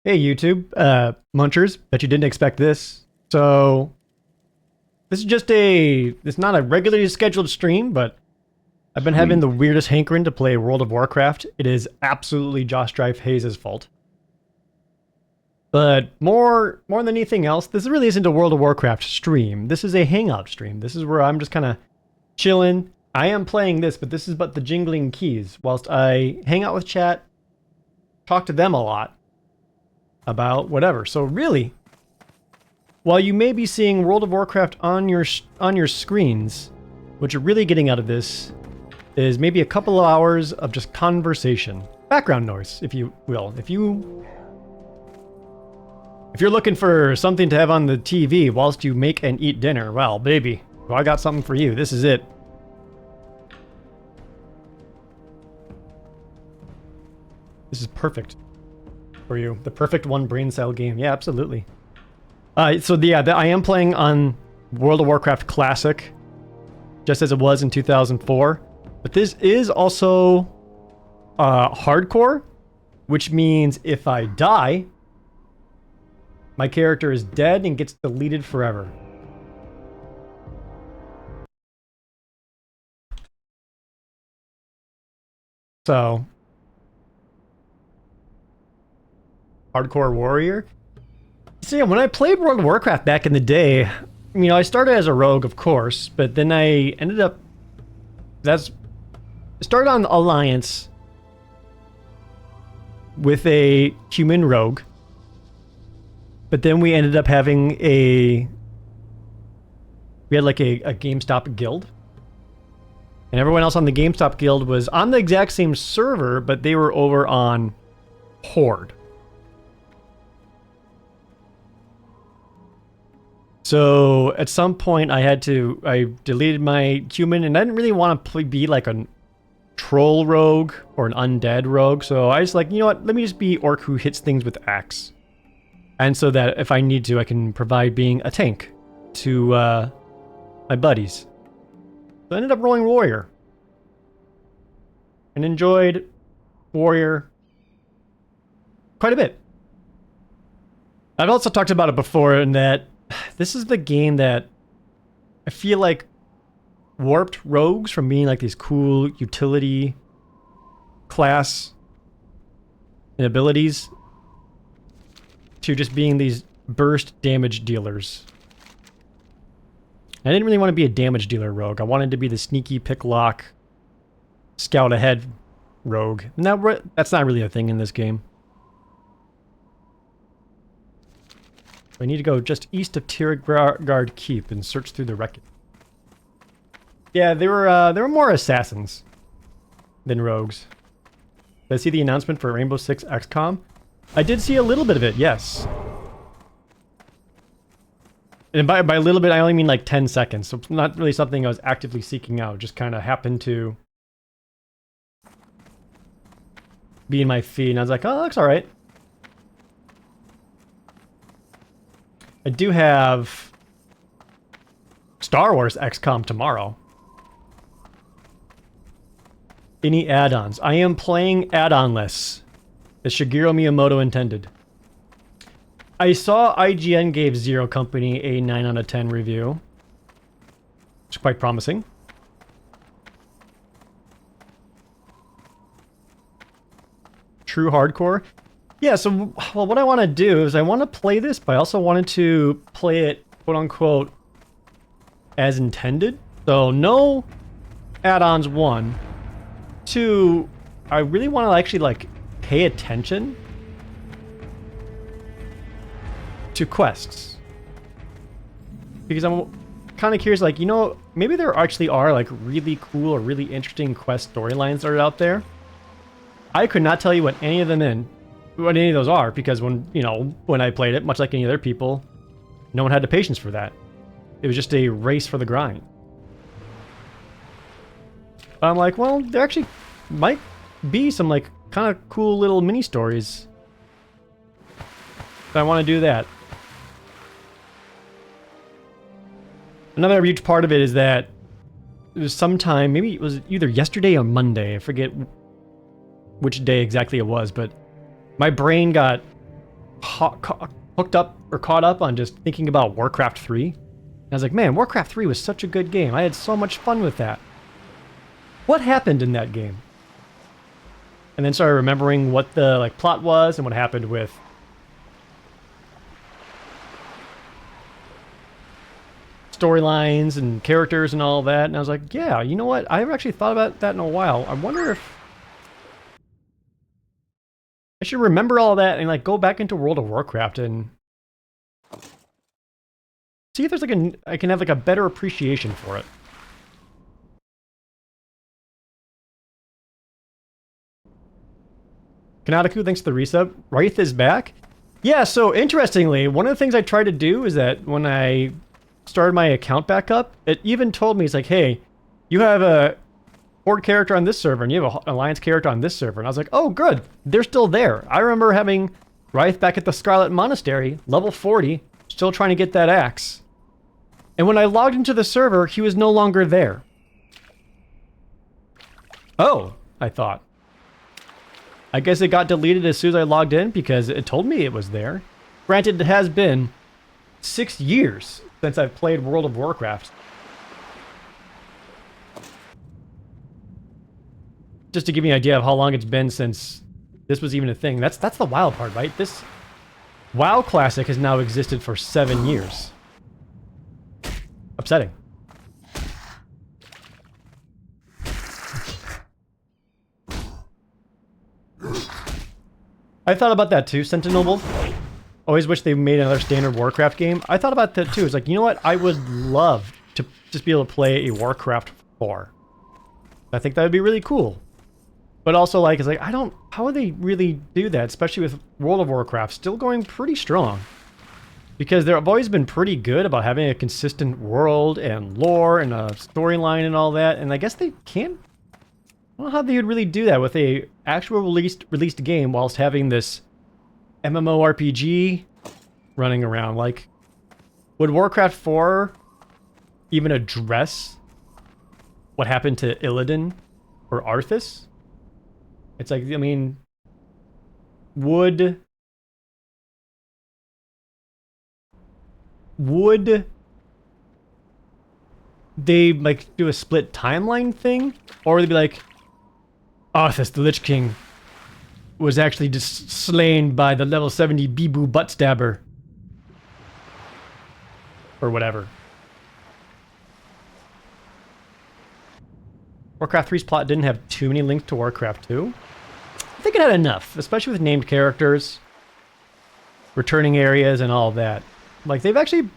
Hey YouTube, Munchers, bet you didn't expect this. So, this is just it's not a regularly scheduled stream, but I've been having the weirdest hankering to play World of Warcraft. It is absolutely Josh Drive Hayes' fault. But more than anything else, this really isn't a World of Warcraft stream. This is a hangout stream. This is where I'm just kind of chilling. I am playing this, but this is but the jingling keys, whilst I hang out with chat, talk to them a lot about whatever. So really, while you may be seeing World of Warcraft on your screens, what you're really getting out of this is maybe a couple of hours of just conversation, background noise, if you will. If you're looking for something to have on the TV whilst you make and eat dinner, well, baby, well, I got something for you. This is it. This is perfect for you. The perfect one brain cell game. Yeah, absolutely. I am playing on World of Warcraft Classic, just as it was in 2004. But this is also hardcore, which means if I die, my character is dead and gets deleted forever. So, hardcore warrior. So yeah, when I played World of Warcraft back in the day, you know, I started as a rogue, of course, but then I ended up started on Alliance with a human rogue. But then we ended up having we had like a GameStop guild. And everyone else on the GameStop guild was on the exact same server, but they were over on Horde. So at some point I deleted my human, and I didn't really want to be like a troll rogue or an undead rogue. So I just like, you know what, let me just be orc who hits things with axe. And so that if I need to, I can provide being a tank to my buddies. So I ended up rolling warrior. And enjoyed warrior quite a bit. I've also talked about it before in that this is the game that I feel like warped rogues from being like these cool utility class and abilities to just being these burst damage dealers. I didn't really want to be a damage dealer rogue. I wanted to be the sneaky pick lock scout ahead rogue. Now that's not really a thing in this game. I need to go just east of Tiergard Keep and search through the wreckage. Yeah, they were more assassins than rogues. Did I see the announcement for Rainbow Six XCOM? I did see a little bit of it, yes. And by a little bit, I only mean like 10 seconds. So it's not really something I was actively seeking out. Just kind of happened to be in my feed. And I was like, oh, that looks alright. I do have Star Wars XCOM tomorrow. Any add-ons? I am playing add-onless, as Shigeru Miyamoto intended. I saw IGN gave Zero Company a 9 out of 10 review. It's quite promising. True hardcore? Yeah, so well, what I want to do is I want to play this, but I also wanted to play it, quote-unquote, as intended. So no add-ons, 1. 2, I really want to actually, like, pay attention to quests. Because I'm kind of curious, like, you know, maybe there actually are, like, really cool or really interesting quest storylines that are out there. I could not tell you what any of those are, because when I played it, much like any other people, no one had the patience for that. It was just a race for the grind. I'm like, well, there actually might be some, like, kind of cool little mini stories. But I want to do that. Another huge part of it is that it was sometime, maybe it was either yesterday or Monday, I forget which day exactly it was, but my brain got hooked up or caught up on just thinking about Warcraft 3. And I was like, man, Warcraft 3 was such a good game. I had so much fun with that. What happened in that game? And then started remembering what the plot was and what happened with storylines and characters and all that. And I was like, yeah, you know what? I haven't actually thought about that in a while. I wonder if I should remember all that and go back into World of Warcraft and see if there's I can have a better appreciation for it. Kanataku, thanks for the resub. Wraith is back. Yeah, so interestingly, one of the things I tried to do is that when I started my account back up, it even told me, it's like, hey, you have a Horde character on this server and you have an Alliance character on this server. And I was like, oh, good. They're still there. I remember having Wraith back at the Scarlet Monastery, level 40, still trying to get that axe. And when I logged into the server, he was no longer there. Oh, I thought. I guess it got deleted as soon as I logged in because it told me it was there. Granted, it has been 6 years since I've played World of Warcraft. Just to give you an idea of how long it's been since this was even a thing. That's the wild part, right? This WoW Classic has now existed for 7 years. Upsetting. I thought about that too, Sentinel. Always wish they made another standard Warcraft game. I thought about that too. It's like, you know what? I would love to just be able to play a Warcraft 4. I think that would be really cool. But also, it's like, how would they really do that? Especially with World of Warcraft still going pretty strong. Because they've always been pretty good about having a consistent world and lore and a storyline and all that. And I guess they can't. I don't know how they would really do that with a actual released game whilst having this MMORPG running around. Would Warcraft 4 even address what happened to Illidan or Arthas? It's like, I mean, would they do a split timeline thing, or would they be like, Arthas, the Lich King, was actually just slain by the level 70 Bibu butt stabber, or whatever. Warcraft 3's plot didn't have too many links to Warcraft 2. I think it had enough, especially with named characters, returning areas, and all that. They've actually...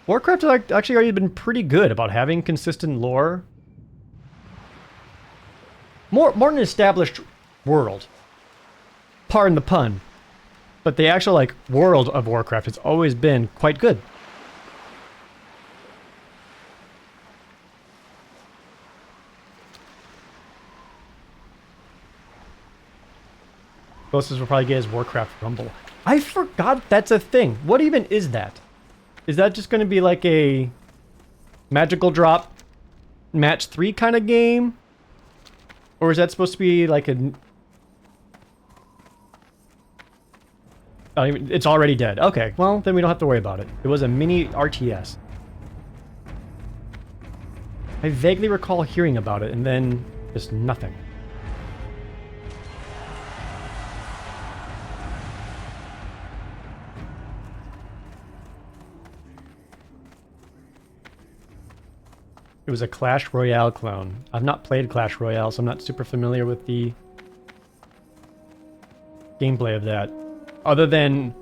Warcraft has actually already been pretty good about having consistent lore. More an established world. Pardon the pun. But the actual, world of Warcraft has always been quite good. Closest we'll probably get is Warcraft Rumble. I forgot that's a thing. What even is that? Is that just going to be a magical drop match 3 kind of game? Or is that supposed to be a... Oh, it's already dead. Okay, well, then we don't have to worry about it. It was a mini RTS. I vaguely recall hearing about it, and then just nothing. It was a Clash Royale clone. I've not played Clash Royale, so I'm not super familiar with the gameplay of that. Other than...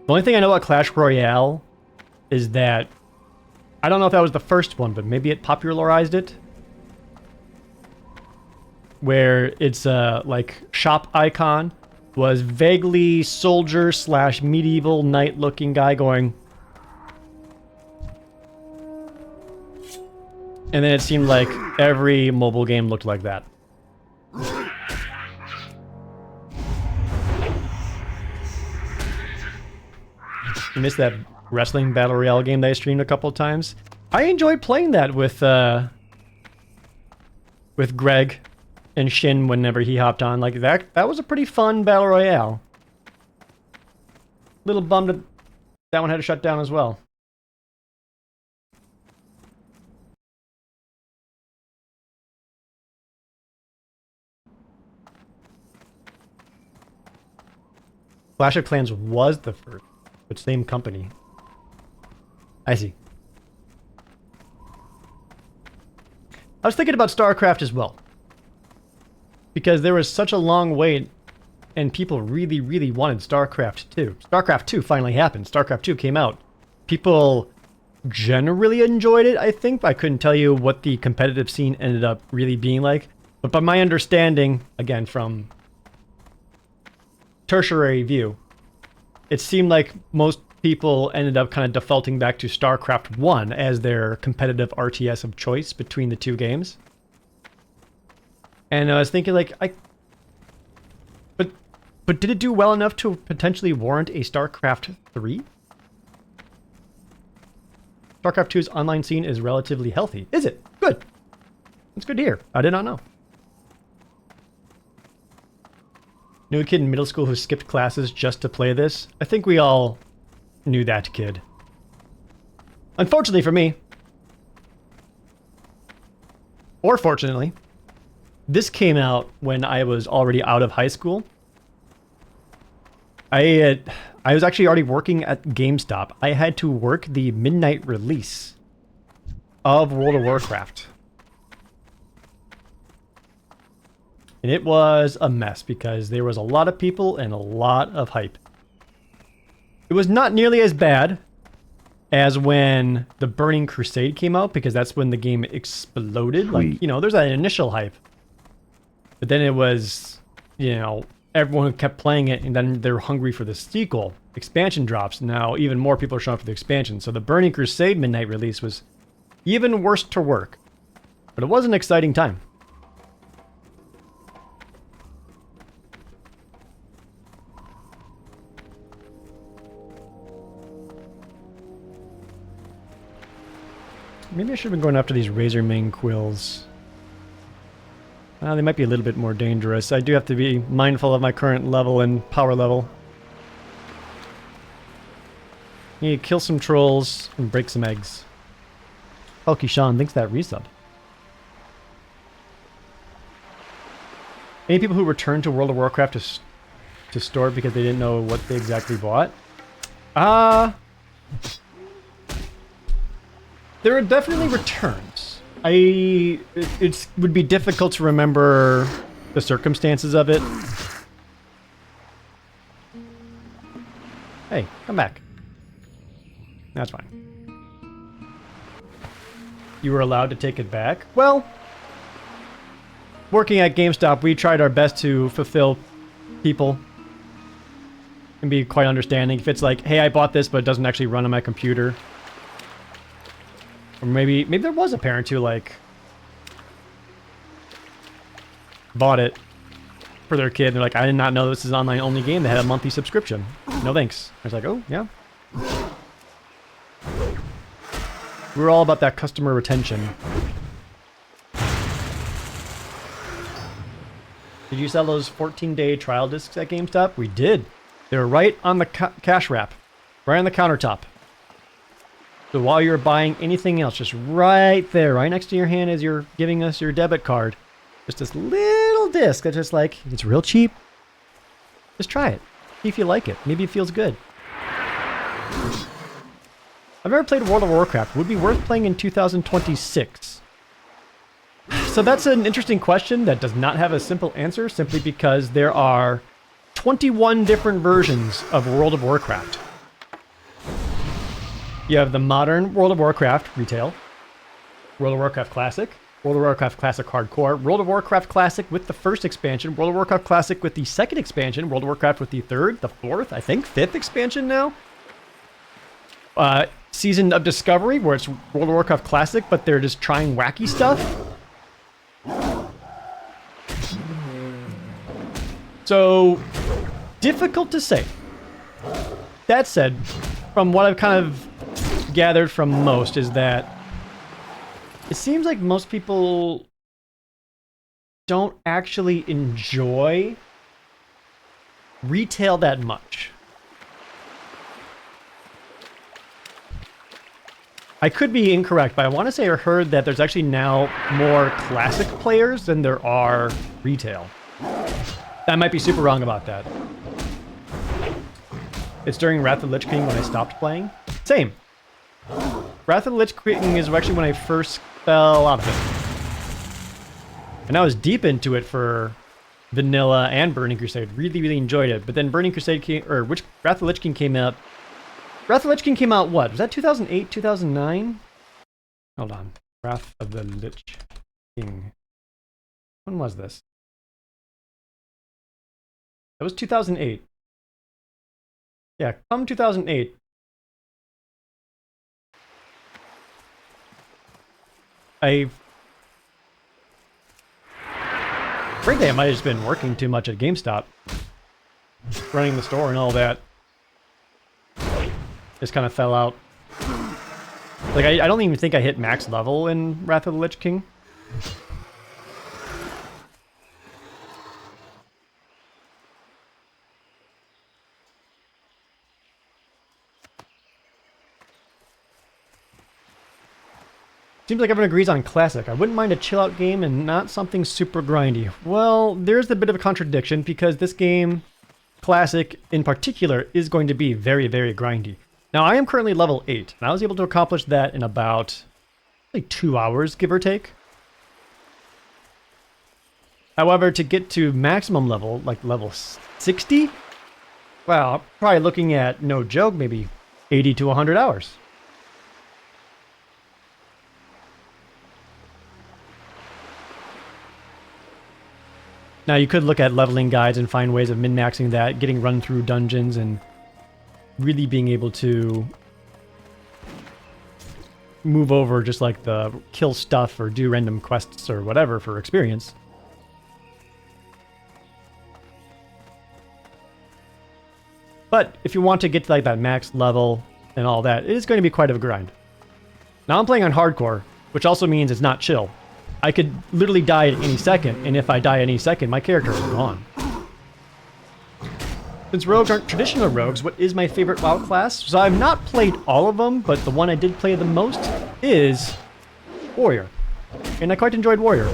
The only thing I know about Clash Royale is that... I don't know if that was the first one, but maybe it popularized it. Where its, shop icon was vaguely soldier / medieval knight looking guy going... And then it seemed like every mobile game looked like that. You missed that wrestling battle royale game that I streamed a couple of times. I enjoyed playing that with Greg and Shin whenever he hopped on. That was a pretty fun battle royale. Little bummed that that one had to shut down as well. Clash of Clans was the first, but same company. I see. I was thinking about StarCraft as well. Because there was such a long wait, and people really, really wanted StarCraft 2. StarCraft 2 finally happened. StarCraft 2 came out. People generally enjoyed it, I think. I couldn't tell you what the competitive scene ended up really being like. But by my understanding, again, from tertiary view, it seemed like most people ended up kind of defaulting back to StarCraft 1 as their competitive RTS of choice between the two games. And I was thinking, like, but did it do well enough to potentially warrant a StarCraft 3? StarCraft 2's online scene is relatively healthy. Is it? Good. It's good to hear. I did not know. Knew a kid in middle school who skipped classes just to play this. I think we all knew that kid. Unfortunately for me, or fortunately, this came out when I was already out of high school. I was actually already working at GameStop. I had to work the midnight release of World of Warcraft. And it was a mess because there was a lot of people and a lot of hype. It was not nearly as bad as when the Burning Crusade came out, because that's when the game exploded. Like, you know, there's that initial hype. But then it was, you know, everyone kept playing it, and then they're hungry for the sequel. Expansion drops. Now even more people are showing up for the expansion. So the Burning Crusade midnight release was even worse to work. But it was an exciting time. Maybe I should have been going after these razor mane quills. They might be a little bit more dangerous. I do have to be mindful of my current level and power level. Need to kill some trolls and break some eggs. Hulky Sean thinks that resub. Any people who returned to World of Warcraft to store it because they didn't know what they exactly bought? There are definitely returns. It would be difficult to remember the circumstances of it. Hey, come back. That's fine. You were allowed to take it back? Well, working at GameStop, we tried our best to fulfill people and be quite understanding. If it's like, hey, I bought this, but it doesn't actually run on my computer. Or maybe there was a parent who, like, bought it for their kid. They're like, I did not know this is an online-only game that had a monthly subscription. No thanks. I was like, oh, yeah. We're all about that customer retention. Did you sell those 14-day trial discs at GameStop? We did. They were right on the cash wrap. Right on the countertop. So while you're buying anything else, just right there, right next to your hand as you're giving us your debit card, just this little disc that's just like, it's real cheap. Just try it. See if you like it. Maybe it feels good. I've never played World of Warcraft. Would be worth playing in 2026. So that's an interesting question that does not have a simple answer, simply because there are 21 different versions of World of Warcraft. You have the modern World of Warcraft retail, World of Warcraft Classic, World of Warcraft Classic Hardcore, World of Warcraft Classic with the first expansion, World of Warcraft Classic with the second expansion, World of Warcraft with the third, the fourth, I think, fifth expansion now. Season of Discovery, where it's World of Warcraft Classic, but they're just trying wacky stuff. So, difficult to say. That said, from what I've kind of gathered from most is that it seems like most people don't actually enjoy retail that much. I could be incorrect, but I want to say I heard that there's actually now more classic players than there are retail. I might be super wrong about that. It's during Wrath of the Lich King when I stopped playing. Same. Wrath of the Lich King is actually when I first fell out of it. And I was deep into it for Vanilla and Burning Crusade. Really, really enjoyed it. But then Burning Crusade came, or Wrath of the Lich King came out. Wrath of the Lich King came out what? Was that 2008, 2009? Hold on. Wrath of the Lich King. When was this? That was 2008. Yeah, come 2008. Frankly, I might have just been working too much at GameStop. Running the store and all that. Just kind of fell out. Like, I don't even think I hit max level in Wrath of the Lich King. Seems like everyone agrees on classic. I wouldn't mind a chill-out game and not something super grindy. Well, there's a bit of a contradiction because this game, classic in particular, is going to be very, very grindy. Now, I am currently level 8, and I was able to accomplish that in about, like, 2 hours, give or take. However, to get to maximum level, like level 60, well, I'm probably looking at, no joke, maybe 80 to 100 hours. Now, you could look at leveling guides and find ways of min-maxing that, getting run through dungeons, and really being able to move over just like the kill stuff or do random quests or whatever for experience. But if you want to get to like that max level and all that, it is going to be quite a grind. Now I'm playing on hardcore, which also means it's not chill. I could literally die at any second, and if I die any second, my character is gone. Since rogues aren't traditional rogues, what is my favorite WoW class? So I've not played all of them, but the one I did play the most is Warrior. And I quite enjoyed Warrior.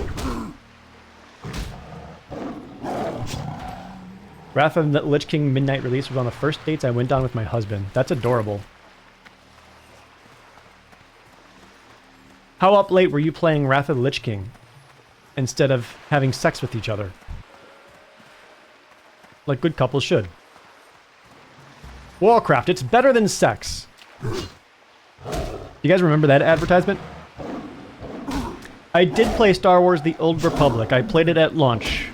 Wrath of the Lich King Midnight release was on the first dates I went on with my husband. That's adorable. How up late were you playing Wrath of the Lich King instead of having sex with each other? Like good couples should. Warcraft, it's better than sex. You guys remember that advertisement? I did play Star Wars The Old Republic. I played it at launch.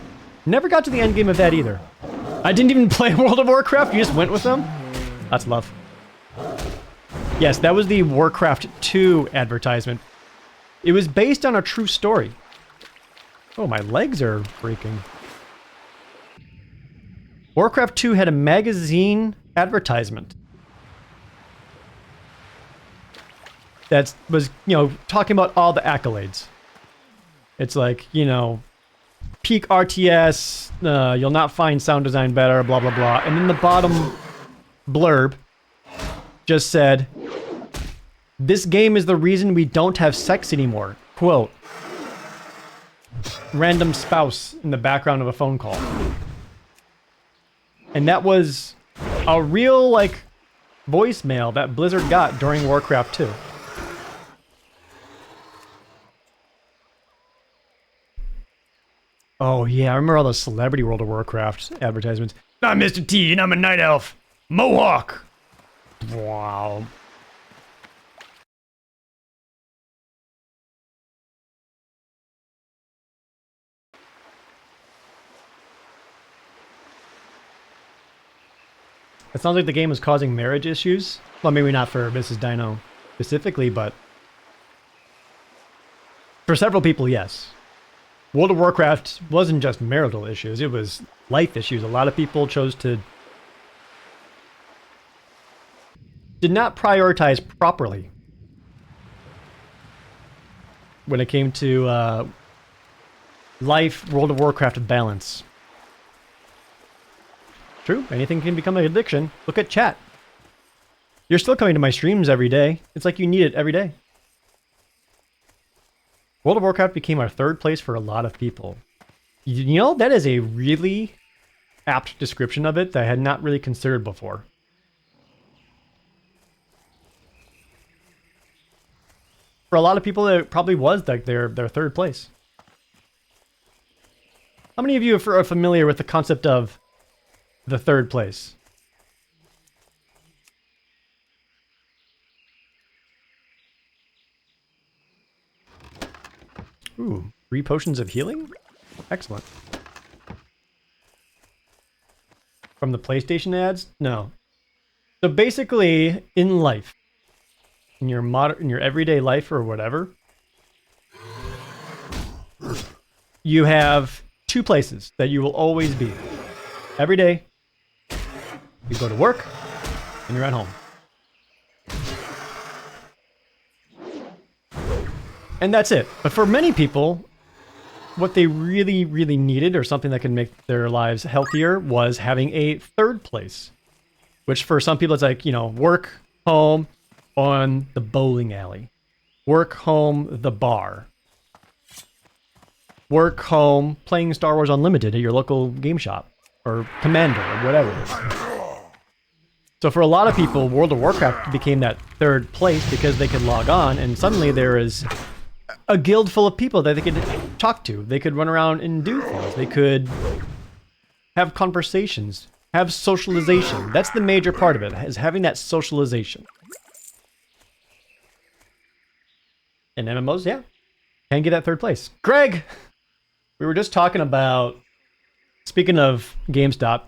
Never got to the end game of that either. I didn't even play World of Warcraft, you just went with them? That's love. Yes, that was the Warcraft 2 advertisement. It was based on a true story. Oh, my legs are breaking. Warcraft 2 had a magazine advertisement that was, you know, talking about all the accolades. It's like, you know, peak RTS, you'll not find sound design better, blah, blah, blah. And then the bottom blurb just said, this game is the reason we don't have sex anymore. Quote, random spouse in the background of a phone call. And that was a real, like, voicemail that Blizzard got during Warcraft 2. Oh, yeah, I remember all those celebrity World of Warcraft advertisements. I'm Mr. T, and I'm a night elf. Mohawk! Wow. It sounds like the game is causing marriage issues. Well, maybe not for Mrs. Dino specifically, but for several people, yes. World of Warcraft wasn't just marital issues, it was life issues. A lot of people did not prioritize properly when it came to life, World of Warcraft balance. True, anything can become an addiction. Look at chat. You're still coming to my streams every day. It's like you need it every day. World of Warcraft became our third place for a lot of people. You know, that is a really apt description of it that I had not really considered before. For a lot of people, it probably was like their third place. How many of you are familiar with the concept of the third place? Ooh, 3 potions of healing? Excellent. From the PlayStation ads? No. So basically, in life, in your everyday life or whatever, you have 2 places that you will always be. Every day, you go to work, and you're at home. And that's it. But for many people, what they really, really needed, or something that could make their lives healthier, was having a third place. Which for some people, it's like, you know, work, home, on the bowling alley. Work, home, the bar. Work, home, playing Star Wars Unlimited at your local game shop. Or Commander, or whatever it is. So for a lot of people, World of Warcraft became that third place because they could log on, and suddenly there is a guild full of people that they could talk to. They could run around and do things. They could have conversations, have socialization. That's the major part of it, is having that socialization. And MMOs, yeah, can get that third place. Greg, we were just talking about, speaking of GameStop,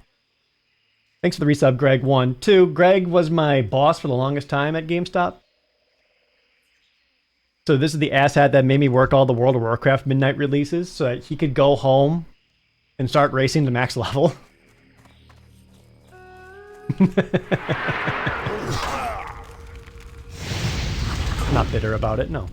thanks for the resub, Greg. 1. 2, Greg was my boss for the longest time at GameStop. So this is the asshat that made me work all the World of Warcraft midnight releases so that he could go home and start racing to max level. Not bitter about it, no.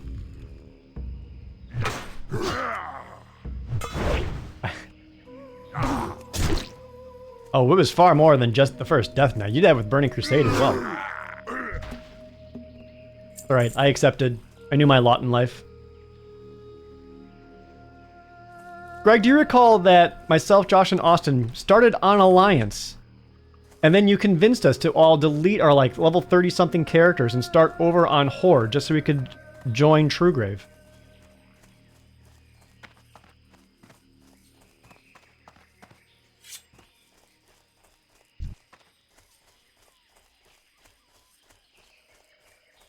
Oh, it was far more than just the first Death Knight. You did that with Burning Crusade as well. Alright, I accepted. I knew my lot in life. Greg, do you recall that myself, Josh, and Austin started on Alliance? And then you convinced us to all delete our, like, level 30-something characters and start over on Horde just so we could join Truegrave.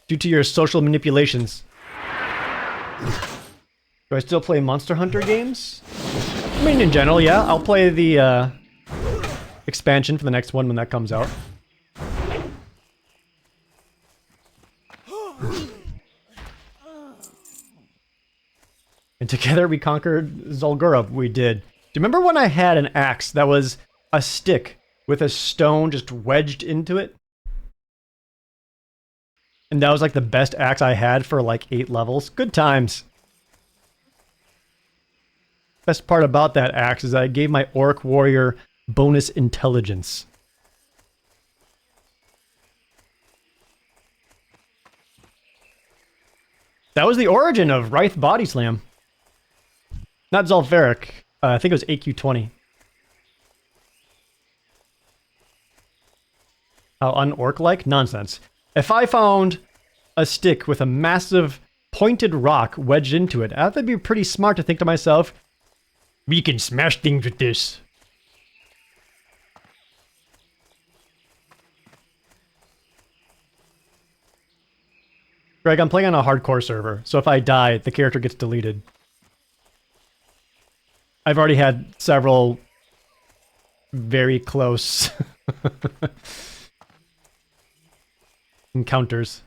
Due to your social manipulations. Do I still play Monster Hunter games? I mean, in general, yeah. I'll play the expansion for the next one when that comes out. And together we conquered Zul'Gurub. We did. Do you remember when I had an axe that was a stick with a stone just wedged into it? And that was like the best axe I had for like 8 levels. Good times. Best part about that axe is that I gave my orc warrior bonus intelligence. That was the origin of Wraith Body Slam. Not Zul'Farrak. I think it was AQ20. How un-orc-like? Nonsense. If I found a stick with a massive pointed rock wedged into it, I thought that'd be pretty smart to think to myself, we can smash things with this. Greg, I'm playing on a hardcore server, so if I die, the character gets deleted. I've already had several very close encounters.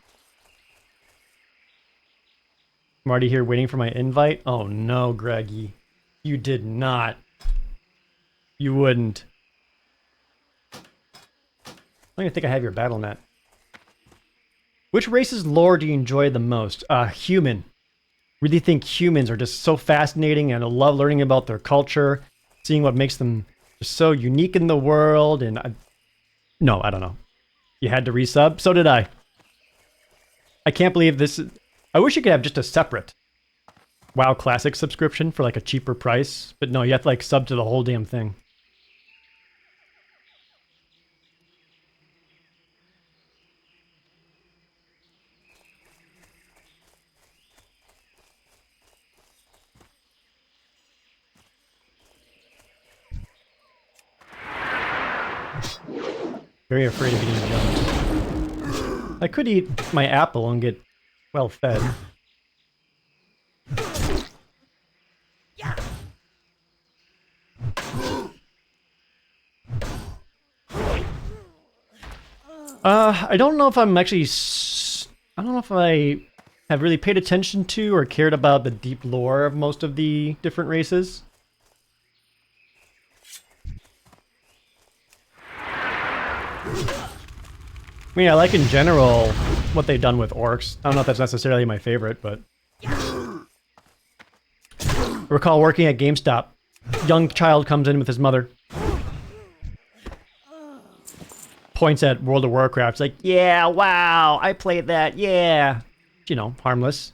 I'm already here waiting for my invite. Oh no, Greggy. You did not. You wouldn't. I don't even think I have your battle net. Which race's lore do you enjoy the most? Human. Really think humans are just so fascinating, and I love learning about their culture, seeing what makes them just so unique in the world, and no, I don't know. You had to resub? So did I. I can't believe this is... I wish you could have just a separate WoW Classic subscription for like a cheaper price. But no, you have to like sub to the whole damn thing. Very afraid of getting jumped. I could eat my apple and get well fed. I don't know if I'm actually... I don't know if I have really paid attention to or cared about the deep lore of most of the different races. I mean, I like in general what they've done with orcs. I don't know if that's necessarily my favorite, but... I recall working at GameStop. Young child comes in with his mother. Points at World of Warcraft. It's like, yeah, wow, I played that, yeah. You know, harmless.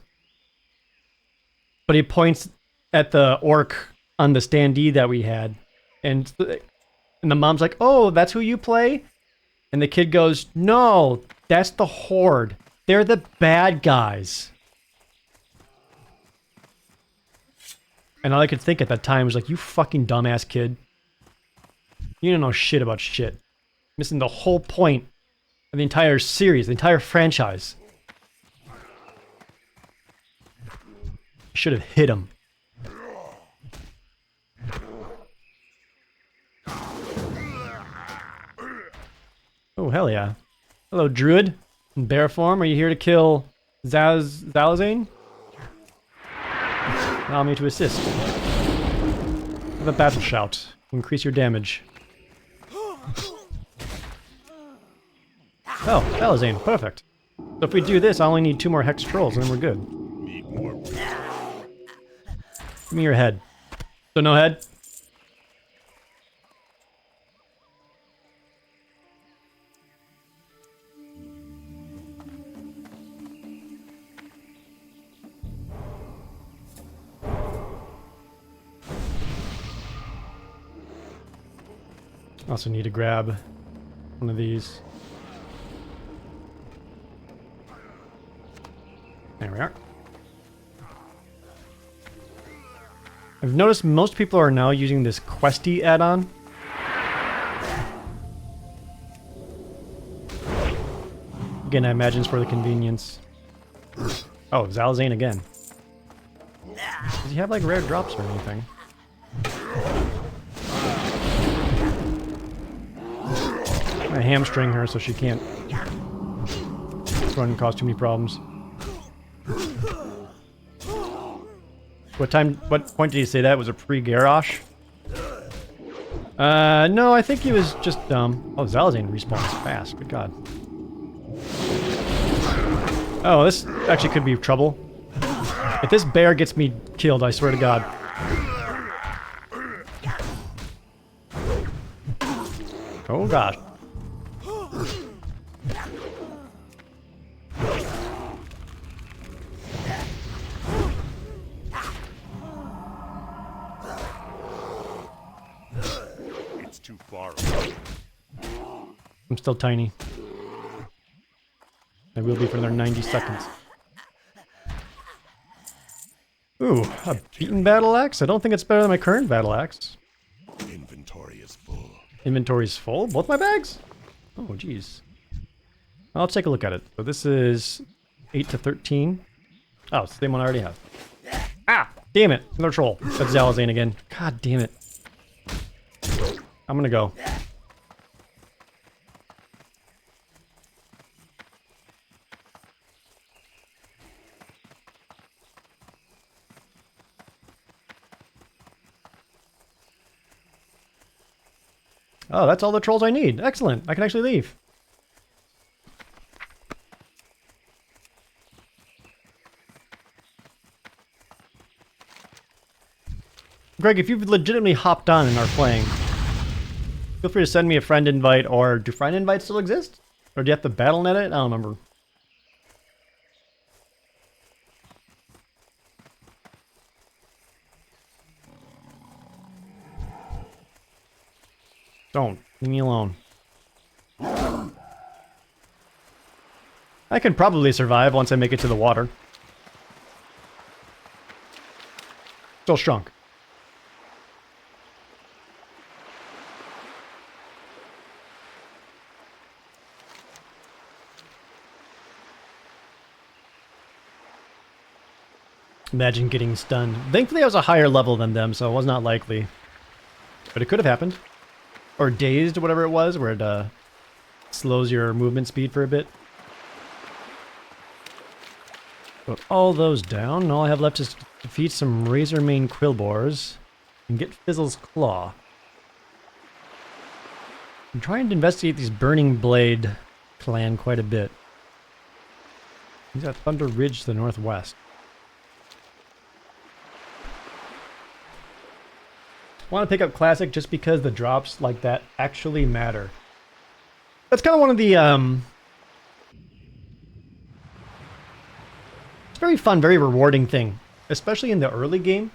But he points at the orc on the standee that we had. And the mom's like, oh, that's who you play? And the kid goes, no, that's the Horde. They're the bad guys. And all I could think at that time was like, you fucking dumbass kid. You don't know shit about shit. Missing the whole point of the entire series, the entire franchise. Should have hit him. Oh, hell yeah. Hello, Druid. In bear form, are you here to kill Zalazane? Allow me to assist. Have a battle shout. Increase your damage. Oh, Zalazane. Perfect. So if we do this, I only need 2 more Hex Trolls and then we're good. Give me your head. So no head? Also need to grab one of these. There we are. I've noticed most people are now using this Questy add-on. Again, I imagine it's for the convenience. Oh, Zalazane again. Does he have like rare drops or anything? I hamstring her so she can't run and cause too many problems. What point did he say that? Was a pre-Garrosh? No, I think he was just dumb. Oh, Zalazane respawns fast. Good god. Oh, this actually could be trouble. If this bear gets me killed, I swear to god. Oh gosh. Too far away. I'm still tiny. I will be for another 90 seconds. Ooh, a beaten battle axe? I don't think it's better than my current battle axe. Inventory is full. Inventory's full? Both my bags? Oh, jeez. I'll take a look at it. So this is 8 to 13. Oh, it's the same one I already have. Ah! Damn it! Another troll. That's Zalazane again. God damn it. I'm gonna go. Oh, that's all the trolls I need. Excellent. I can actually leave. Greg, if you've legitimately hopped on and are playing, feel free to send me a friend invite, or do friend invites still exist? Or do you have to battle net it? I don't remember. Don't. Leave me alone. I can probably survive once I make it to the water. Still shrunk. Imagine getting stunned. Thankfully I was a higher level than them, so it was not likely. But it could have happened. Or dazed, whatever it was, where it slows your movement speed for a bit. Put all those down, and all I have left is to defeat some Razormane Quillboars and get Fizzle's Claw. I'm trying to investigate these Burning Blade clan quite a bit. He's at Thunder Ridge to the northwest. I want to pick up Classic just because the drops like that actually matter. That's kind of one of the, it's a very fun, very rewarding thing, especially in the early game.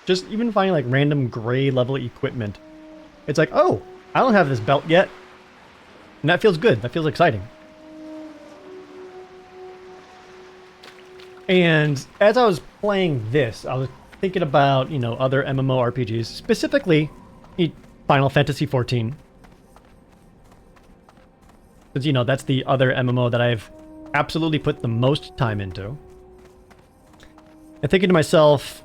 Just even finding like random gray level equipment. It's like, oh, I don't have this belt yet. And that feels good. That feels exciting. And as I was playing this, I was thinking about, you know, other MMORPGs, specifically Final Fantasy XIV. Because, you know, that's the other MMO that I've absolutely put the most time into. And thinking to myself,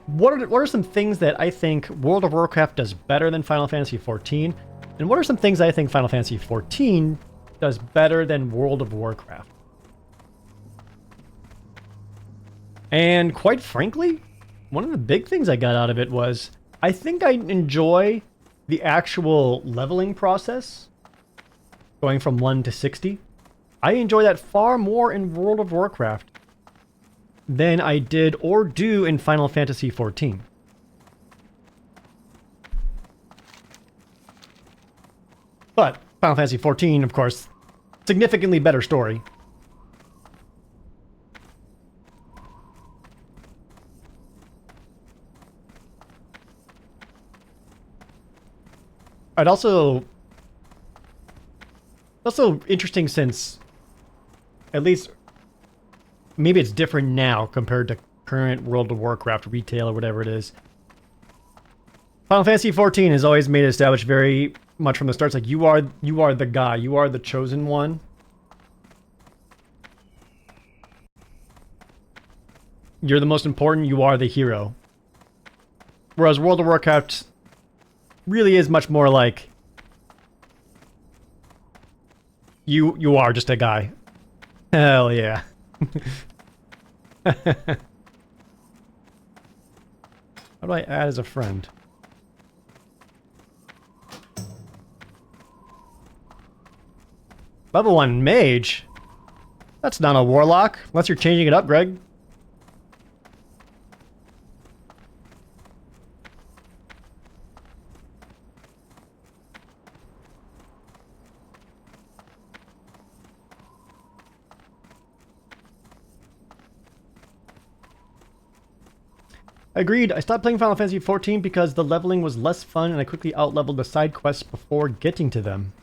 what are some things that I think World of Warcraft does better than Final Fantasy XIV? And what are some things I think Final Fantasy XIV does better than World of Warcraft? And quite frankly, one of the big things I got out of it was, I think I enjoy the actual leveling process, going from 1 to 60. I enjoy that far more in World of Warcraft than I did or do in Final Fantasy XIV. But Final Fantasy XIV, of course, significantly better story. I'd also interesting since, at least, maybe it's different now compared to current World of Warcraft retail or whatever it is. Final Fantasy XIV has always made it established very much from the start. It's like, you are the guy, you are the chosen one. You're the most important, you are the hero. Whereas World of Warcraft really is much more like, you are just a guy. Hell yeah. How do I add as a friend? Level 1 mage? That's not a warlock, unless you're changing it up, Greg. Agreed, I stopped playing Final Fantasy XIV because the leveling was less fun and I quickly outleveled the side quests before getting to them.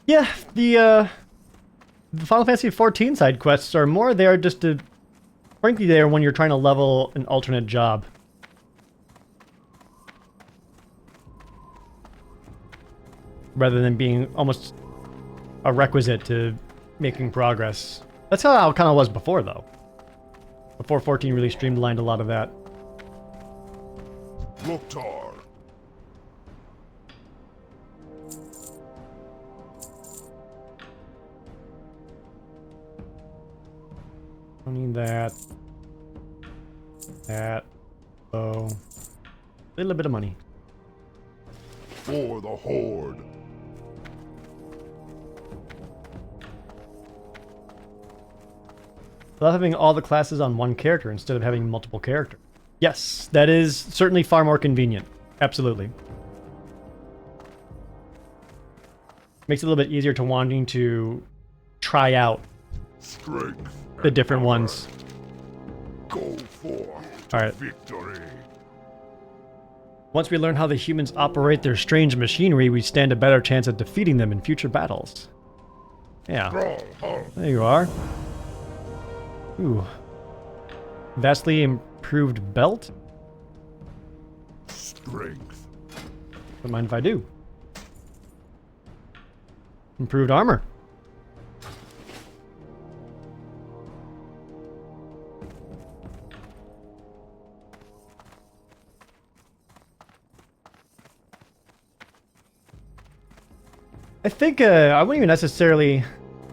Yeah, the Final Fantasy XIV side quests are more there just to, frankly, there when you're trying to level an alternate job. Rather than being almost a requisite to making progress. That's how it kind of was before, though. Before 14 really streamlined a lot of that. Loktar. I need that. That. Oh. A little bit of money. For the Horde. I love having all the classes on one character instead of having multiple characters. Yes, that is certainly far more convenient. Absolutely. Makes it a little bit easier to wanting to try out Strength. the different ones. Go forth to All right. victory. Once we learn how the humans operate their strange machinery, we stand a better chance of defeating them in future battles. Yeah. Stronghold. There you are. Ooh. Vastly improved belt? Strength. Don't mind if I do. Improved armor. I think I wouldn't even necessarily...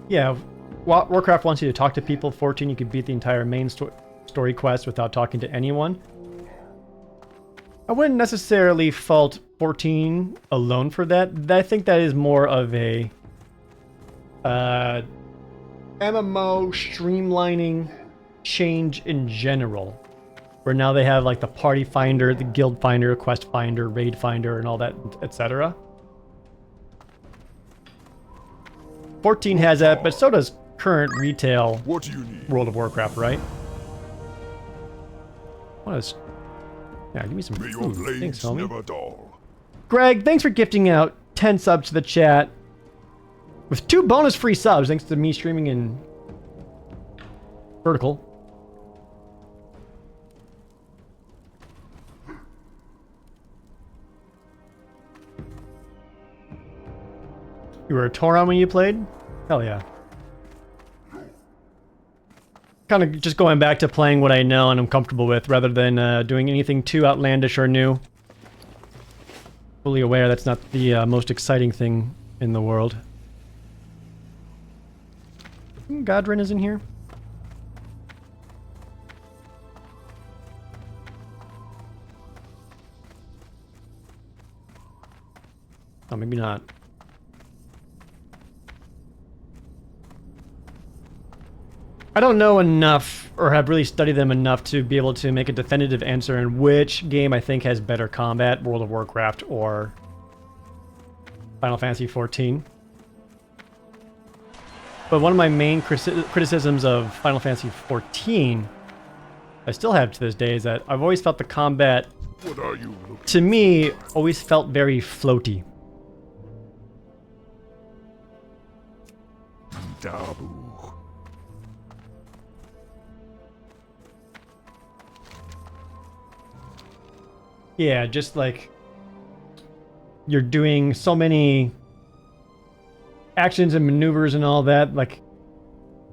Yeah, Warcraft wants you to talk to people. 14, you could beat the entire main story quest without talking to anyone. I wouldn't necessarily fault 14 alone for that. I think that is more of a MMO streamlining change in general. Where now they have like the party finder, the guild finder, quest finder, raid finder, and all that, etc. 14 has that, but so does current retail What do you need? World of Warcraft, right? What is... Yeah, give me some May your food. blades Thanks, homie. never dull. Greg, thanks for gifting out 10 subs to the chat. With 2 bonus free subs, thanks to me streaming in vertical. You were a Tauron when you played? Hell yeah. Kind of just going back to playing what I know and I'm comfortable with rather than doing anything too outlandish or new. Fully aware that's not the most exciting thing in the world. Godrin is in here. Oh, maybe not. I don't know enough, or have really studied them enough to be able to make a definitive answer in which game I think has better combat, World of Warcraft or Final Fantasy XIV. But one of my main criticisms of Final Fantasy XIV, I still have to this day, is that I've always felt the combat, What are you looking to me, always felt very floaty. Dabu? Yeah, just like you're doing so many actions and maneuvers and all that, like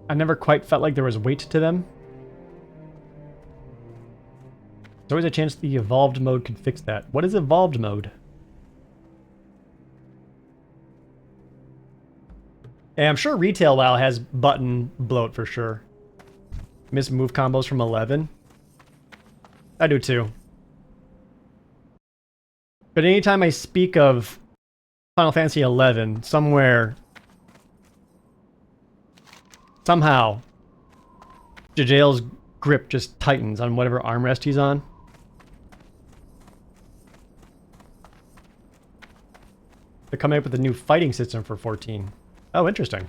I never quite felt like there was weight to them. There's always a chance the evolved mode could fix that. What is evolved mode? And I'm sure retail WoW has button bloat for sure. Miss move combos from 11. I do too. But anytime I speak of Final Fantasy XI, somehow, Jajael's grip just tightens on whatever armrest he's on. They're coming up with a new fighting system for 14. Oh, interesting.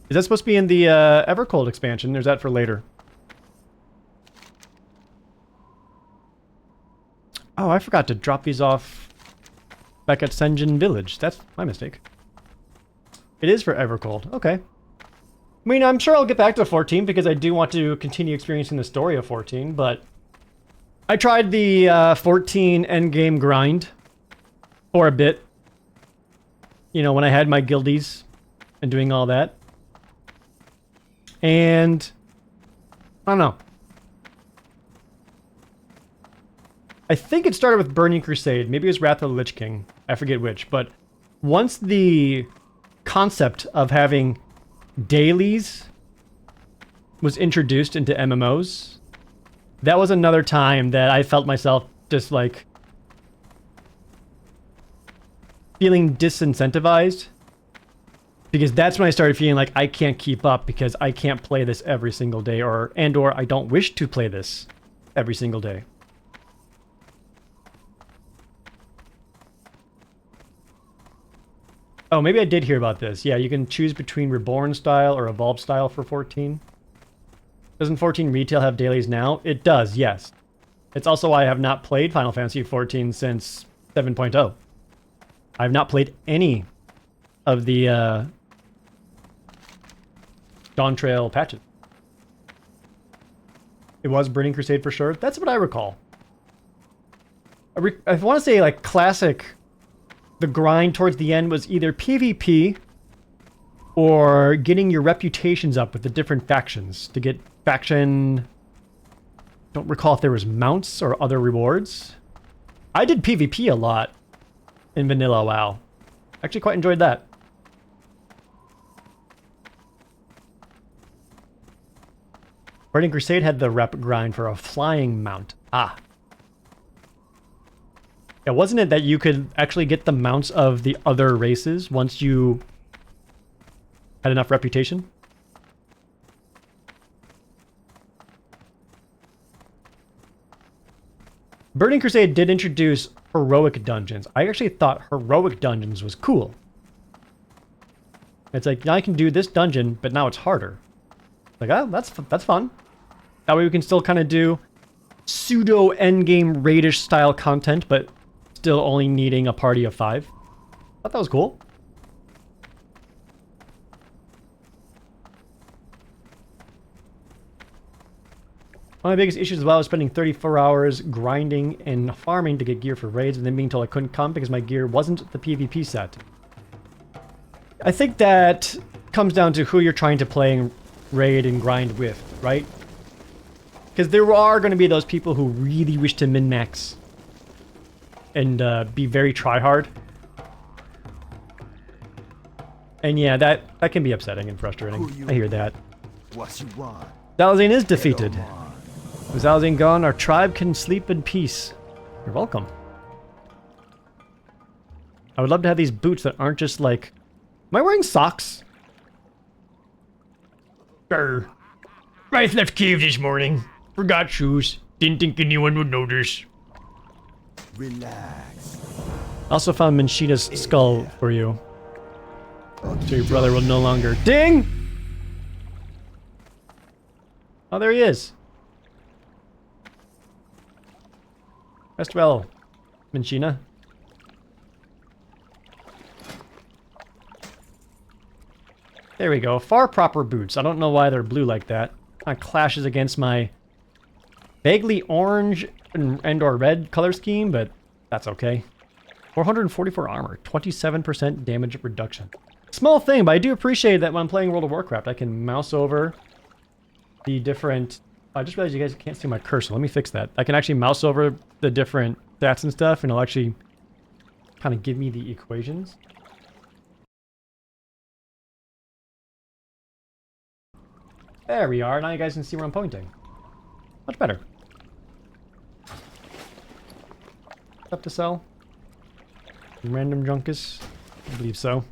Is that supposed to be in the Evercold expansion, or is that for later? Oh, I forgot to drop these off back at Senjin Village. That's my mistake. It is for Evercold. Okay. I mean, I'm sure I'll get back to 14 because I do want to continue experiencing the story of 14, but I tried the 14 endgame grind for a bit. You know, when I had my guildies and doing all that. And I don't know. I think it started with Burning Crusade. Maybe it was Wrath of the Lich King. I forget which. But once the concept of having dailies was introduced into MMOs, that was another time that I felt myself just like feeling disincentivized. Because that's when I started feeling like I can't keep up because I can't play this every single day or I don't wish to play this every single day. Oh, maybe I did hear about this. Yeah, you can choose between Reborn style or Evolved style for 14. Doesn't 14 retail have dailies now? It does, yes. It's also why I have not played Final Fantasy 14 since 7.0. I have not played any of the Dawn Trail patches. It was Burning Crusade for sure. That's what I recall. I want to say, like, classic, the grind towards the end was either PvP or getting your reputations up with the different factions to get faction... Don't recall if there was mounts or other rewards. I did PvP a lot in vanilla WoW. Actually quite enjoyed that. Burning Crusade had the rep grind for a flying mount. Ah. Yeah, wasn't it that you could actually get the mounts of the other races once you had enough reputation? Burning Crusade did introduce heroic dungeons. I actually thought heroic dungeons was cool. It's like, now I can do this dungeon, but now it's harder. Like, oh, that's fun. That way we can still kind of do pseudo endgame raidish style content, but still only needing a party of 5. Thought that was cool. One of my biggest issues as well is spending 34 hours grinding and farming to get gear for raids and then being told I couldn't come because my gear wasn't the PvP set. I think that comes down to who you're trying to play and raid and grind with, right? Because there are going to be those people who really wish to min-max and be very try-hard. And yeah, that can be upsetting and frustrating. I hear that. Dalazine is defeated. With Dalazine gone, our tribe can sleep in peace. You're welcome. I would love to have these boots that aren't just like... Am I wearing socks? Grr. Wife left cave this morning. Forgot shoes. Didn't think anyone would notice. Relax. Also found Menshina's skull for you. So your brother will no longer... Ding! Oh, there he is. Rest well, Menshina. There we go. Far proper boots. I don't know why they're blue like that. Kind of clashes against my vaguely orange and or red color scheme, but that's okay. 444 armor, 27% damage reduction. Small thing, but I do appreciate that when I'm playing World of Warcraft, I can mouse over the different... I just realized you guys can't see my cursor. Let me fix that. I can actually mouse over the different stats and stuff, and it'll actually kind of give me the equations. There we are. Now you guys can see where I'm pointing. Much better. Up to sell? Random Junkus? I believe so.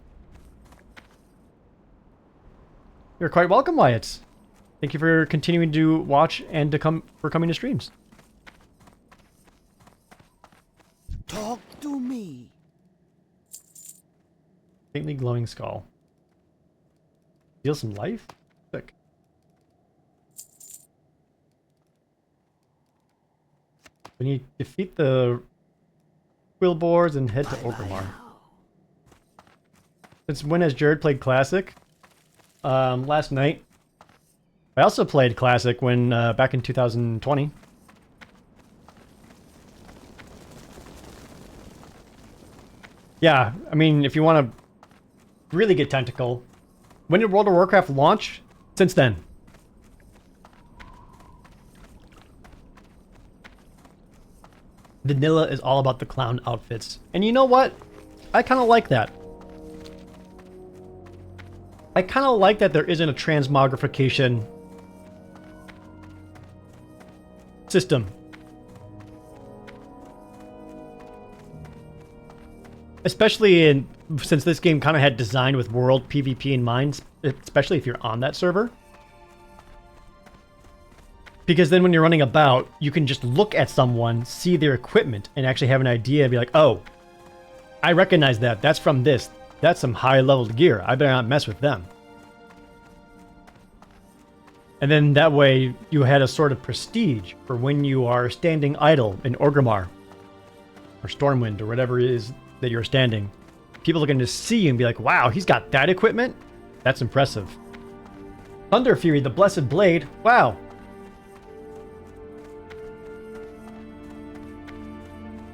You're quite welcome, Wyatt. Thank you for continuing to watch and for coming to streams. Talk to me. Faintly glowing skull. Steal some life? Sick. When you defeat the quill boards and head to Orgrimmar. Since when has Jerd played Classic? Last night. I also played Classic when back in 2020. Yeah, I mean, if you want to really get tentacle, when did World of Warcraft launch? Since then. Vanilla is all about the clown outfits. And you know what? I kind of like that. I kind of like that there isn't a transmogrification system. Especially since this game kind of had designed with world PvP in mind, especially if you're on that server. Because then when you're running about, you can just look at someone, see their equipment, and actually have an idea and be like, oh, I recognize that. That's from this. That's some high-level gear. I better not mess with them. And then that way you had a sort of prestige for when you are standing idle in Orgrimmar or Stormwind or whatever it is that you're standing. People are going to see you and be like, wow, he's got that equipment? That's impressive. Thunder Fury, the Blessed Blade. Wow.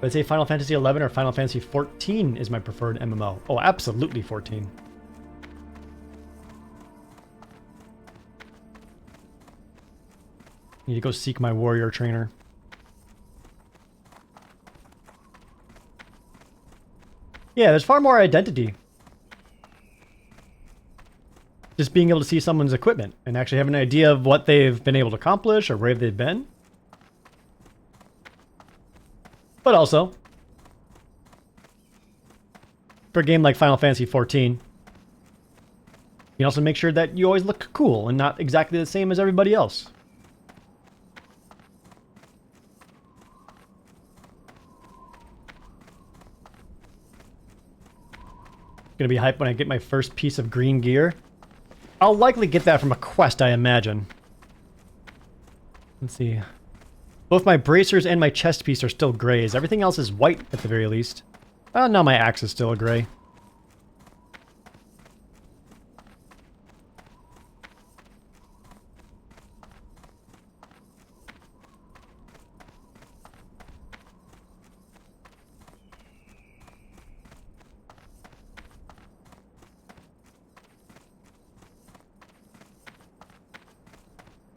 Let's say Final Fantasy 11 or Final Fantasy 14 is my preferred MMO. Oh, absolutely 14. Need to go seek my warrior trainer. Yeah, there's far more identity. Just being able to see someone's equipment and actually have an idea of what they've been able to accomplish or where they've been. But also, for a game like Final Fantasy 14, you can also make sure that you always look cool and not exactly the same as everybody else. Gonna be hyped when I get my first piece of green gear. I'll likely get that from a quest, I imagine. Let's see. Both my bracers and my chest piece are still grays. Everything else is white at the very least. Oh, no, my axe is still a gray.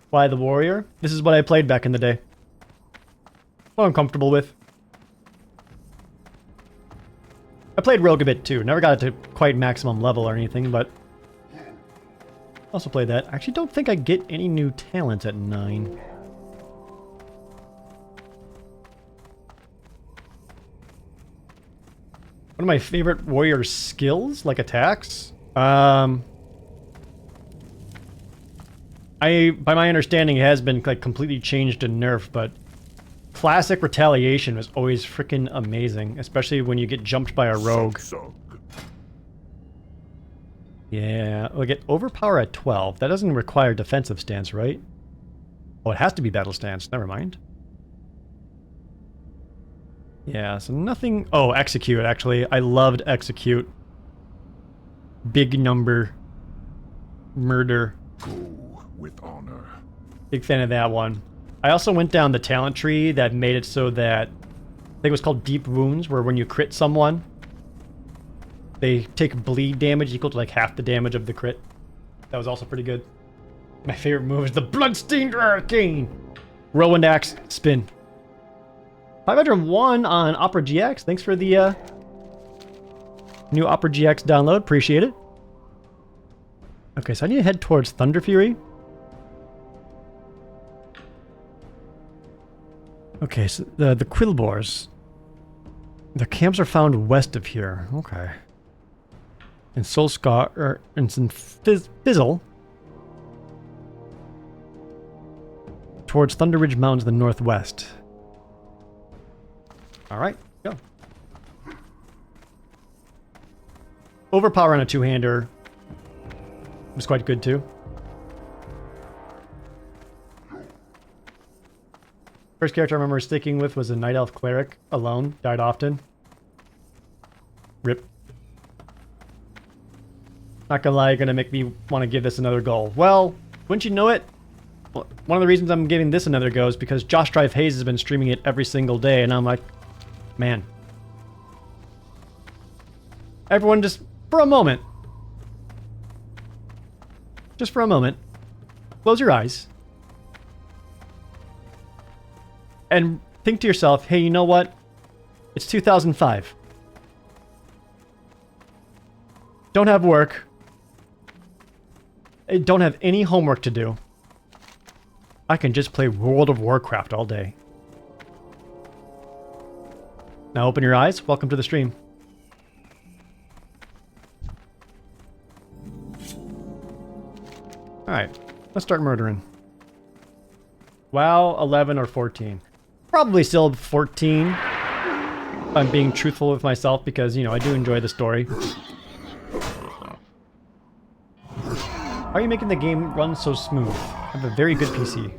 Why the warrior? This is what I played back in the day. What I'm comfortable with. I played Rogue a bit too. Never got it to quite maximum level or anything, but also played that. I actually don't think I get any new talents at 9. One of my favorite warrior skills, like attacks. By my understanding, it has been like completely changed and nerfed, but classic retaliation was always freaking amazing, especially when you get jumped by a rogue. Yeah, we'll get overpower at 12. That doesn't require defensive stance, right? Oh, it has to be battle stance. Never mind. Yeah, so nothing... Oh, execute, actually. I loved execute. Big number. Murder. Go with honor. Big fan of that one. I also went down the talent tree that made it so that... I think it was called Deep Wounds, where when you crit someone, they take bleed damage equal to like half the damage of the crit. That was also pretty good. My favorite move is the Bloodstained Arcane! Whirlwind Axe, spin. 501 on Opera GX. Thanks for the new Opera GX download. Appreciate it. Okay, so I need to head towards Thunder Fury. Okay, so the Quillboars. Their camps are found west of here. Okay. In Solskar, or in Fizzle. Towards Thunder Ridge Mountains to the northwest. Alright, go. Overpower on a two-hander was quite good too. First character I remember sticking with was a Night Elf Cleric, alone, died often. Rip. Not gonna lie, gonna make me want to give this another go. Well, wouldn't you know it? One of the reasons I'm giving this another go is because Josh Drive Hayes has been streaming it every single day, and I'm like, man. Everyone just, for a moment. Just for a moment. Close your eyes. And think to yourself, hey, you know what? It's 2005. Don't have work. I don't have any homework to do. I can just play World of Warcraft all day. Now open your eyes. Welcome to the stream. Alright, let's start murdering. WoW, 11 or 14. Probably still 14. If I'm being truthful with myself because, you know, I do enjoy the story. How are you making the game run so smooth? I have a very good PC.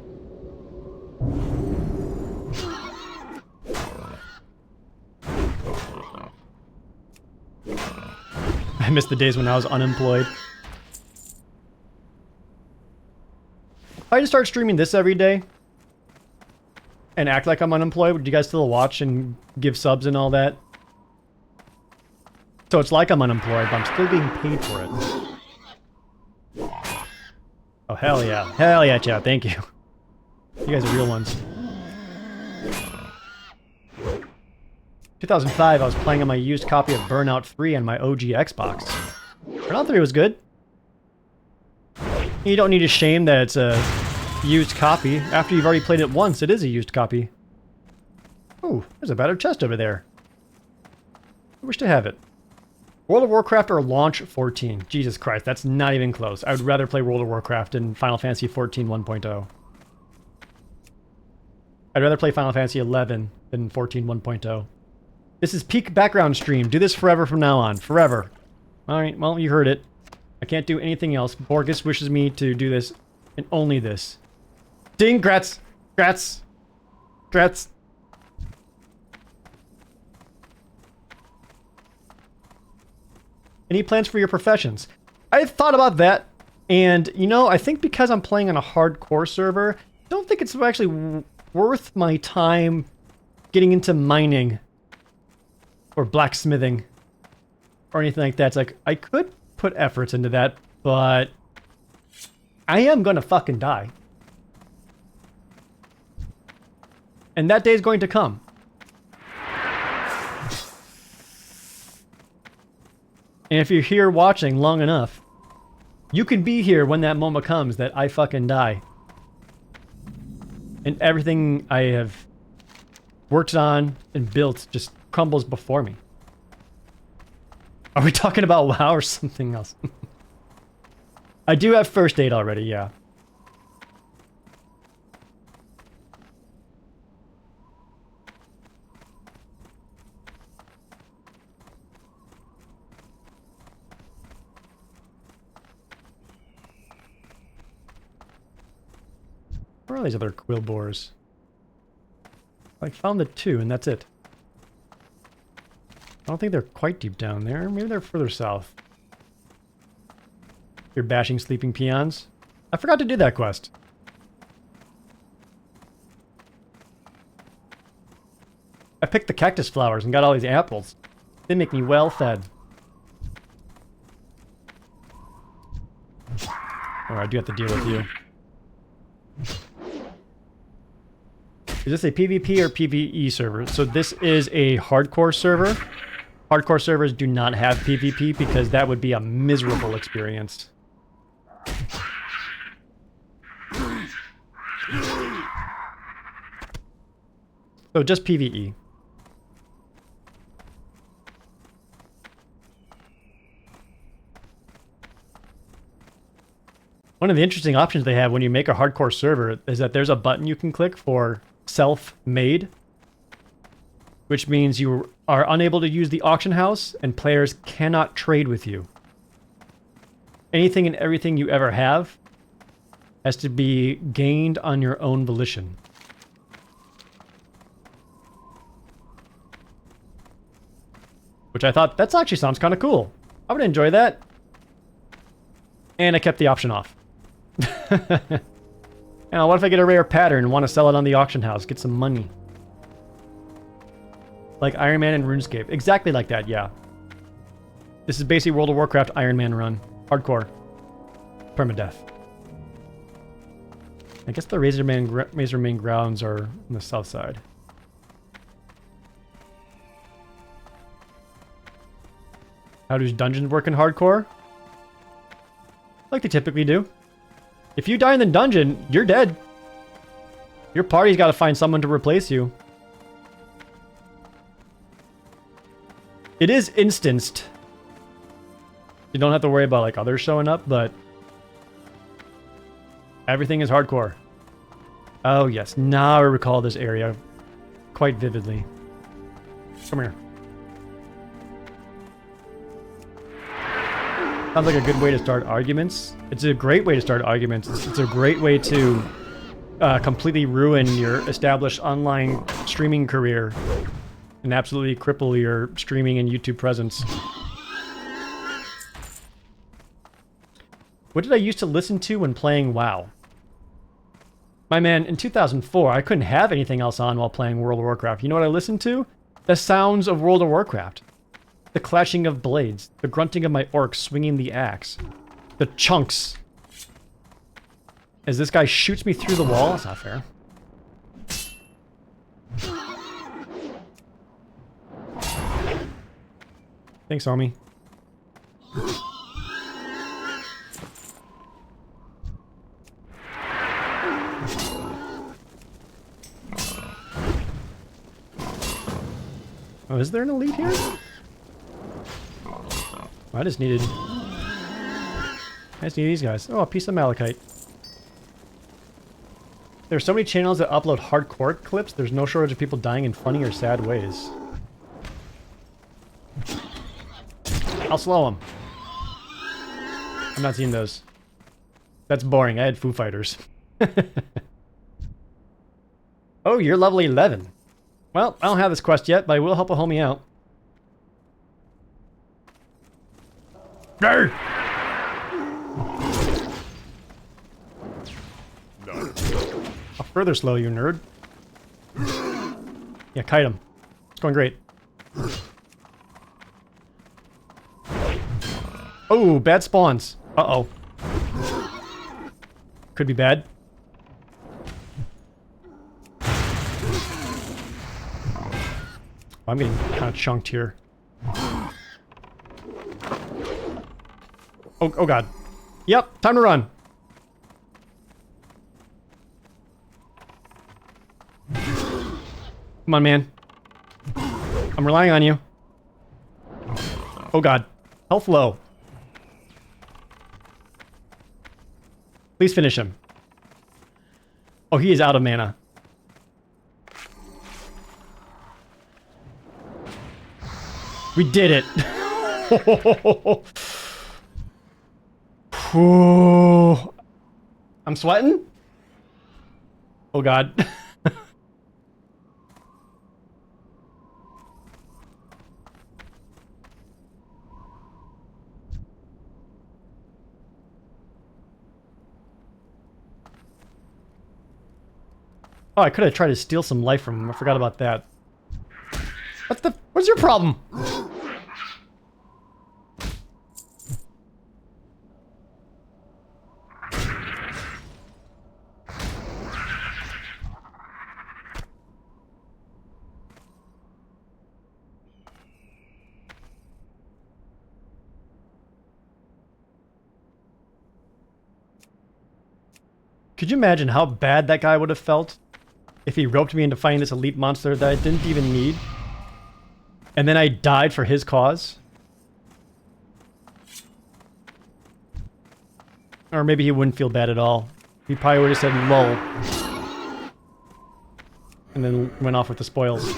I miss the days when I was unemployed. If I just start streaming this every day and act like I'm unemployed, would you guys still watch and give subs and all that? So it's like I'm unemployed, but I'm still being paid for it. Oh, hell yeah. Hell yeah, chat. Thank you. You guys are real ones. 2005, I was playing on my used copy of Burnout 3 on my OG Xbox. Burnout 3 was good. You don't need to shame that it's a used copy. After you've already played it once, it is a used copy. Ooh, there's a battered chest over there. I wish to have it. World of Warcraft or Launch 14? Jesus Christ, that's not even close. I would rather play World of Warcraft than Final Fantasy 14 1.0. I'd rather play Final Fantasy 11 than 14 1.0. This is peak background stream. Do this forever from now on. Forever. Alright, well, you heard it. I can't do anything else. Borgus wishes me to do this and only this. Ding! Grats! Grats! Grats! Any plans for your professions? I've thought about that, and, you know, I think because I'm playing on a hardcore server, I don't think it's actually worth my time getting into mining or blacksmithing or anything like that. It's like, I could put efforts into that, but I am gonna fucking die. And that day is going to come. And if you're here watching long enough, you can be here when that moment comes that I fucking die. And everything I have worked on and built just crumbles before me. Are we talking about WoW or something else? I do have first aid already, yeah. Where are these other quill boars? I found the two, and that's it. I don't think they're quite deep down there. Maybe they're further south. You're bashing sleeping peons? I forgot to do that quest. I picked the cactus flowers and got all these apples. They make me well fed. Oh, I do have to deal with you. Is this a PvP or PvE server? So this is a hardcore server. Hardcore servers do not have PvP because that would be a miserable experience. So just PvE. One of the interesting options they have when you make a hardcore server is that there's a button you can click for self-made, which means you are unable to use the auction house and players cannot trade with you. Anything and everything you ever have has to be gained on your own volition. Which I thought, that actually sounds kind of cool. I would enjoy that. And I kept the option off. Now, what if I get a rare pattern and want to sell it on the auction house? Get some money. Like Iron Man and RuneScape. Exactly like that, yeah. This is basically World of Warcraft Iron Man run. Hardcore. Permadeath. I guess the Razormain grounds are on the south side. How do dungeons work in hardcore? Like they typically do. If you die in the dungeon, you're dead. Your party's got to find someone to replace you. It is instanced. You don't have to worry about like others showing up, but everything is hardcore. Oh yes, now I recall this area quite vividly. Come here. Sounds like a good way to start arguments. It's a great way to start arguments. It's a great way to completely ruin your established online streaming career and absolutely cripple your streaming and YouTube presence. What did I used to listen to when playing WoW? My man, in 2004, I couldn't have anything else on while playing World of Warcraft. You know what I listened to? The sounds of World of Warcraft. The clashing of blades. The grunting of my orcs swinging the axe. The chunks. As this guy shoots me through the wall. That's not fair. Thanks, homie. Oh, is there an elite here? I just need these guys. Oh, a piece of malachite. There's so many channels that upload hardcore clips, there's no shortage of people dying in funny or sad ways. I'll slow them. I'm not seeing those. That's boring. I had Foo Fighters. Oh, you're level 11. Well, I don't have this quest yet, but I will help a homie out. I'll further slow you, nerd. Yeah, kite him. It's going great. Oh, bad spawns. Uh-oh. Could be bad. I'm getting kind of chunked here. Oh god. Yep, time to run. Come on, man. I'm relying on you. Oh god. Health low. Please finish him. Oh, he is out of mana. We did it. I'm sweating. Oh god. Oh, I could have tried to steal some life from him. I forgot about that. What's your problem? Could you imagine how bad that guy would have felt if he roped me into fighting this elite monster that I didn't even need? And then I died for his cause? Or maybe he wouldn't feel bad at all. He probably would have said lol. And then went off with the spoils.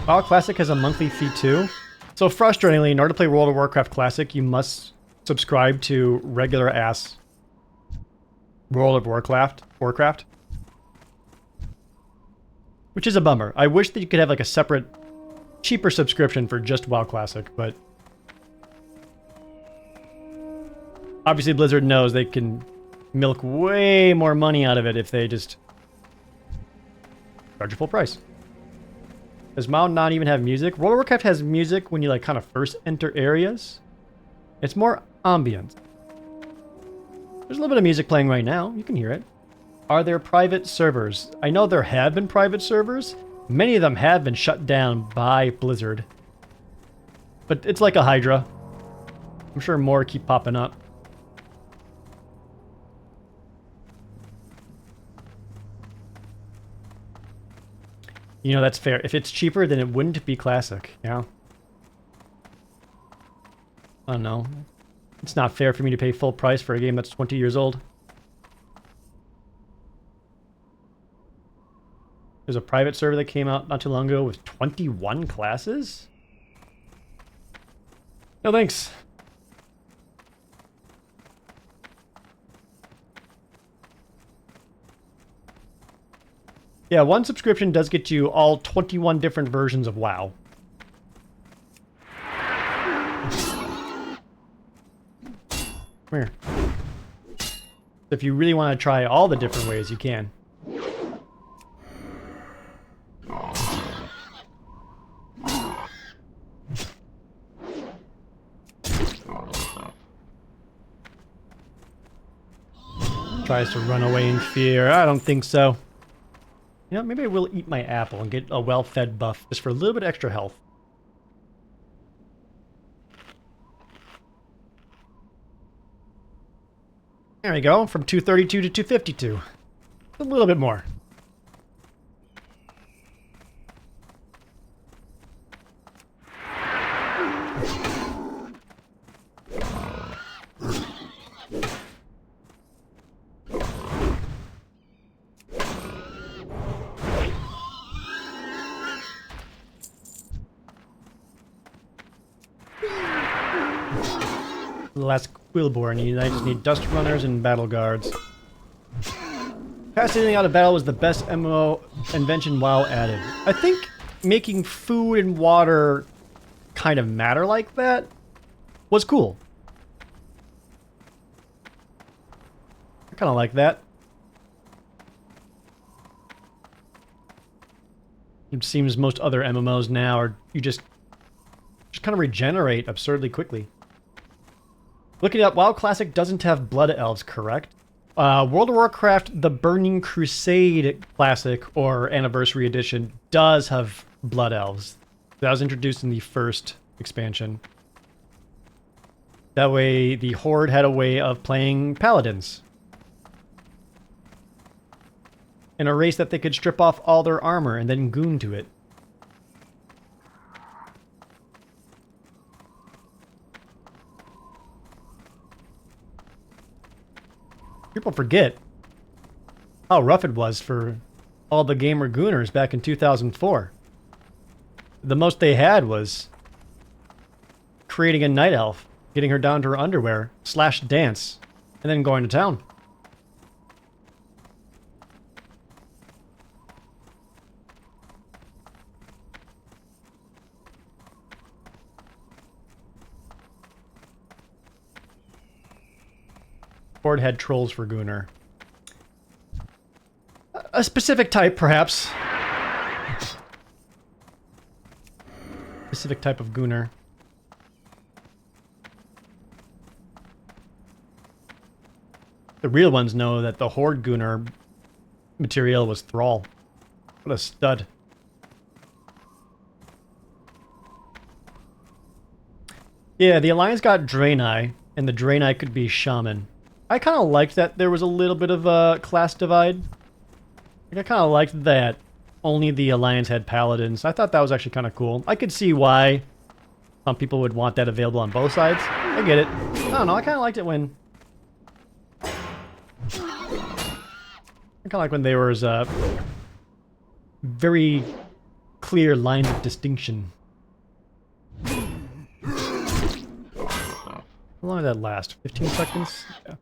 WoW Classic has a monthly fee too. So frustratingly, in order to play World of Warcraft Classic, you must subscribe to regular ass World of Warcraft. Which is a bummer. I wish that you could have like a separate, cheaper subscription for just WoW Classic, but obviously Blizzard knows they can milk way more money out of it if they just charge a full price. Does WoW not even have music? World of Warcraft has music when you like kind of first enter areas. It's more ambient. There's a little bit of music playing right now. You can hear it. Are there private servers? I know there have been private servers. Many of them have been shut down by Blizzard. But it's like a Hydra. I'm sure more keep popping up. You know, that's fair. If it's cheaper, then it wouldn't be Classic. Yeah. I don't know. It's not fair for me to pay full price for a game that's 20 years old. There's a private server that came out not too long ago with 21 classes? No thanks. Yeah, one subscription does get you all 21 different versions of WoW. Come here. If you really want to try all the different ways, you can. Tries to run away in fear. I don't think so. You know, maybe I will eat my apple and get a well-fed buff just for a little bit extra health. There we go, from 232 to 252. A little bit more. The last Quillborn, I just need Dust Runners and Battle Guards. Passing out of battle was the best MMO invention WoW added. I think making food and water kind of matter like that was cool. I kind of like that. It seems most other MMOs now are you just kind of regenerate absurdly quickly. Looking up, WoW Classic doesn't have Blood Elves, correct? World of Warcraft, the Burning Crusade Classic or Anniversary Edition does have Blood Elves. That was introduced in the first expansion. That way, the Horde had a way of playing Paladins. In a race that they could strip off all their armor and then goon to it. People forget how rough it was for all the gamer gooners back in 2004. The most they had was creating a night elf, getting her down to her underwear, / dance, and then going to town. Horde had trolls for Gunner. A specific type, perhaps. Specific type of Gunner. The real ones know that the Horde Gunner material was Thrall. What a stud. Yeah, the Alliance got Draenei, and the Draenei could be Shaman. I kind of liked that there was a little bit of a class divide. Like, I kind of liked that only the Alliance had Paladins. I thought that was actually kind of cool. I could see why some people would want that available on both sides. I get it. I don't know, I kind of liked it when... I kind of like when there was very clear lines of distinction. How long did that last? 15 seconds? Yeah.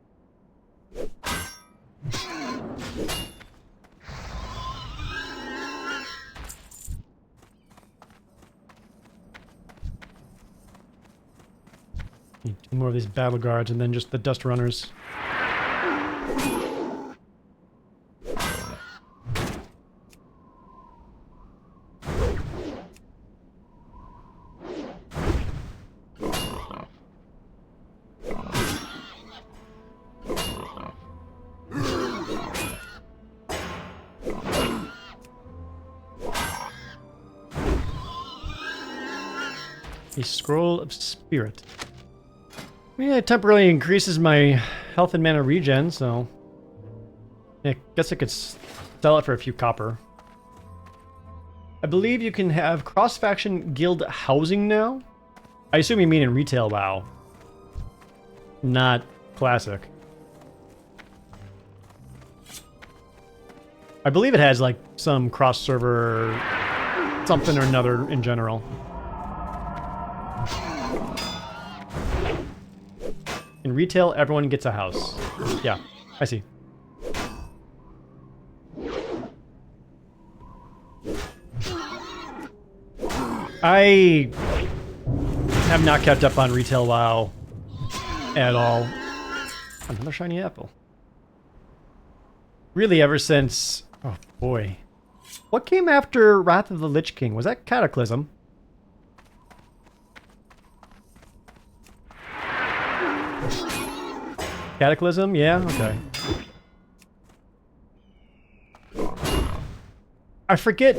Need 2 more of these battle guards and then just the dust runners. A Scroll of Spirit. I mean, it temporarily increases my health and mana regen, so... I guess I could sell it for a few copper. I believe you can have cross-faction guild housing now? I assume you mean in retail WoW. Not classic. I believe it has like some cross-server something or another in general. In retail, everyone gets a house. Yeah, I see. I have not kept up on retail WoW at all. Another shiny apple. Really, ever since... Oh, boy. What came after Wrath of the Lich King? Was that Cataclysm? Cataclysm? Yeah? Okay. I forget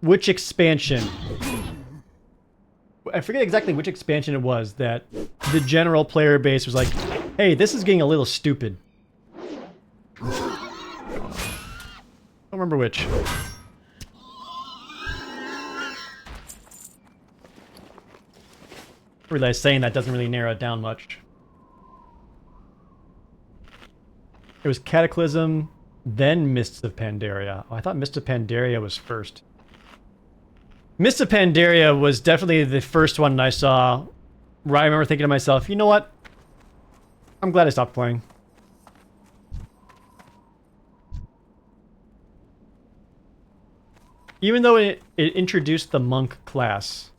which expansion. I forget exactly which expansion it was that the general player base was like, hey, this is getting a little stupid. Don't remember which. I realize saying that doesn't really narrow it down much. It was Cataclysm, then Mists of Pandaria. Oh, I thought Mists of Pandaria was first. Mists of Pandaria was definitely the first one I saw where I remember thinking to myself, you know what? I'm glad I stopped playing. Even though it introduced the monk class,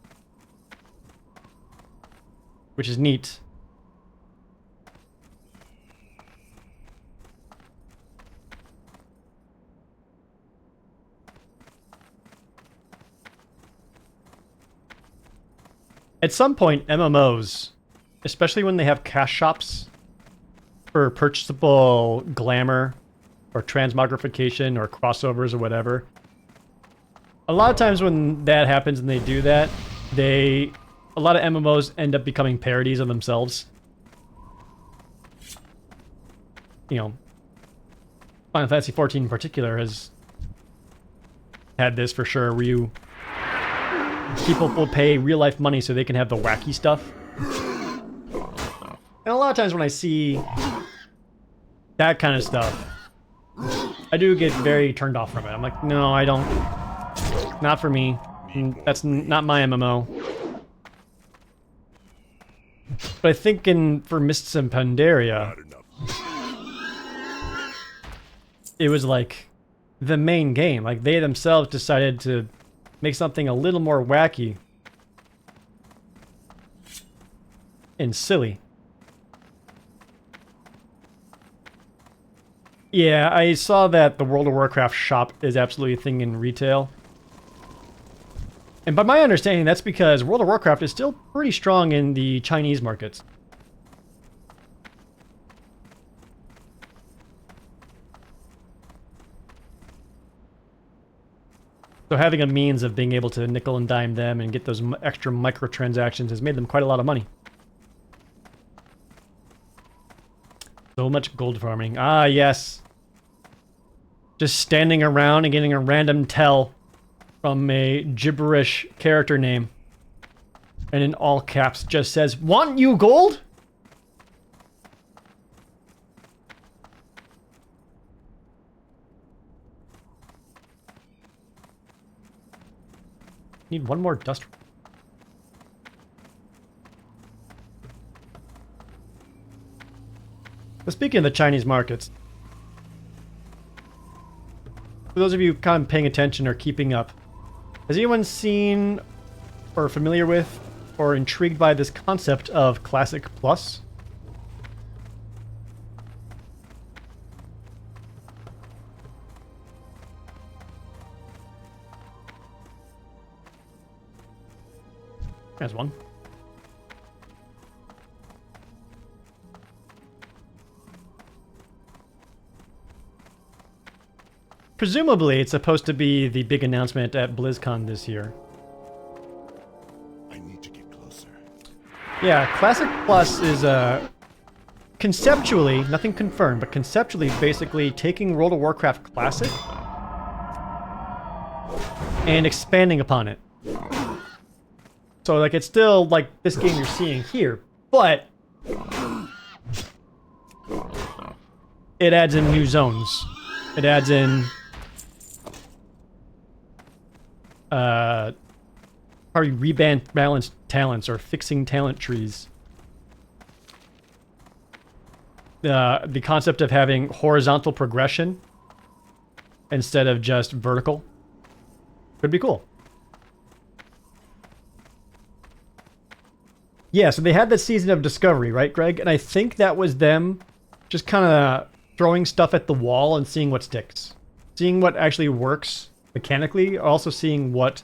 which is neat. At some point, MMOs, especially when they have cash shops for purchasable glamour or transmogrification or crossovers or whatever, a lot of times when that happens and they do that, a lot of MMOs end up becoming parodies of themselves. You know, Final Fantasy XIV in particular has had this for sure, where people will pay real-life money so they can have the wacky stuff. And a lot of times when I see that kind of stuff, I do get very turned off from it. I'm like, no, I don't. Not for me. That's not my MMO. But I think for Mists and Pandaria, it was like the main game. Like they themselves decided to make something a little more wacky and silly. Yeah, I saw that the World of Warcraft shop is absolutely a thing in retail. And by my understanding, that's because World of Warcraft is still pretty strong in the Chinese markets. So having a means of being able to nickel and dime them and get those extra microtransactions has made them quite a lot of money. So much gold farming. Ah, yes. Just standing around and getting a random tell from a gibberish character name. And in all caps just says, "Want you gold?" Need one more dust. But speaking of the Chinese markets, for those of you kind of paying attention or keeping up, has anyone seen or familiar with or intrigued by this concept of Classic Plus? There's one. Presumably, it's supposed to be the big announcement at BlizzCon this year. I need to get closer. Yeah, Classic Plus is conceptually, nothing confirmed, but conceptually basically taking World of Warcraft Classic and expanding upon it. So, like, it's still like this game you're seeing here, but it adds in new zones. It adds in probably rebalanced talents or fixing talent trees. The concept of having horizontal progression instead of just vertical could be cool. Yeah, so they had the season of discovery, right, Greg? And I think that was them just kind of throwing stuff at the wall and seeing what sticks. Seeing what actually works mechanically, also seeing what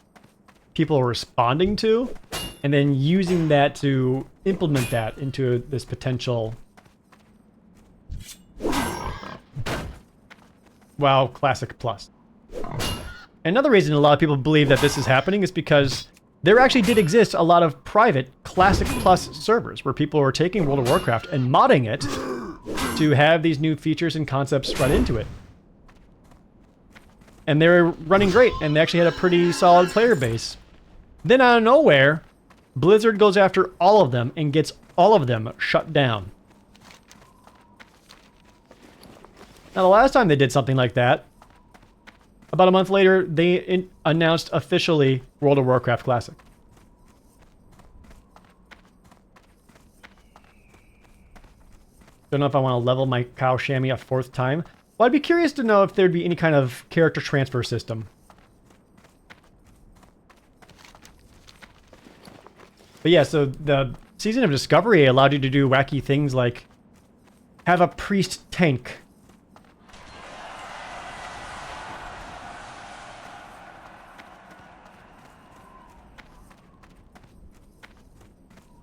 people are responding to, and then using that to implement that into this potential WoW Classic Plus. Another reason a lot of people believe that this is happening is because there actually did exist a lot of private Classic Plus servers where people were taking World of Warcraft and modding it to have these new features and concepts run into it. And they were running great, and they actually had a pretty solid player base. Then out of nowhere, Blizzard goes after all of them and gets all of them shut down. Now, the last time they did something like that, about a month later, they announced officially World of Warcraft Classic. Don't know if I want to level my cow chamois a 4th time. Well, I'd be curious to know if there'd be any kind of character transfer system. But yeah, so the Season of Discovery allowed you to do wacky things like have a priest tank.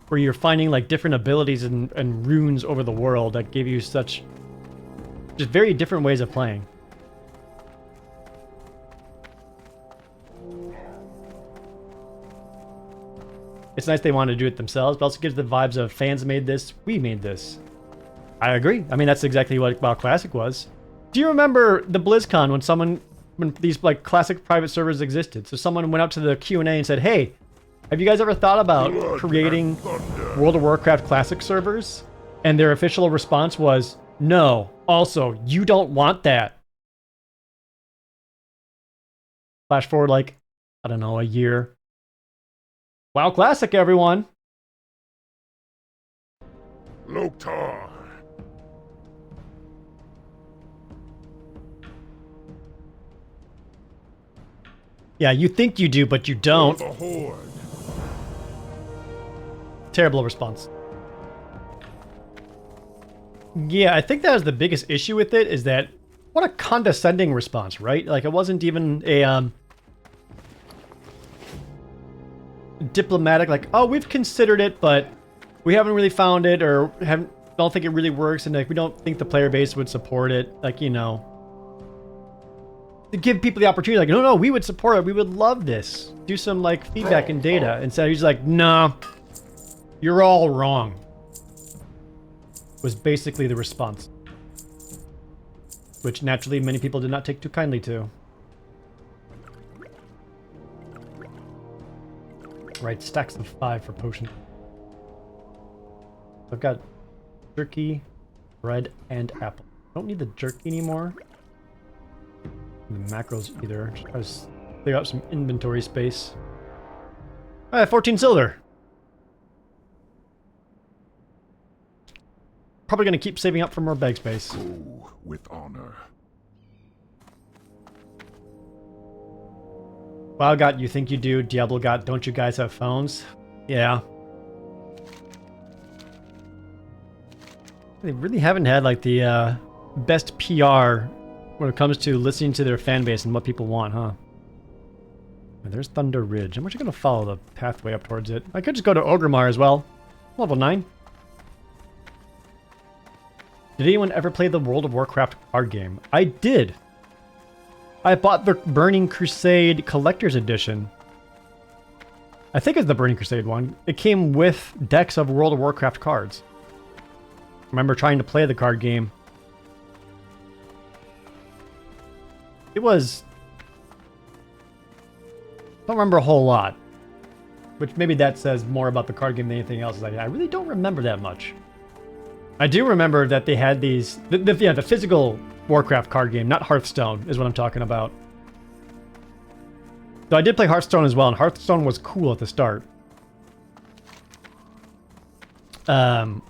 Where you're finding like different abilities and runes over the world that give you such just very different ways of playing. It's nice they want to do it themselves, but also gives the vibes of fans made this, we made this. I agree. I mean, that's exactly what WoW Classic was. Do you remember the BlizzCon when these like classic private servers existed? So someone went up to the Q&A and said, hey, have you guys ever thought about creating World of Warcraft Classic servers? And their official response was, no. Also, you don't want that. Flash forward like, I don't know, a year. WoW Classic, everyone. Loktar. Yeah, you think you do, but you don't. The Horde. Terrible response. Yeah, I think that was the biggest issue with it, is that what a condescending response, right? Like, it wasn't even a diplomatic, like, oh, we've considered it, but we haven't really found it, or don't think it really works, and like we don't think the player base would support it. Like, you know, to give people the opportunity, like, no, we would support it. We would love this. Do some like feedback and data. Instead, he's like, no, you're all wrong. Was basically the response, which naturally many people did not take too kindly to. Right, stacks of 5 for potion. I've got jerky, bread, and apple. Don't need the jerky anymore. And the macros either. Just try to clear out some inventory space. Alright, 14 silver. Probably gonna keep saving up for more bag space. Go with honor. WoW got You Think You Do, Diablo got Don't You Guys Have Phones? Yeah. They really haven't had like the best PR when it comes to listening to their fan base and what people want, huh? And there's Thunder Ridge. I'm actually gonna follow the pathway up towards it. I could just go to Ogremar as well. Level 9. Did anyone ever play the World of Warcraft card game? I did. I bought the Burning Crusade Collector's Edition. I think it's the Burning Crusade one. It came with decks of World of Warcraft cards. I remember trying to play the card game. It was... I don't remember a whole lot. Which maybe that says more about the card game than anything else. Like, I really don't remember that much. I do remember that they had these... the physical Warcraft card game, not Hearthstone, is what I'm talking about. So I did play Hearthstone as well, and Hearthstone was cool at the start. But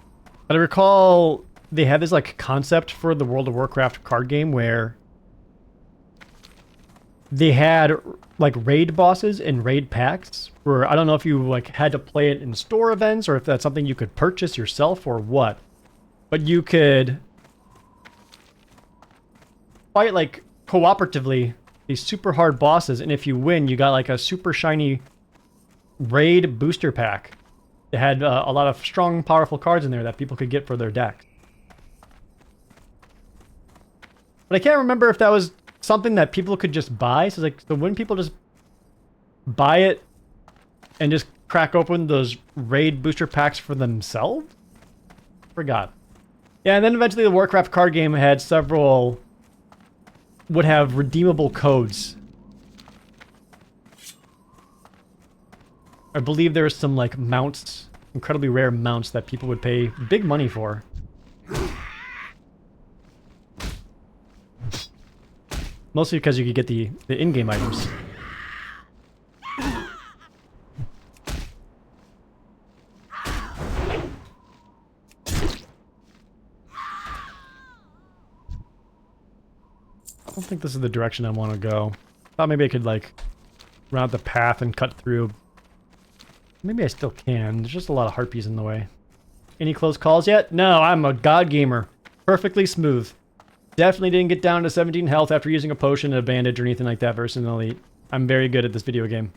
I recall they had this like concept for the World of Warcraft card game where they had like raid bosses and raid packs where I don't know if you like had to play it in store events or if that's something you could purchase yourself or what. But you could fight like cooperatively these super hard bosses, and if you win, you got like a super shiny raid booster pack. It had a lot of strong, powerful cards in there that people could get for their deck. But I can't remember if that was something that people could just buy. So like, so wouldn't people just buy it and just crack open those raid booster packs for themselves? Forgot. Yeah, and then eventually the Warcraft card game had several, would have redeemable codes. I believe there was some like mounts, incredibly rare mounts that people would pay big money for. Mostly because you could get the in-game items. I don't think this is the direction I want to go. Thought maybe I could like run out the path and cut through. Maybe I still can. There's just a lot of harpies in the way. Any close calls yet? No, I'm a god gamer. Perfectly smooth. Definitely didn't get down to 17 health after using a potion, a bandage, or anything like that versus an elite. I'm very good at this video game.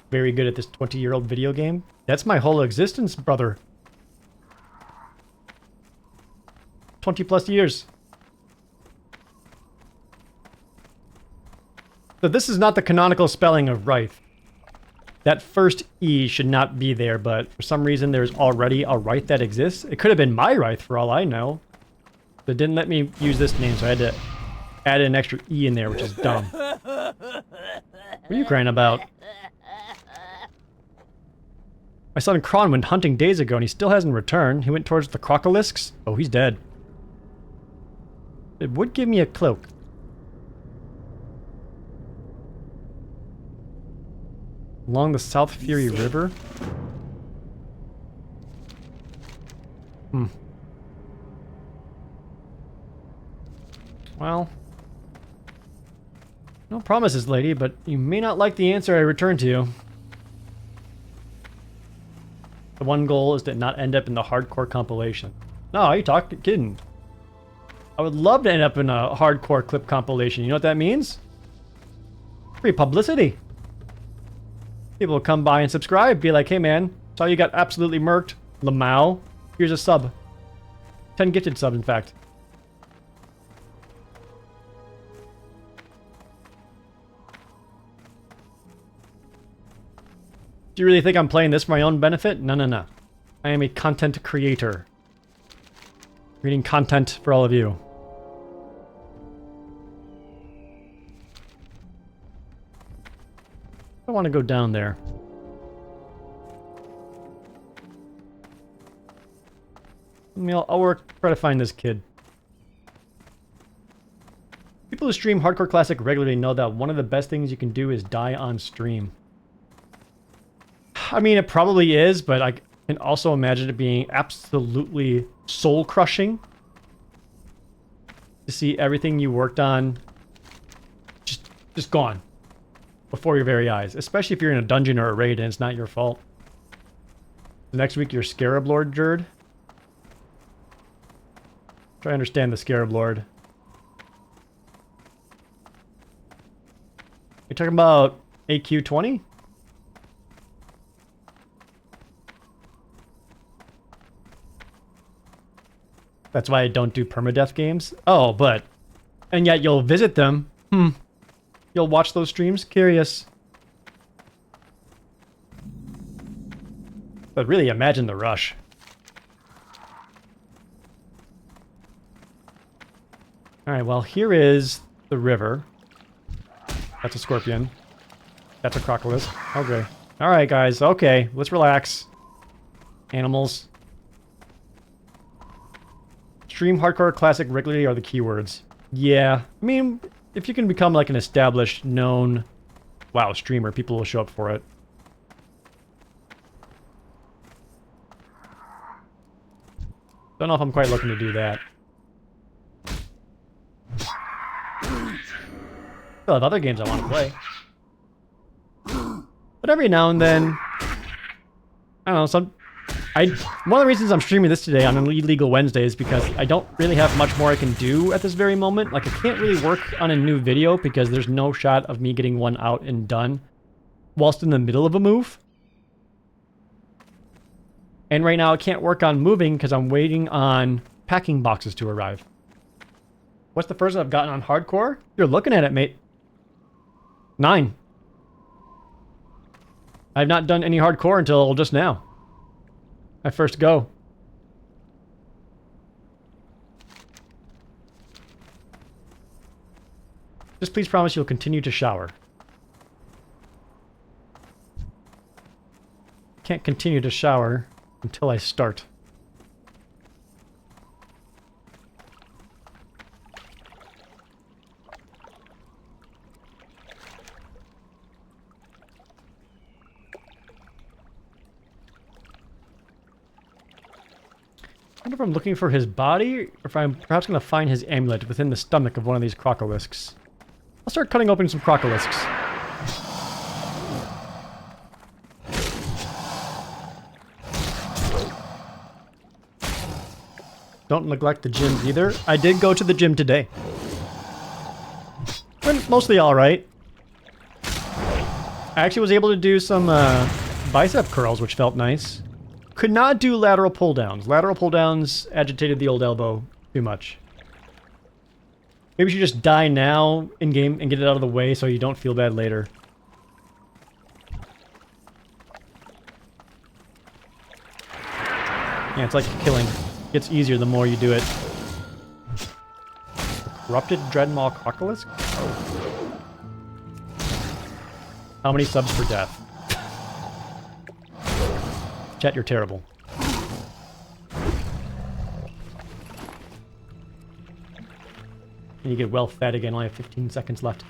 Very good at this 20-year-old video game. That's my whole existence, brother. 20 plus years. So this is not the canonical spelling of Wraith. That first E should not be there, but for some reason there's already a Wraith that exists. It could have been my Wraith for all I know. But it didn't let me use this name, so I had to add an extra E in there, which is dumb. What are you crying about? My son Kron went hunting days ago and he still hasn't returned. He went towards the Crocolisks. Oh, he's dead. It would give me a cloak. Along the South Fury River? Well. No promises, lady, but you may not like the answer I returned to you. The one goal is to not end up in the hardcore compilation. No, are you kidding? I would love to end up in a hardcore clip compilation. You know what that means? Free publicity. People will come by and subscribe. Be like, hey man, saw you got absolutely murked. Lamau. Here's a sub. 10 gifted subs, in fact. Do you really think I'm playing this for my own benefit? No, no, no. I am a content creator. Creating content for all of you. I want to go down there. I'll try to find this kid. People who stream Hardcore Classic regularly know that one of the best things you can do is die on stream. I mean, it probably is, but I can also imagine it being absolutely soul-crushing to see everything you worked on just gone before your very eyes, especially if you're in a dungeon or a raid and it's not your fault. Next week, you're Scarab Lord, Jerd. Try to understand the Scarab Lord. You're talking about AQ20? That's why I don't do permadeath games. Oh, and yet you'll visit them. You'll watch those streams? Curious. But really, imagine the rush. Alright, well, here is the river. That's a scorpion. That's a crocodile. Okay. Alright, guys. Okay, let's relax. Animals. Stream, hardcore, classic, regularly are the keywords. Yeah. I mean, if you can become like an established, known, WoW streamer, people will show up for it. Don't know if I'm quite looking to do that. Still have other games I want to play. But every now and then, I don't know, one of the reasons I'm streaming this today on an Illegal Wednesday is because I don't really have much more I can do at this very moment. Like, I can't really work on a new video because there's no shot of me getting one out and done whilst in the middle of a move. And right now I can't work on moving because I'm waiting on packing boxes to arrive. What's the first I've gotten on hardcore? You're looking at it, mate. 9. I've not done any hardcore until just now. My first go. Just please promise you'll continue to shower. Can't continue to shower until I start. I wonder if I'm looking for his body, or if I'm perhaps going to find his amulet within the stomach of one of these crocolisks. I'll start cutting open some crocolisks. Don't neglect the gyms either. I did go to the gym today. Went mostly alright. I actually was able to do some bicep curls, which felt nice. Could not do lateral pull downs. Lateral pull downs agitated the old elbow too much. Maybe you should just die now in game and get it out of the way so you don't feel bad later. Yeah, it's like killing. It gets easier the more you do it. Corrupted Dreadmaw Crocolisk? Oh. How many subs for death? Chat, you're terrible. And you get well fed again. I only have 15 seconds left.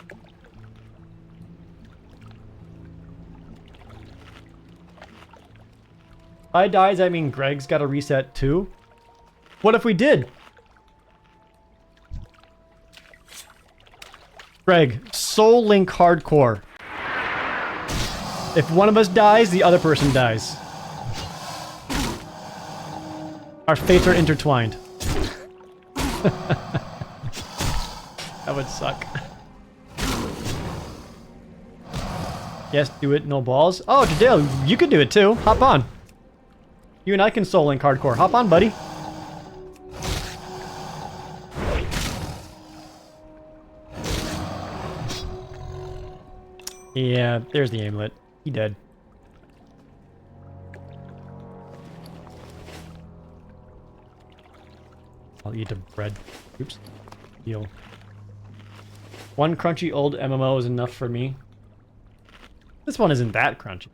If I die, does that mean Greg's got to reset too? What if we did? Greg, Soul Link Hardcore. If one of us dies, the other person dies. Our fates are intertwined. That would suck. Yes, do it, no balls. Oh, Jadale, you can do it too. Hop on. You and I can Soul Link Hardcore. Hop on, buddy. Yeah, there's the amulet. He dead. I'll eat the bread. Oops. Heal. One crunchy old MMO is enough for me. This one isn't that crunchy.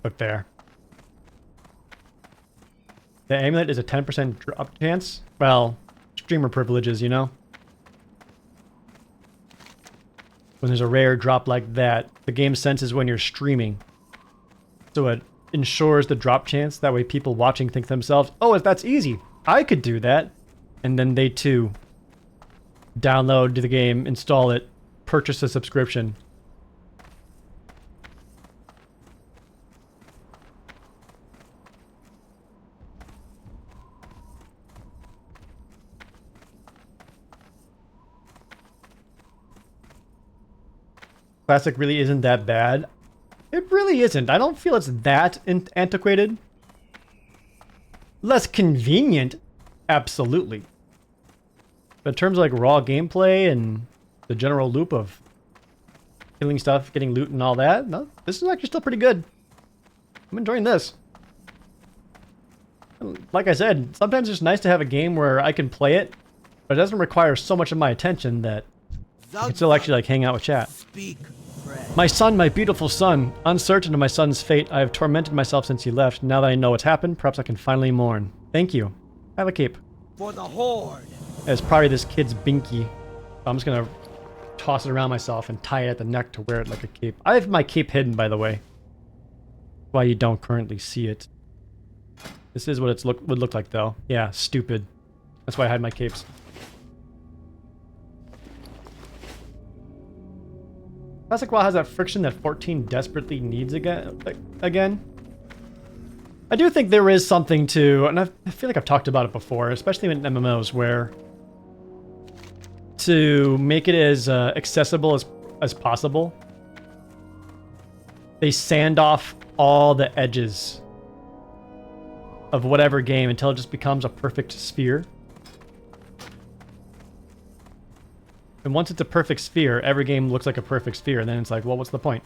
But there. The amulet is a 10% drop chance. Well, streamer privileges, you know? When there's a rare drop like that, the game senses when you're streaming. So it ensures the drop chance. That way people watching think to themselves, oh, that's easy. I could do that. And then they too download the game, install it, purchase a subscription. Classic really isn't that bad. It really isn't. I don't feel it's that antiquated. Less convenient, absolutely. But in terms of like raw gameplay and the general loop of killing stuff, getting loot and all that. No, this is actually still pretty good. I'm enjoying this. Like I said, sometimes it's nice to have a game where I can play it, but it doesn't require so much of my attention that I can still actually like hang out with chat. Speak, friend. My son, my beautiful son. Uncertain of my son's fate, I have tormented myself since he left. Now that I know what's happened, perhaps I can finally mourn. Thank you. I have a cape. For the Horde. It's probably this kid's binky. I'm just gonna toss it around myself and tie it at the neck to wear it like a cape. I have my cape hidden, by the way. Why you don't currently see it. This is what it would look like, though. Yeah, stupid. That's why I hide my capes. Issaquah has that friction that 14 desperately needs again. I do think there is something to, and I feel like I've talked about it before, especially in MMOs, where to make it as accessible as possible, they sand off all the edges of whatever game until it just becomes a perfect sphere. And once it's a perfect sphere, every game looks like a perfect sphere, and then it's like, well, what's the point?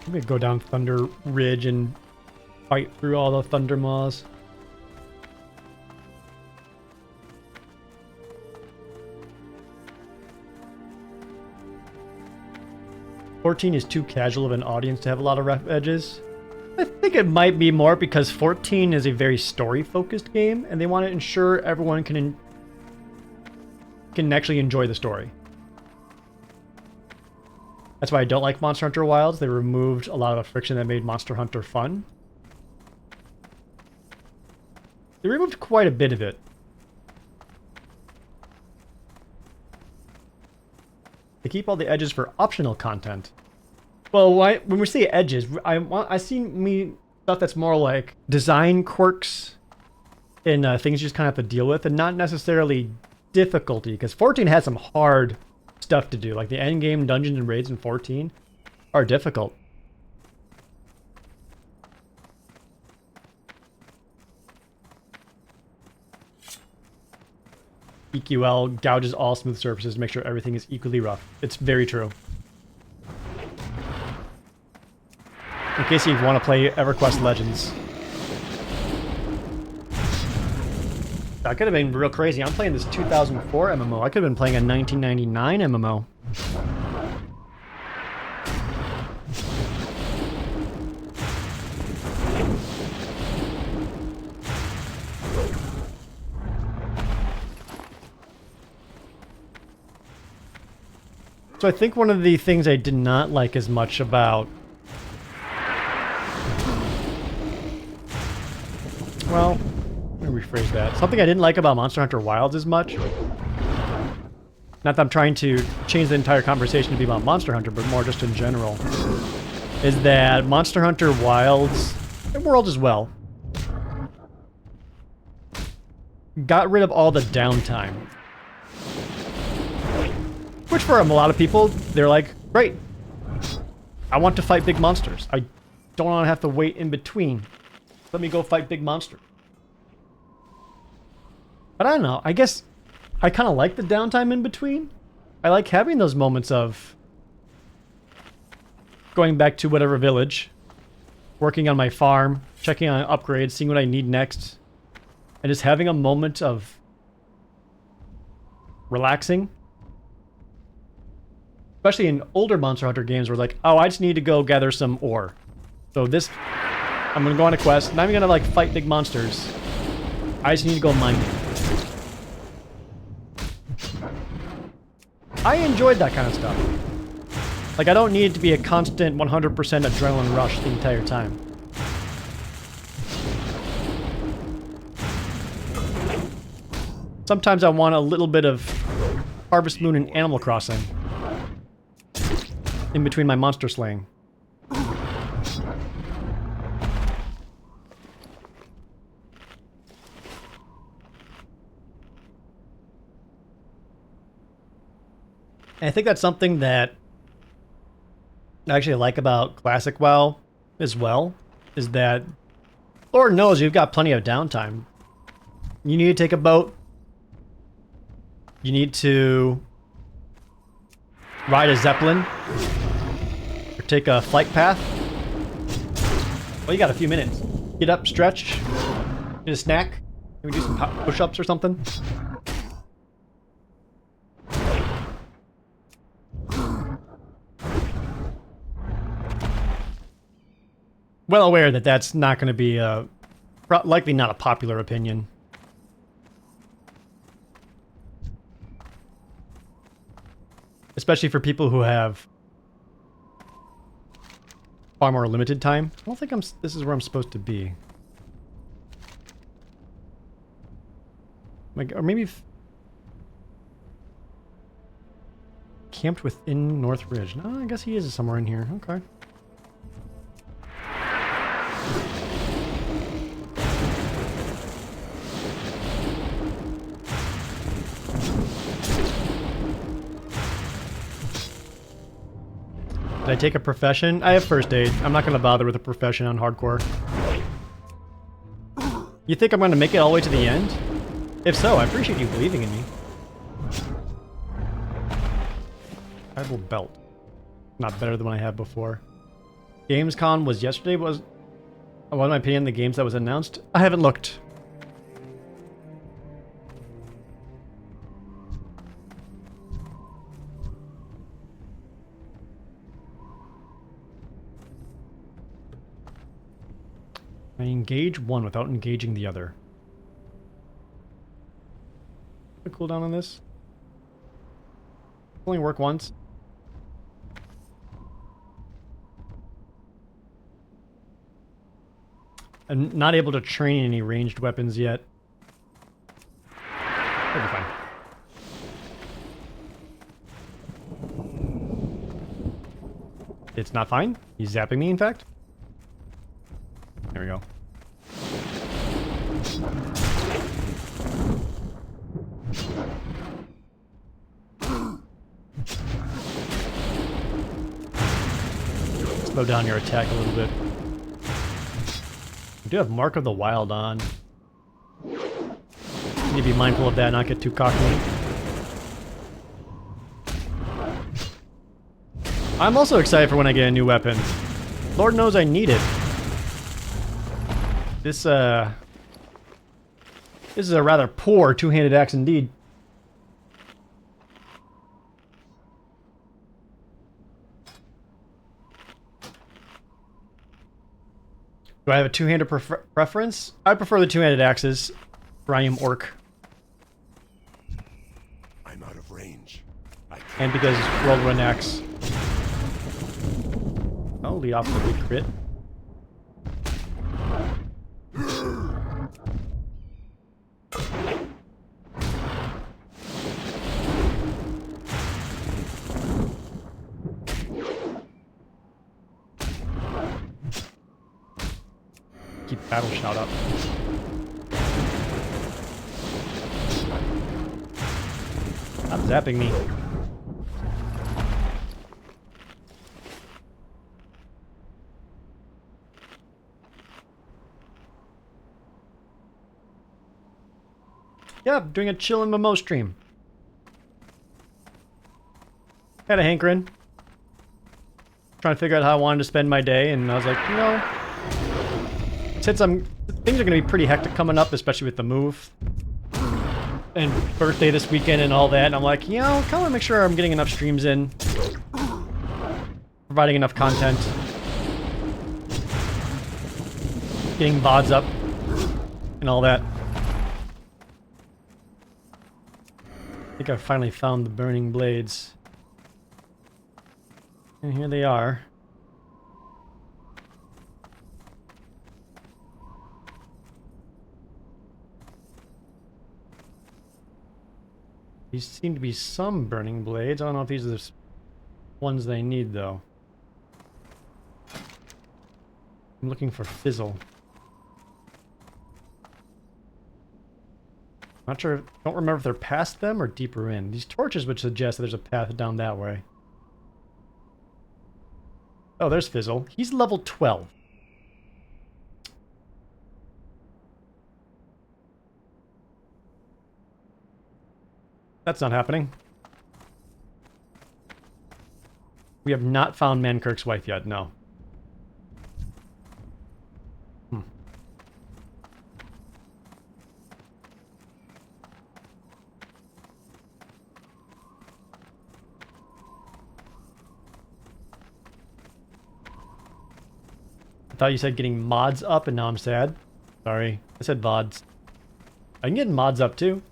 I'm gonna go down Thunder Ridge and fight through all the Thunder Maws. "14 is too casual of an audience to have a lot of rough edges." I think it might be more because 14 is a very story-focused game, and they want to ensure everyone can actually enjoy the story. That's why I don't like Monster Hunter Wilds. They removed a lot of the friction that made Monster Hunter fun. They removed quite a bit of it. They keep all the edges for optional content. Well, when we say edges, I see stuff that's more like design quirks and things you just kind of have to deal with, and not necessarily difficulty, because 14 has some hard stuff to do. Like the end game dungeons and raids in 14 are difficult. EQL gouges all smooth surfaces to make sure everything is equally rough. It's very true. In case you want to play EverQuest Legends. That could have been real crazy. I'm playing this 2004 MMO. I could have been playing a 1999 MMO. So I think one of the things I did not like as much about... Well, let me rephrase that. Something I didn't like about Monster Hunter Wilds as much... Not that I'm trying to change the entire conversation to be about Monster Hunter, but more just in general. Is that Monster Hunter Wilds, and World as well, got rid of all the downtime. Which for a lot of people, they're like, great. I want to fight big monsters. I don't want to have to wait in between. Let me go fight big monsters. But I don't know. I guess I kind of like the downtime in between. I like having those moments of going back to whatever village, working on my farm, checking on upgrades, seeing what I need next, and just having a moment of relaxing. Especially in older Monster Hunter games where like, oh, I just need to go gather some ore. So this, I'm going to go on a quest. Not even going to like fight big monsters. I just need to go mine. I enjoyed that kind of stuff. Like, I don't need it to be a constant 100% adrenaline rush the entire time. Sometimes I want a little bit of Harvest Moon and Animal Crossing in between my monster slaying. And I think that's something that I actually like about Classic WoW as well is that Lord knows you've got plenty of downtime. You need to take a boat. You need to ride a Zeppelin or take a flight path. Well, you got a few minutes. Get up, stretch, get a snack. Maybe do some push-ups or something. Well aware that that's not going to be likely not a popular opinion. Especially for people who have far more limited time. I don't think this is where I'm supposed to be. Like, or maybe camped within North Ridge. No, I guess he is somewhere in here. Okay. Did I take a profession? I have first aid. I'm not going to bother with a profession on hardcore. You think I'm going to make it all the way to the end? If so, I appreciate you believing in me. Tribal belt. Not better than what I had before. Gamescom was yesterday. Was what, in my opinion, the games that was announced? I haven't looked. I engage one without engaging the other. A cooldown on this? Only work once. I'm not able to train any ranged weapons yet. It'll be fine. It's not fine? He's zapping me, in fact? There we go. Slow down your attack a little bit. I do have Mark of the Wild on. Need to be mindful of that, not get too cocky. I'm also excited for when I get a new weapon. Lord knows I need it. This is a rather poor two-handed axe indeed. Do I have a two-handed preference? I prefer the two-handed axes. I am orc. I'm out of range. And because whirlwind axe. I'll lead off with a big crit. Keep battle shout up. Stop zapping me. Yeah, doing a chill and Momo stream. Had a hankering. Trying to figure out how I wanted to spend my day, and I was like, you know, since things are going to be pretty hectic coming up, especially with the move and birthday this weekend and all that, and I'm like, you know, kind of want to make sure I'm getting enough streams in, providing enough content, getting VODs up, and all that. I think I finally found the burning blades. And here they are. These seem to be some burning blades. I don't know if these are the ones they need, though. I'm looking for fizzle. Not sure. Don't remember if they're past them or deeper in. These torches would suggest that there's a path down that way. Oh, there's Fizzle. He's level 12. That's not happening. We have not found Mankirk's wife yet, no. I thought you said getting mods up and now I'm sad. Sorry, I said VODs. I can get mods up too.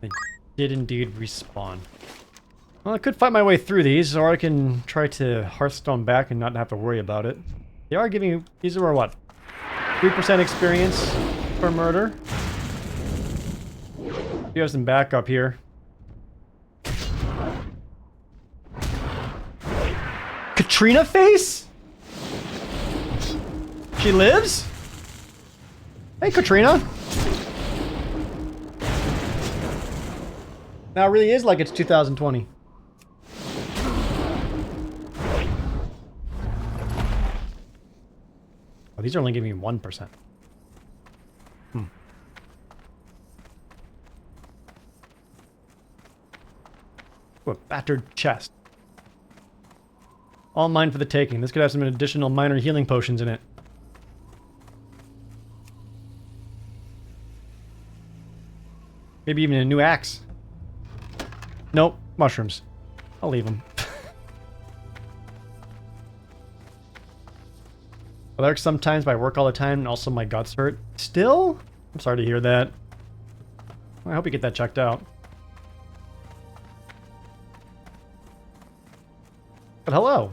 They did indeed respawn. Well, I could fight my way through these, or I can try to Hearthstone back and not have to worry about it. They are giving you, these are what? 3% experience for murder. You have some backup here. Katrina face? She lives? Hey, Katrina. Now it really is like it's 2020. Oh, these are only giving me 1%. Ooh, a battered chest. All mine for the taking. This could have some additional minor healing potions in it. Maybe even a new axe. Nope, mushrooms. I'll leave them. I lurk sometimes, but I work all the time, and also my guts hurt. Still? I'm sorry to hear that. I hope you get that checked out. But hello.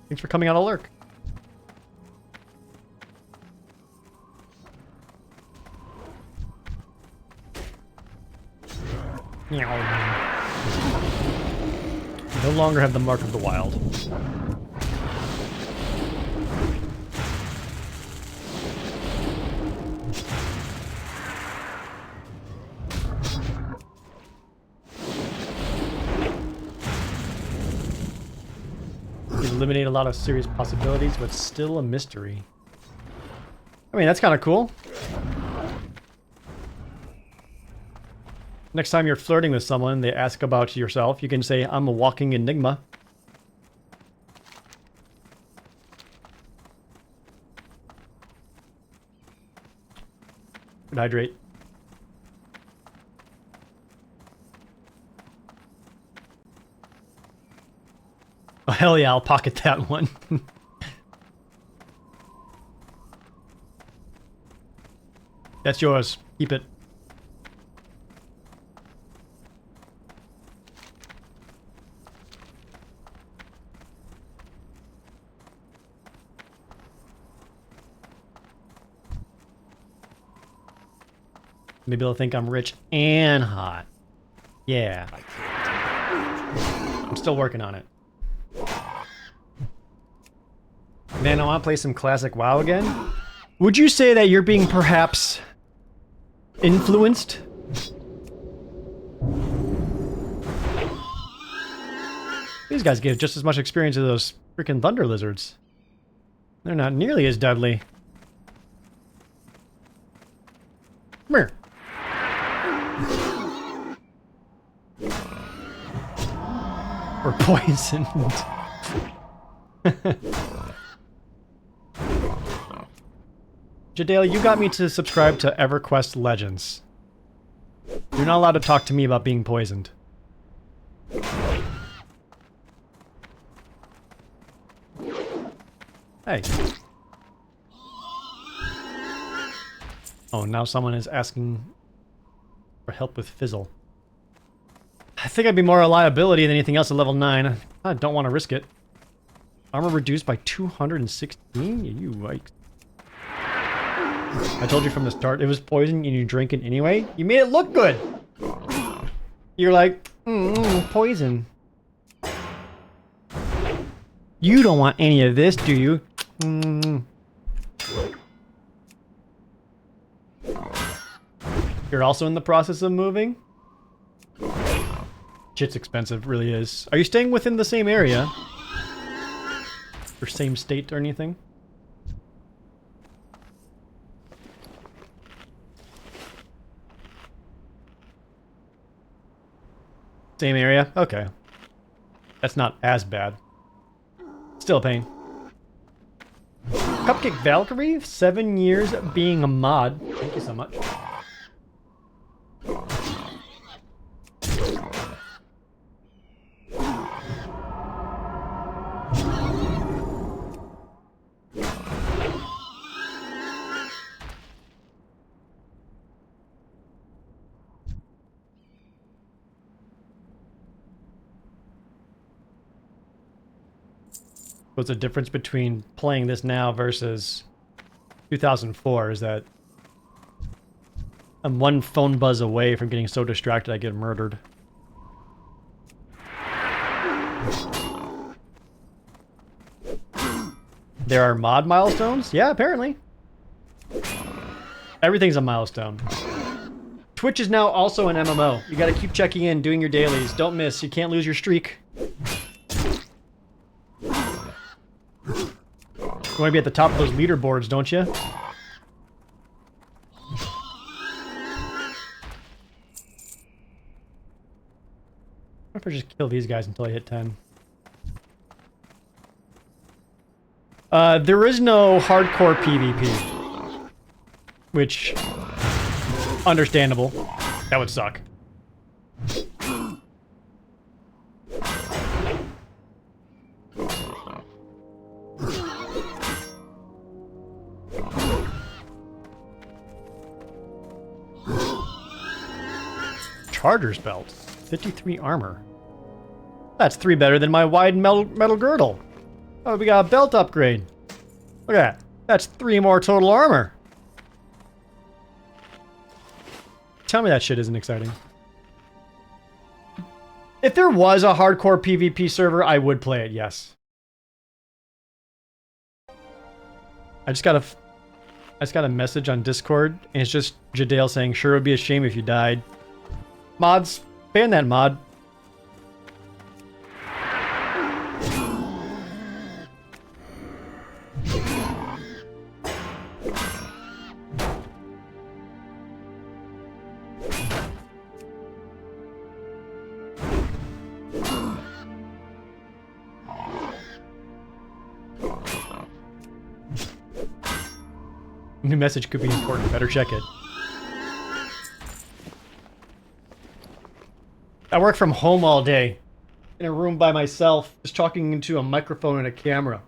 Thanks for coming out of lurk. No longer have the mark of the wild. Eliminate a lot of serious possibilities, but still a mystery. I mean, that's kind of cool. Next time you're flirting with someone, they ask about yourself, you can say, I'm a walking enigma. Good hydrate. Oh, hell yeah, I'll pocket that one. That's yours. Keep it. Maybe they'll think I'm rich and hot. Yeah. I'm still working on it. Man, I want to play some classic WoW again. Would you say that you're being perhaps influenced? These guys give just as much experience as those freaking thunder lizards. They're not nearly as deadly. Come here. Or poisoned. Jadale, you got me to subscribe to EverQuest Legends. You're not allowed to talk to me about being poisoned. Hey. Oh, now someone is asking for help with Fizzle. I think I'd be more a liability than anything else at level 9. I don't want to risk it. Armor reduced by 216? You yikes. I told you from the start it was poison and you drink it anyway. You made it look good. You're like, poison. You don't want any of this, do you? Mm. You're also in the process of moving? Shit's expensive, really is. Are you staying within the same area? Or same state or anything? Same area? Okay. That's not as bad. Still a pain. Cupcake Valkyrie, 7 years being a mod. Thank you so much. What's the difference between playing this now versus 2004 is that I'm one phone buzz away from getting so distracted I get murdered. There are mod milestones? Yeah, apparently. Everything's a milestone. Twitch is now also an MMO. You gotta keep checking in, doing your dailies. Don't miss. You can't lose your streak. You want to be at the top of those leaderboards, don't you? What if I just kill these guys until I hit 10? There is no hardcore PvP. Which... understandable. That would suck. Charger's belt. 53 armor. That's 3 better than my wide metal girdle. Oh, we got a belt upgrade. Look at that. That's 3 more total armor. Tell me that shit isn't exciting. If there was a hardcore PvP server, I would play it, yes. I just got a message on Discord, and it's just Jadale saying, sure, it would be a shame if you died. Mods, ban that mod. New message could be important. Better check it. I work from home all day, in a room by myself, just talking into a microphone and a camera.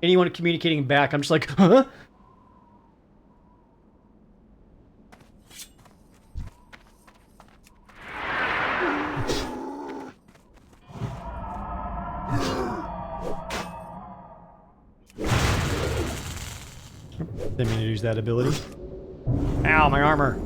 Anyone communicating back, I'm just like, huh? Didn't mean to use that ability. Ow, my armor.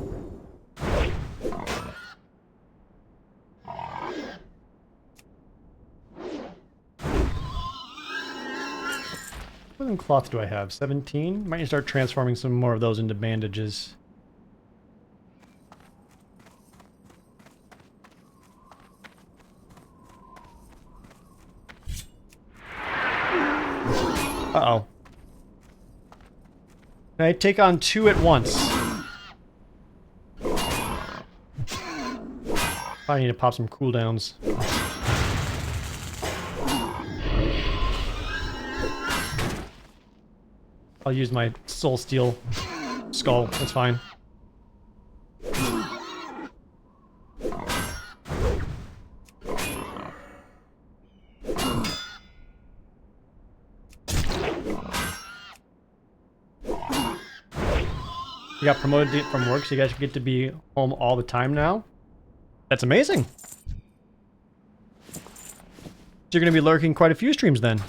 What kind of cloth do I have? 17? Might need to start transforming some more of those into bandages. Uh-oh. Can I take on 2 at once? I need to pop some cooldowns. I'll use my soul steel skull. That's fine. You got promoted from work, so you guys get to be home all the time now? That's amazing! So you're gonna be lurking quite a few streams then.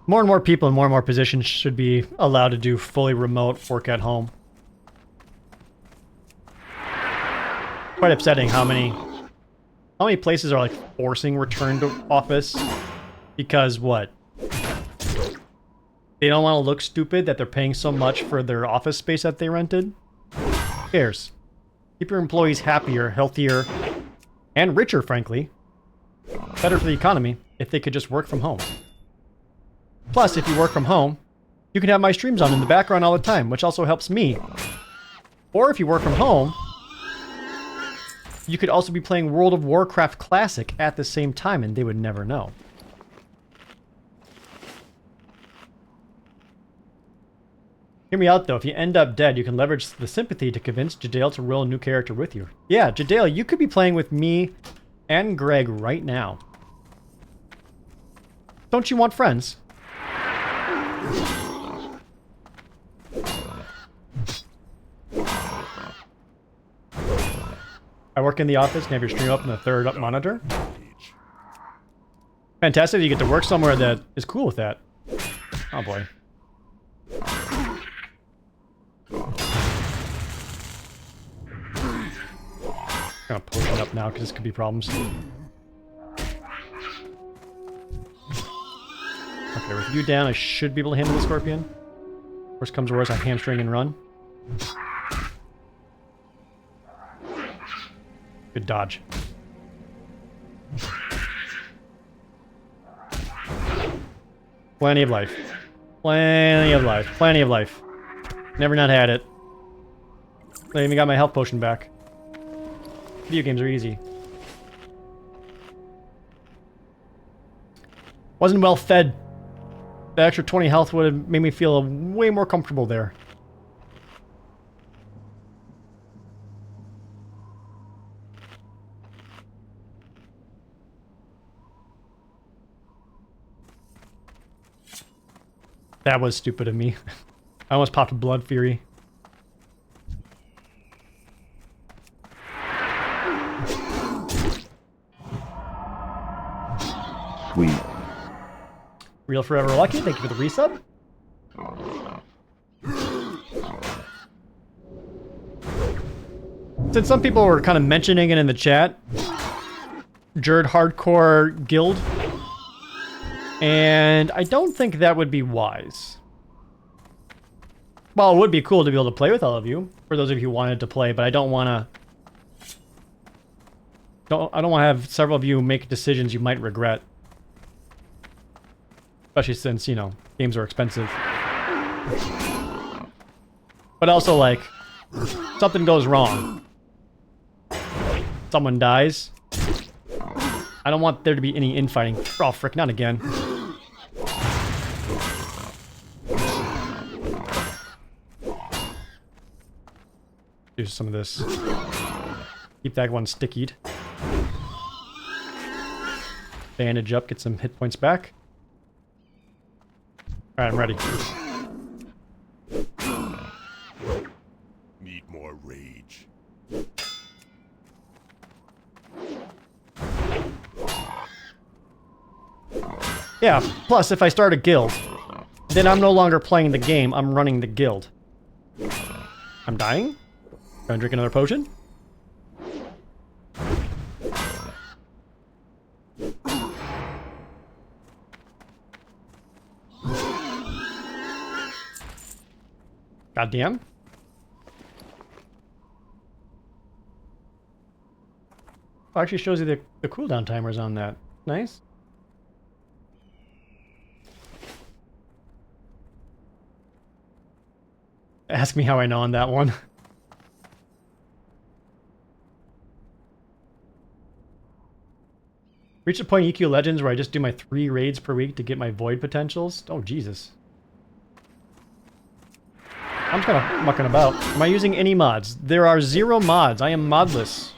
More and more people in more and more positions should be allowed to do fully remote work at home. Quite upsetting how many places are like forcing return to office because what? They don't want to look stupid that they're paying so much for their office space that they rented? Who cares? Keep your employees happier, healthier, and richer, frankly. Better for the economy if they could just work from home. Plus, if you work from home, you can have my streams on in the background all the time, which also helps me. Or if you work from home, you could also be playing World of Warcraft Classic at the same time, and they would never know. Hear me out, though. If you end up dead, you can leverage the sympathy to convince Jadale to roll a new character with you. Yeah, Jadale, you could be playing with me and Greg right now. Don't you want friends? I work in the office and have your stream up on the third up monitor. Fantastic, you get to work somewhere that is cool with that. Oh boy. I'm gonna push it up now because this could be problems. Okay, with you down, I should be able to handle the scorpion. Worst comes to worst, I hamstring and run. Good dodge. Plenty of life. Plenty of life. Plenty of life. Never not had it. I even got my health potion back. Video games are easy. Wasn't well fed. The extra 20 health would have made me feel way more comfortable there. That was stupid of me. I almost popped a blood fury. Sweet. Real Forever Lucky, thank you for the resub. Since some people were kind of mentioning it in the chat, Jerd Hardcore Guild, and I don't think that would be wise. Well, it would be cool to be able to play with all of you, for those of you who wanted to play, but I don't want to... I don't want to have several of you make decisions you might regret. Especially since, you know, games are expensive. But also, like, something goes wrong. Someone dies. I don't want there to be any infighting. Oh, frick, not again. Do some of this. Keep that one stickied. Bandage up, get some hit points back. Alright, I'm ready. Need more rage. Yeah, plus if I start a guild, then I'm no longer playing the game, I'm running the guild. I'm dying? Gonna drink another potion? Goddamn. Oh, actually shows you the cooldown timers on that. Nice. Ask me how I know on that one. Reach the point in EQ Legends where I just do my 3 raids per week to get my void potentials. Oh, Jesus. I'm just kind of mucking about. Am I using any mods? There are 0 mods. I am modless.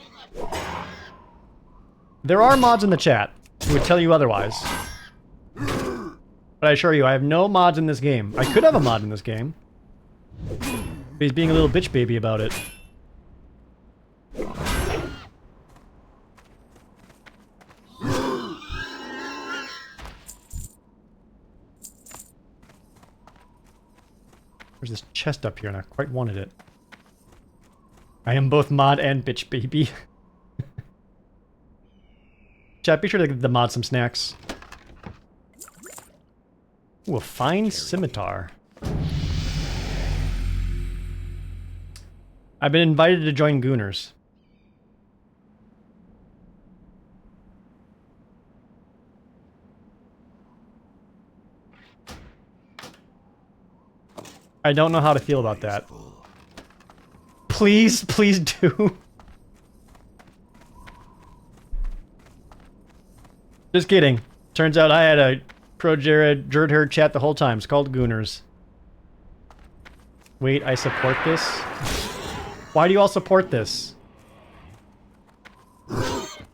There are mods in the chat who would tell you otherwise. But I assure you, I have no mods in this game. I could have a mod in this game. But he's being a little bitch baby about it. There's this chest up here and I quite wanted it. I am both mod and bitch baby. Chat, be sure to give the mod some snacks. Ooh, a fine scimitar. I've been invited to join Gooners. I don't know how to feel about that. Please, please do. Just kidding. Turns out I had a ProJared Jerd chat the whole time. It's called Gooners. Wait, I support this? Why do you all support this?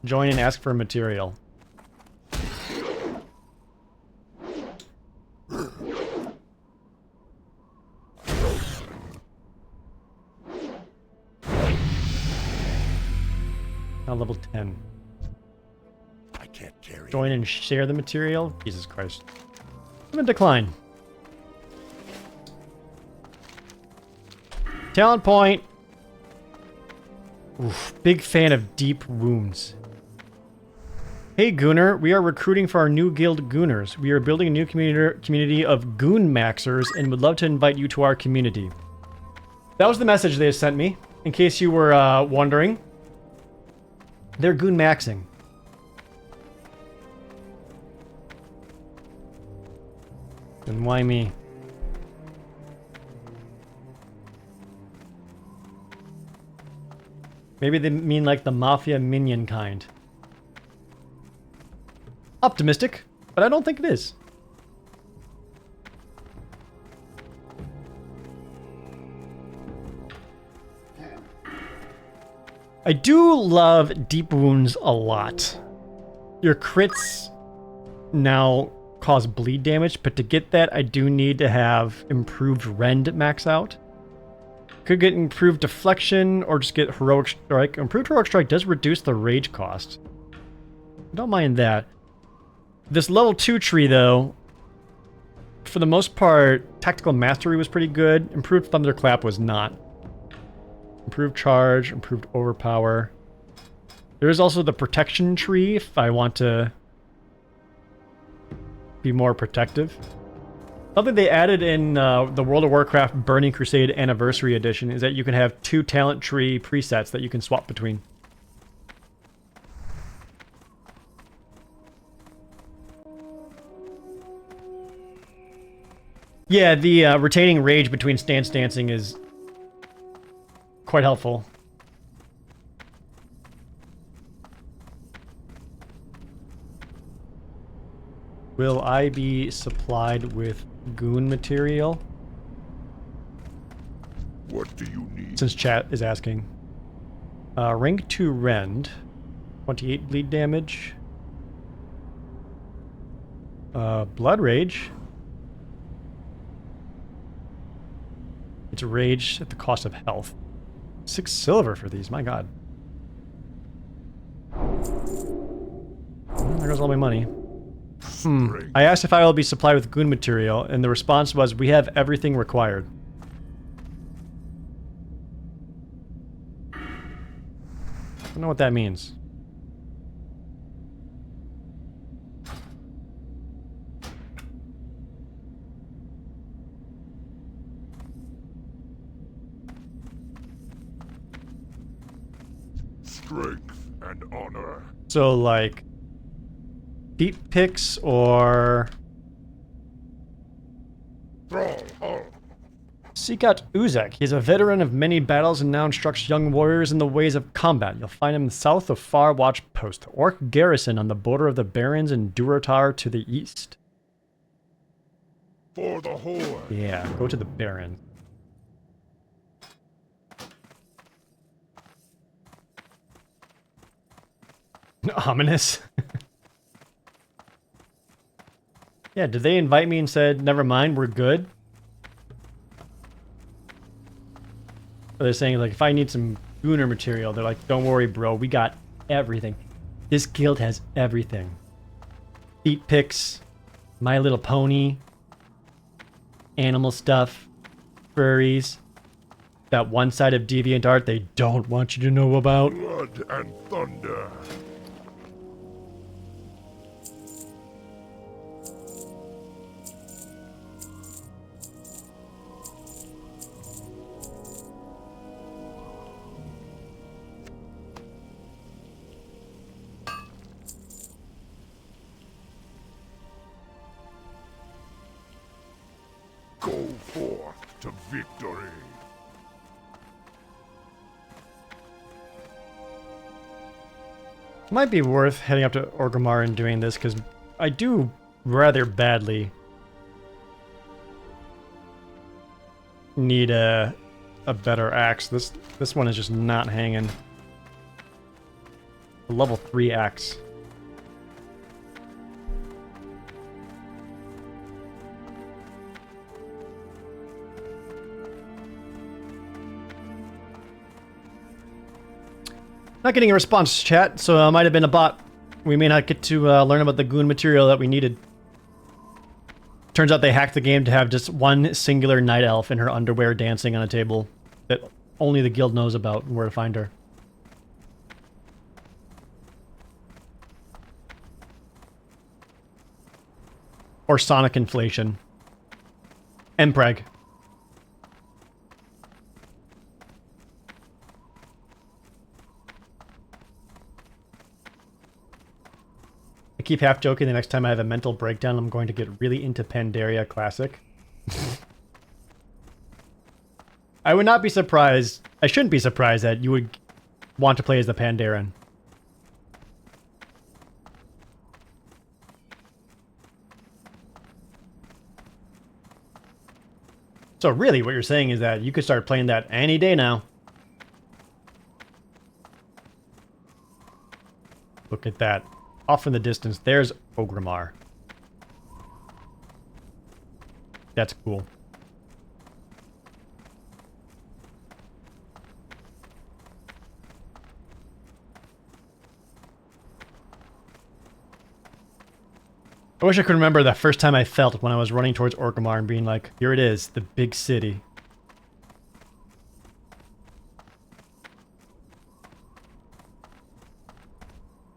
Join and ask for material. Now level 10. I can't carry. Join and share the material? Jesus Christ. I'm gonna decline. Talent point. Oof, big fan of deep wounds. Hey Gooner, we are recruiting for our new guild Gooners. We are building a new community of Goon Maxers and would love to invite you to our community. That was the message they sent me, in case you were wondering. They're Goon Maxing. And why me? Maybe they mean like the Mafia minion kind. Optimistic, but I don't think it is. I do love deep wounds a lot. Your crits now cause bleed damage, but to get that I do need to have improved rend max out. Could get improved deflection or just get heroic strike. Improved heroic strike does reduce the rage cost. I don't mind that. This level 2 tree though, for the most part, tactical mastery was pretty good. Improved thunderclap was not. Improved charge, improved overpower. There is also the protection tree if I want to be more protective. Something they added in the World of Warcraft Burning Crusade Anniversary Edition is that you can have 2 talent tree presets that you can swap between. Yeah, the retaining rage between stance dancing is quite helpful. Will I be supplied with goon material? What do you need? Since chat is asking. Rank 2 rend. 28 bleed damage. Blood rage. It's rage at the cost of health. 6 silver for these, my god. Well, there goes all my money. I asked if I will be supplied with goon material, and the response was, we have everything required. I don't know what that means. Strength and honor. So, like, deep picks or seek out Uzek. He's a veteran of many battles and now instructs young warriors in the ways of combat. You'll find him south of Farwatch Post, Orc Garrison on the border of the Barrens and Durotar to the east. For the Horde. Yeah, go to the Barrens. Ominous. Yeah, did they invite me and said, never mind, we're good? Or they're saying, like, if I need some Gooner material, they're like, don't worry, bro, we got everything. This guild has everything. Feet picks, My Little Pony, animal stuff, furries. That one side of DeviantArt they don't want you to know about. Blood and thunder. Go forth to victory. Might be worth heading up to Orgrimmar and doing this, because I do rather badly need a better axe. This one is just not hanging. A level 3 axe. Not getting a response, chat, so it might have been a bot. We may not get to learn about the goon material that we needed. Turns out they hacked the game to have just one singular night elf in her underwear dancing on a table that only the guild knows about and where to find her. Or Sonic inflation. Mpreg. I keep half joking the next time I have a mental breakdown, I'm going to get really into Pandaria Classic. I would not be surprised, I shouldn't be surprised that you would want to play as the Pandaren. So really what you're saying is that you could start playing that any day now. Look at that. Off in the distance, there's Orgrimmar. That's cool. I wish I could remember the first time I felt when I was running towards Orgrimmar and being like, here it is, the big city.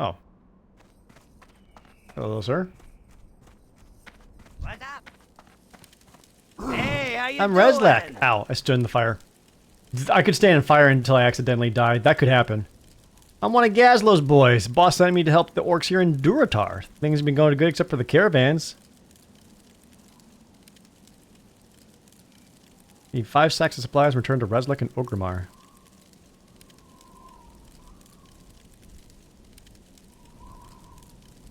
Oh. Hello, sir. What's up? Hey, how you I'm doing? Reslak. Ow, I stood in the fire. I could stay in fire until I accidentally died. That could happen. I'm one of Gazlo's boys. Boss sent me to help the orcs here in Durotar. Things have been going good except for the caravans. Need 5 sacks of supplies, return to Reslak and Orgrimmar.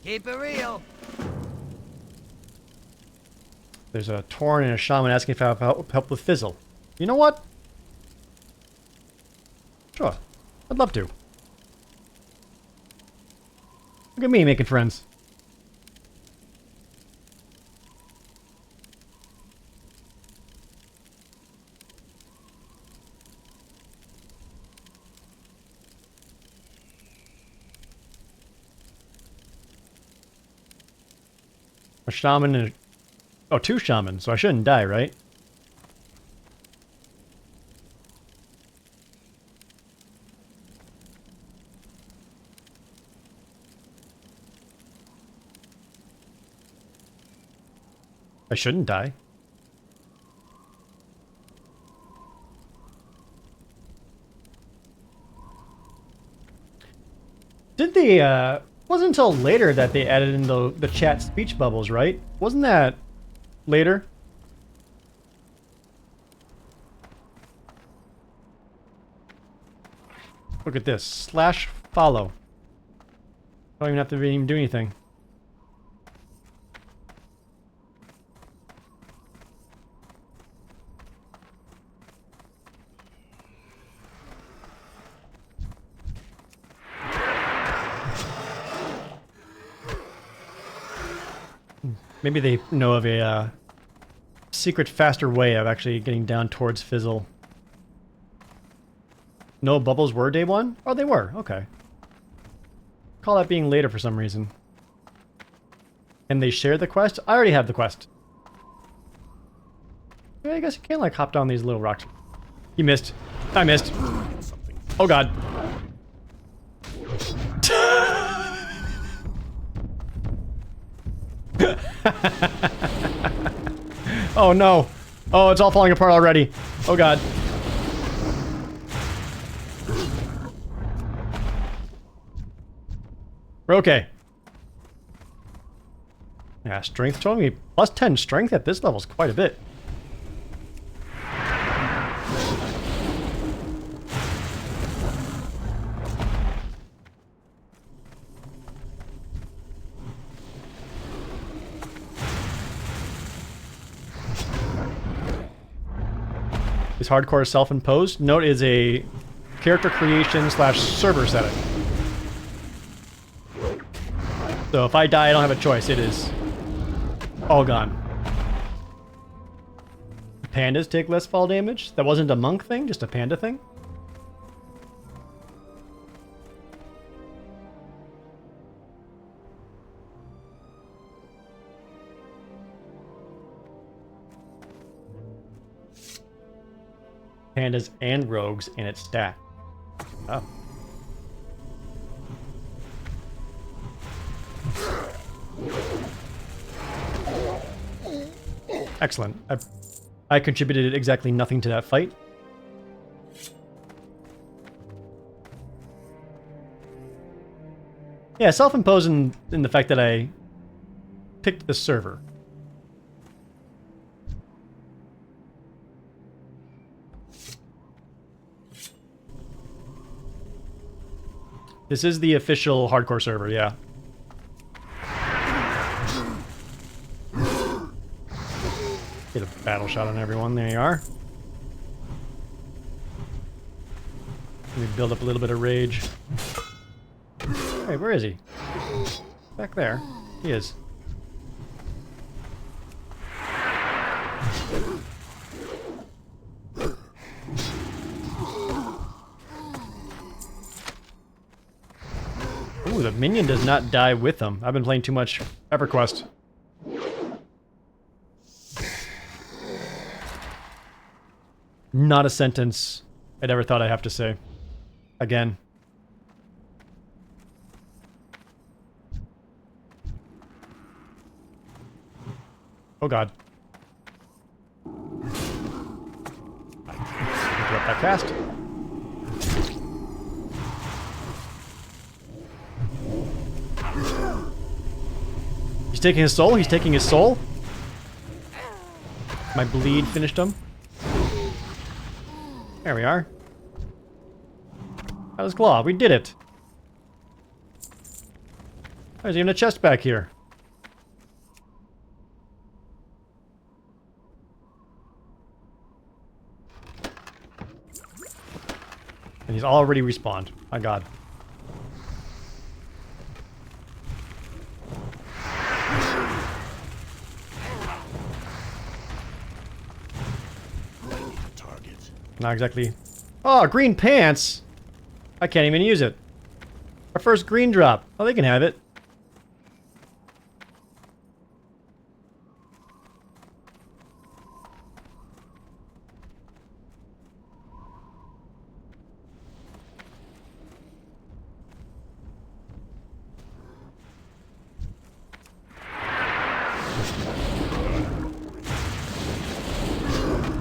Keep it real. There's a Torn and a Shaman asking if I have help with Fizzle. You know what? Sure. I'd love to. Look at me making friends. A shaman and... Oh, 2 shamans, so I shouldn't die, right? I shouldn't die. Did they, wasn't until later that they added in the chat speech bubbles, right? Wasn't that later? Look at this. /follow. Don't even have to even do anything. Maybe they know of a secret, faster way of actually getting down towards Fizzle. No bubbles were day 1? Oh, they were. Okay. Call that being later for some reason. And they share the quest? I already have the quest. Yeah, I guess you can't like hop down these little rocks. You missed. I missed. Oh god. Oh no. Oh, it's all falling apart already. Oh god. We're okay. Yeah, strength showing me plus 10 strength at this level is quite a bit. Is hardcore self-imposed? No, it is a character creation / server setting. So if I die, I don't have a choice. It is all gone. Pandas take less fall damage? That wasn't a monk thing, just a panda thing? Pandas and rogues in its stack. Oh. Excellent. I contributed exactly nothing to that fight. Yeah, self-imposed in the fact that I picked the server. This is the official hardcore server, yeah. Get a battle shot on everyone. There you are. Let me build up a little bit of rage. Hey, where is he? Back there. He is. Ooh, the minion does not die with them. I've been playing too much EverQuest. Not a sentence I'd ever thought I'd have to say. Again. Oh god. Interrupt that cast. He's taking his soul? He's taking his soul? My bleed finished him. There we are. That was Claw. We did it. There's even a chest back here. And he's already respawned. My god. Not exactly. Oh, green pants! I can't even use it. Our first green drop. Oh, they can have it.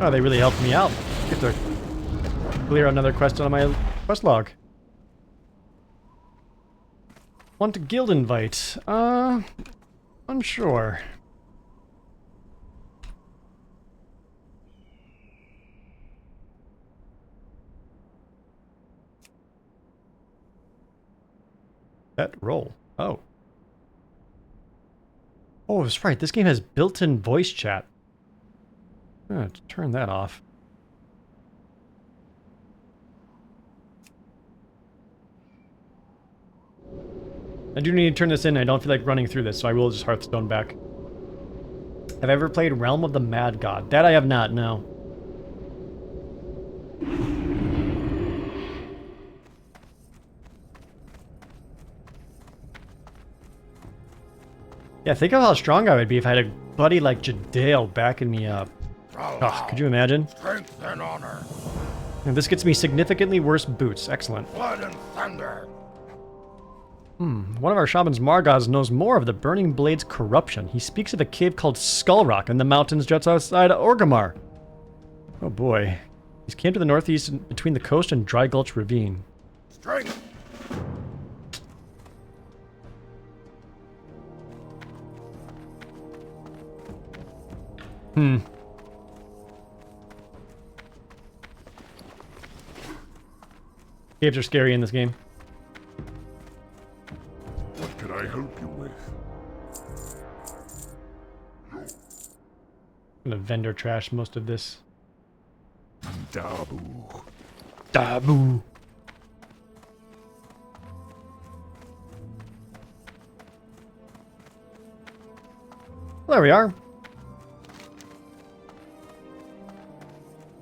Oh, they really helped me out. Get to clear another quest on my quest log. Want a guild invite? Unsure. That roll. Oh. Oh, that's right. This game has built-in voice chat. I'm gonna turn that off. I do need to turn this in. I don't feel like running through this, so I will just Hearthstone back. Have I ever played Realm of the Mad God? That I have not, no. Yeah, think of how strong I would be if I had a buddy like Jadale backing me up. Oh, could you imagine? Strength and honor. And this gets me significantly worse boots. Excellent. Blood and thunder. One of our shamans, Margaz, knows more of the Burning Blade's corruption. He speaks of a cave called Skull Rock in the mountains just outside Orgrimmar. Oh boy. He's camped to the northeast between the coast and Dry Gulch Ravine. Strength. Caves are scary in this game. What can I help you with? I'm gonna vendor trash most of this. Dabu. Dabu. Well, there we are.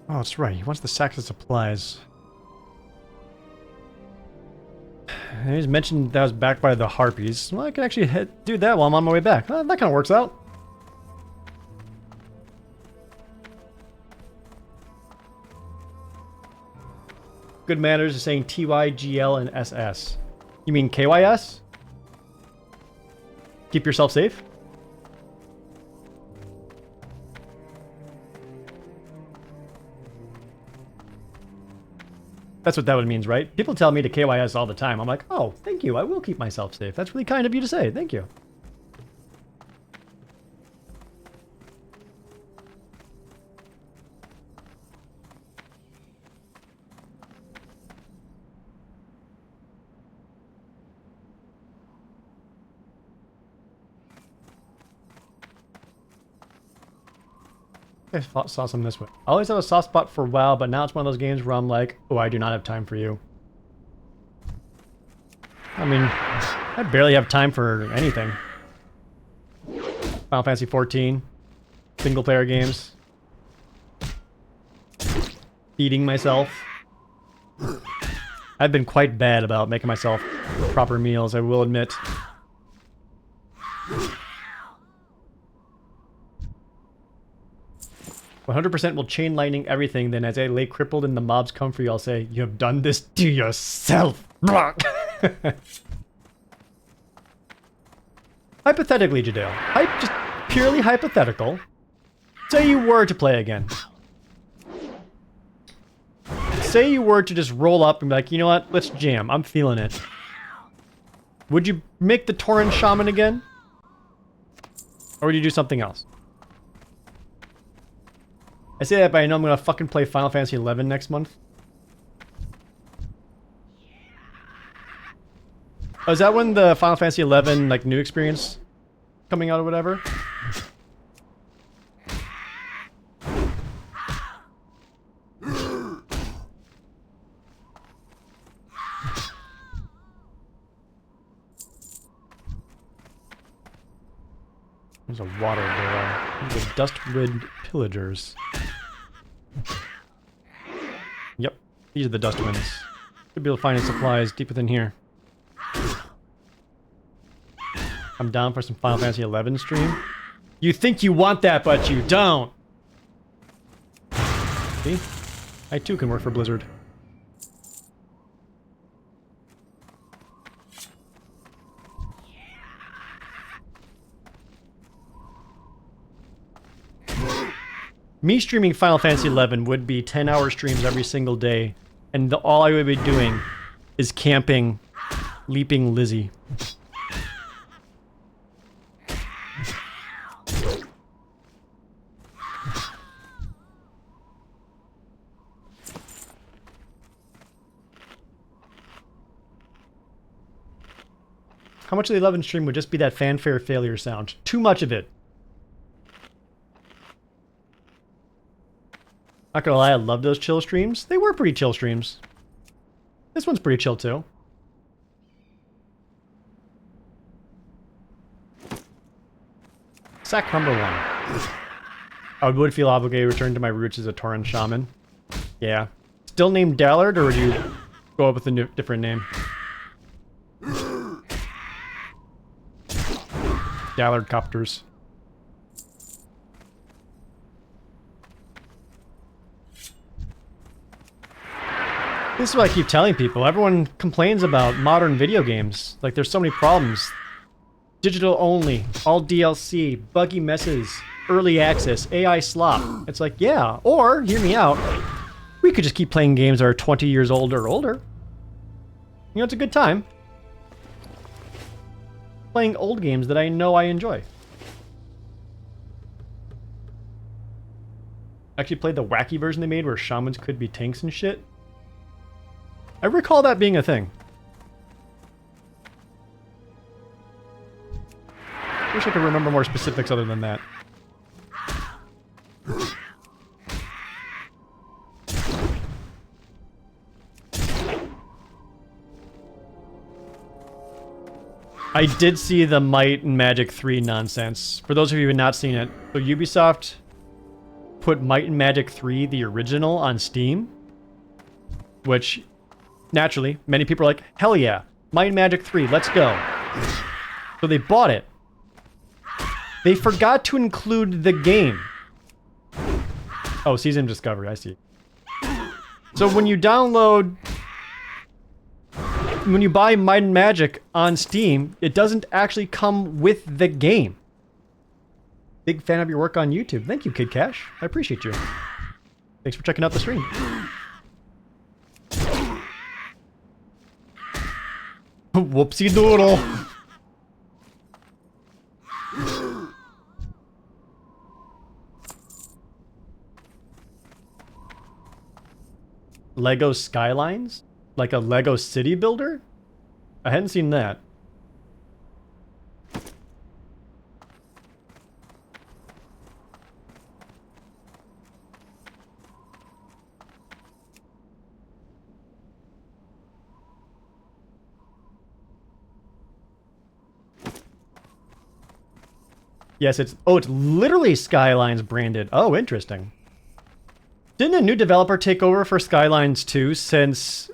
Oh, that's right. He wants the sacks of supplies. And he's mentioned that I was backed by the Harpies. Well, I can actually do that while I'm on my way back. That kind of works out. Good manners is saying TY, GL, and SS. You mean KYS? Keep yourself safe? That's what that would means, right? People tell me to KYS all the time. I'm like, oh, thank you. I will keep myself safe. That's really kind of you to say. Thank you. I saw some this way. I always have a soft spot for WoW, but now it's one of those games where I'm like, oh, I do not have time for you. I mean, I barely have time for anything. Final Fantasy 14, single player games, feeding myself. I've been quite bad about making myself proper meals, I will admit. 100% will chain lightning everything, then as I lay crippled and the mobs come for you, I'll say, you have done this to yourself. Hypothetically, Jadale. Just purely hypothetical. Say you were to play again. Say you were to just roll up and be like, you know what, let's jam, I'm feeling it. Would you make the Tauren Shaman again? Or would you do something else? I say that, but I know I'm gonna fucking play Final Fantasy 11 next month. Oh, is that when the Final Fantasy 11 like new experience coming out or whatever? There's a water barrel. These are Dustwood pillagers. Yep, these are the Dustwinds. Should be able to find any supplies deep within here. I'm down for some Final Fantasy 11 stream. You think you want that, but you don't. See? I too can work for Blizzard. Me streaming Final Fantasy 11 would be 10-hour streams every single day, and all I would be doing is camping Leaping Lizzie. How much of the 11 stream would just be that fanfare failure sound? Too much of it. Not gonna lie, I love those chill streams. They were pretty chill streams. This one's pretty chill too. Sack number 1. I would feel obligated to return to my roots as a Tauren Shaman. Yeah. Still named Dallard, or would you go up with a different name? Dallard Copters. This is what I keep telling people. Everyone complains about modern video games. Like, there's so many problems. Digital only, all DLC, buggy messes, early access, AI slop. It's like, yeah, or, hear me out, we could just keep playing games that are 20 years old or older. You know, it's a good time. Playing old games that I know I enjoy. Actually played the wacky version they made where shamans could be tanks and shit. I recall that being a thing. Wish I could remember more specifics other than that. I did see the Might and Magic 3 nonsense. For those of you who have not seen it, so Ubisoft put Might and Magic 3, the original, on Steam. Which, naturally, many people are like, hell yeah, Might and Magic 3, let's go. So they bought it. They forgot to include the game. Oh, Season of Discovery, I see. So when you download... When you buy Might and Magic on Steam, it doesn't actually come with the game. Big fan of your work on YouTube. Thank you, Kid Cash. I appreciate you. Thanks for checking out the stream. Whoopsie doodle. Lego Skylines? Like a Lego city builder? I hadn't seen that. Yes, it's... Oh, it's literally Skylines branded. Oh, interesting. Didn't a new developer take over for Skylines 2 since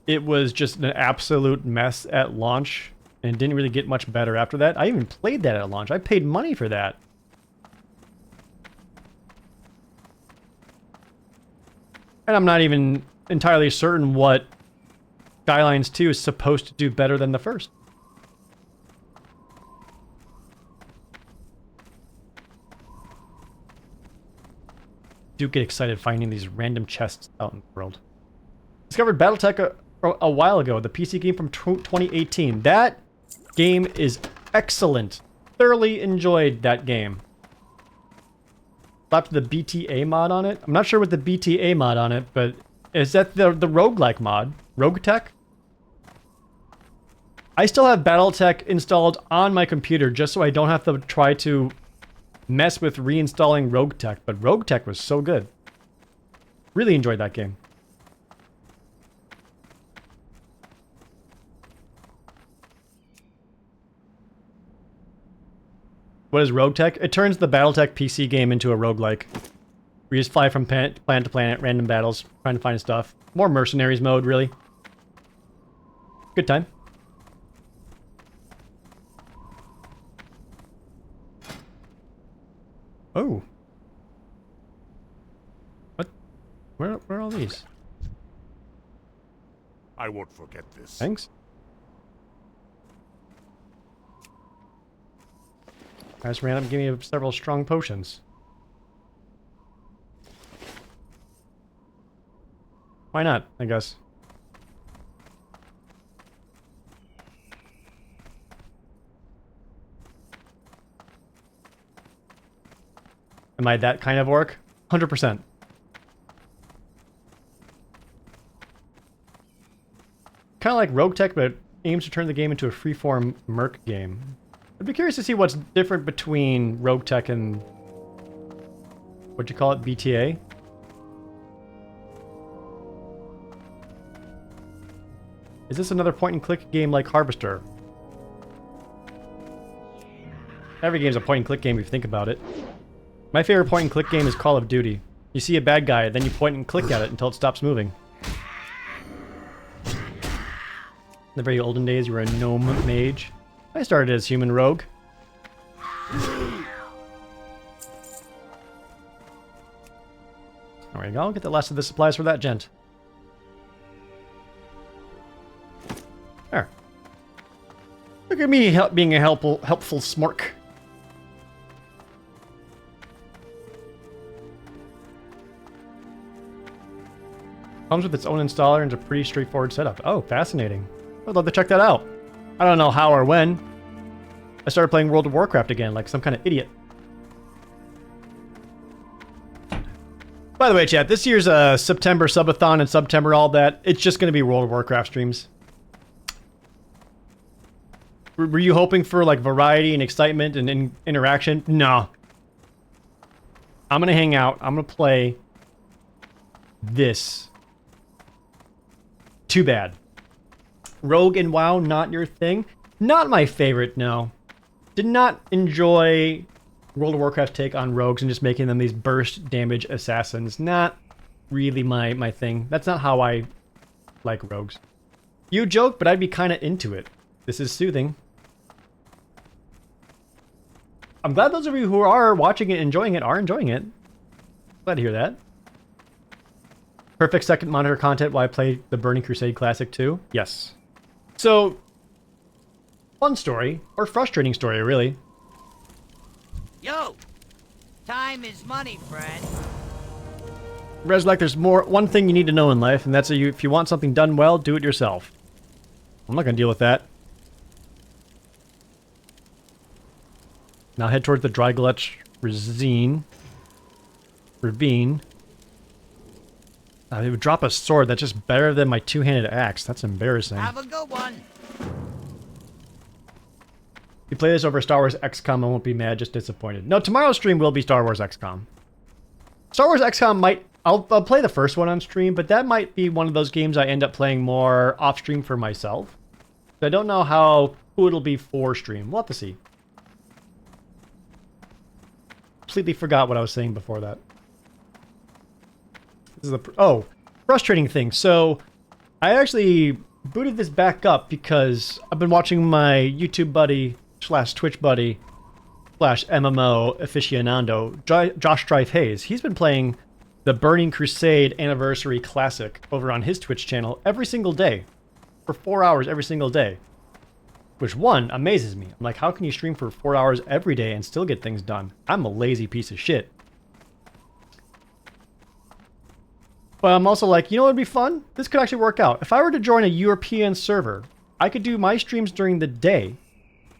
it was just an absolute mess at launch and didn't really get much better after that? I even played that at launch. I paid money for that. And I'm not even entirely certain what Skylines 2 is supposed to do better than the first. Do get excited finding these random chests out in the world. Discovered Battletech a while ago, the PC game from 2018. That game is excellent. Thoroughly enjoyed that game. Slapped the BTA mod on it. I'm not sure what the BTA mod on it, but is that the roguelike mod? RogueTech? I still have Battletech installed on my computer just so I don't have to try to mess with reinstalling RogueTech, but RogueTech was so good. Really enjoyed that game. What is RogueTech? It turns the Battletech PC game into a roguelike. We just fly from planet to planet, random battles, trying to find stuff. More mercenaries mode, really. Good time. Oh. What? Where are all these? I won't forget this. Thanks. I just ran up and gave me several strong potions. Why not, I guess. Am I that kind of orc? 100%. Kind of like RogueTech, but aims to turn the game into a freeform merc game. I'd be curious to see what's different between RogueTech and... what'd you call it? BTA? Is this another point-and-click game like Harvester? Every game's a point-and-click game if you think about it. My favorite point-and-click game is Call of Duty. You see a bad guy, then you point and click at it until it stops moving. In the very olden days, you were a gnome mage. I started as human rogue. There we go. Get the last of the supplies for that gent. There. Look at me being a helpful smork. Comes with its own installer and it's a pretty straightforward setup. Oh, fascinating. I'd love to check that out. I don't know how or when. I started playing World of Warcraft again, like some kind of idiot. By the way, chat, this year's September subathon and September all that, it's just going to be World of Warcraft streams. Were you hoping for like variety and excitement and interaction? No. I'm going to hang out. I'm going to play this. Too bad. Rogue and WoW, not your thing? Not my favorite, no. Did not enjoy World of Warcraft's take on rogues and just making them these burst damage assassins. Not really my thing. That's not how I like rogues. You joke, but I'd be kind of into it. This is soothing. I'm glad those of you who are watching it, enjoying it, are enjoying it. Glad to hear that. Perfect second monitor content while I play the Burning Crusade Classic 2? Yes. So, fun story, or frustrating story, really. Yo! Time is money, friend. Reslek, there's one thing you need to know in life, and that's if you want something done well, do it yourself. I'm not going to deal with that. Now head towards the Dry Gulch Ravine. It would drop a sword. That's just better than my two-handed axe. That's embarrassing. Have a good one. If you play this over Star Wars XCOM, I won't be mad, just disappointed. No, tomorrow's stream will be Star Wars XCOM. Star Wars XCOM might... I'll play the first one on stream, but that might be one of those games I end up playing more off-stream for myself. I don't know how cool it'll be for stream. We'll have to see. Completely forgot what I was saying before that. This is frustrating thing. So, I actually booted this back up because I've been watching my YouTube buddy / Twitch buddy / MMO aficionado, Josh Strife Hayes. He's been playing the Burning Crusade Anniversary Classic over on his Twitch channel every single day. For 4 hours every single day. Which, one, amazes me. I'm like, how can you stream for 4 hours every day and still get things done? I'm a lazy piece of shit. But I'm also like, you know what would be fun? This could actually work out. If I were to join a European server, I could do my streams during the day.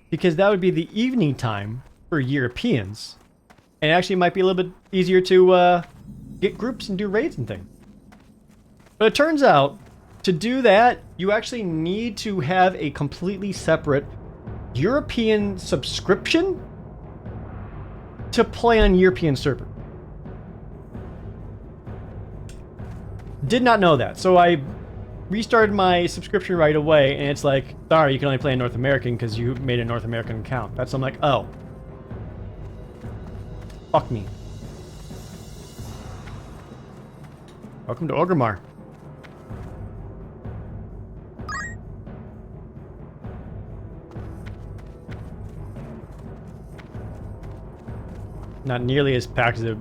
Because that would be the evening time for Europeans. And it actually might be a little bit easier to get groups and do raids and things. But it turns out, to do that, you actually need to have a completely separate European subscription to play on European server. Did not know that. So I restarted my subscription right away, and it's like, sorry, you can only play in North American because you made a North American account. I'm like, oh. Fuck me. Welcome to Orgrimmar. Not nearly as packed as it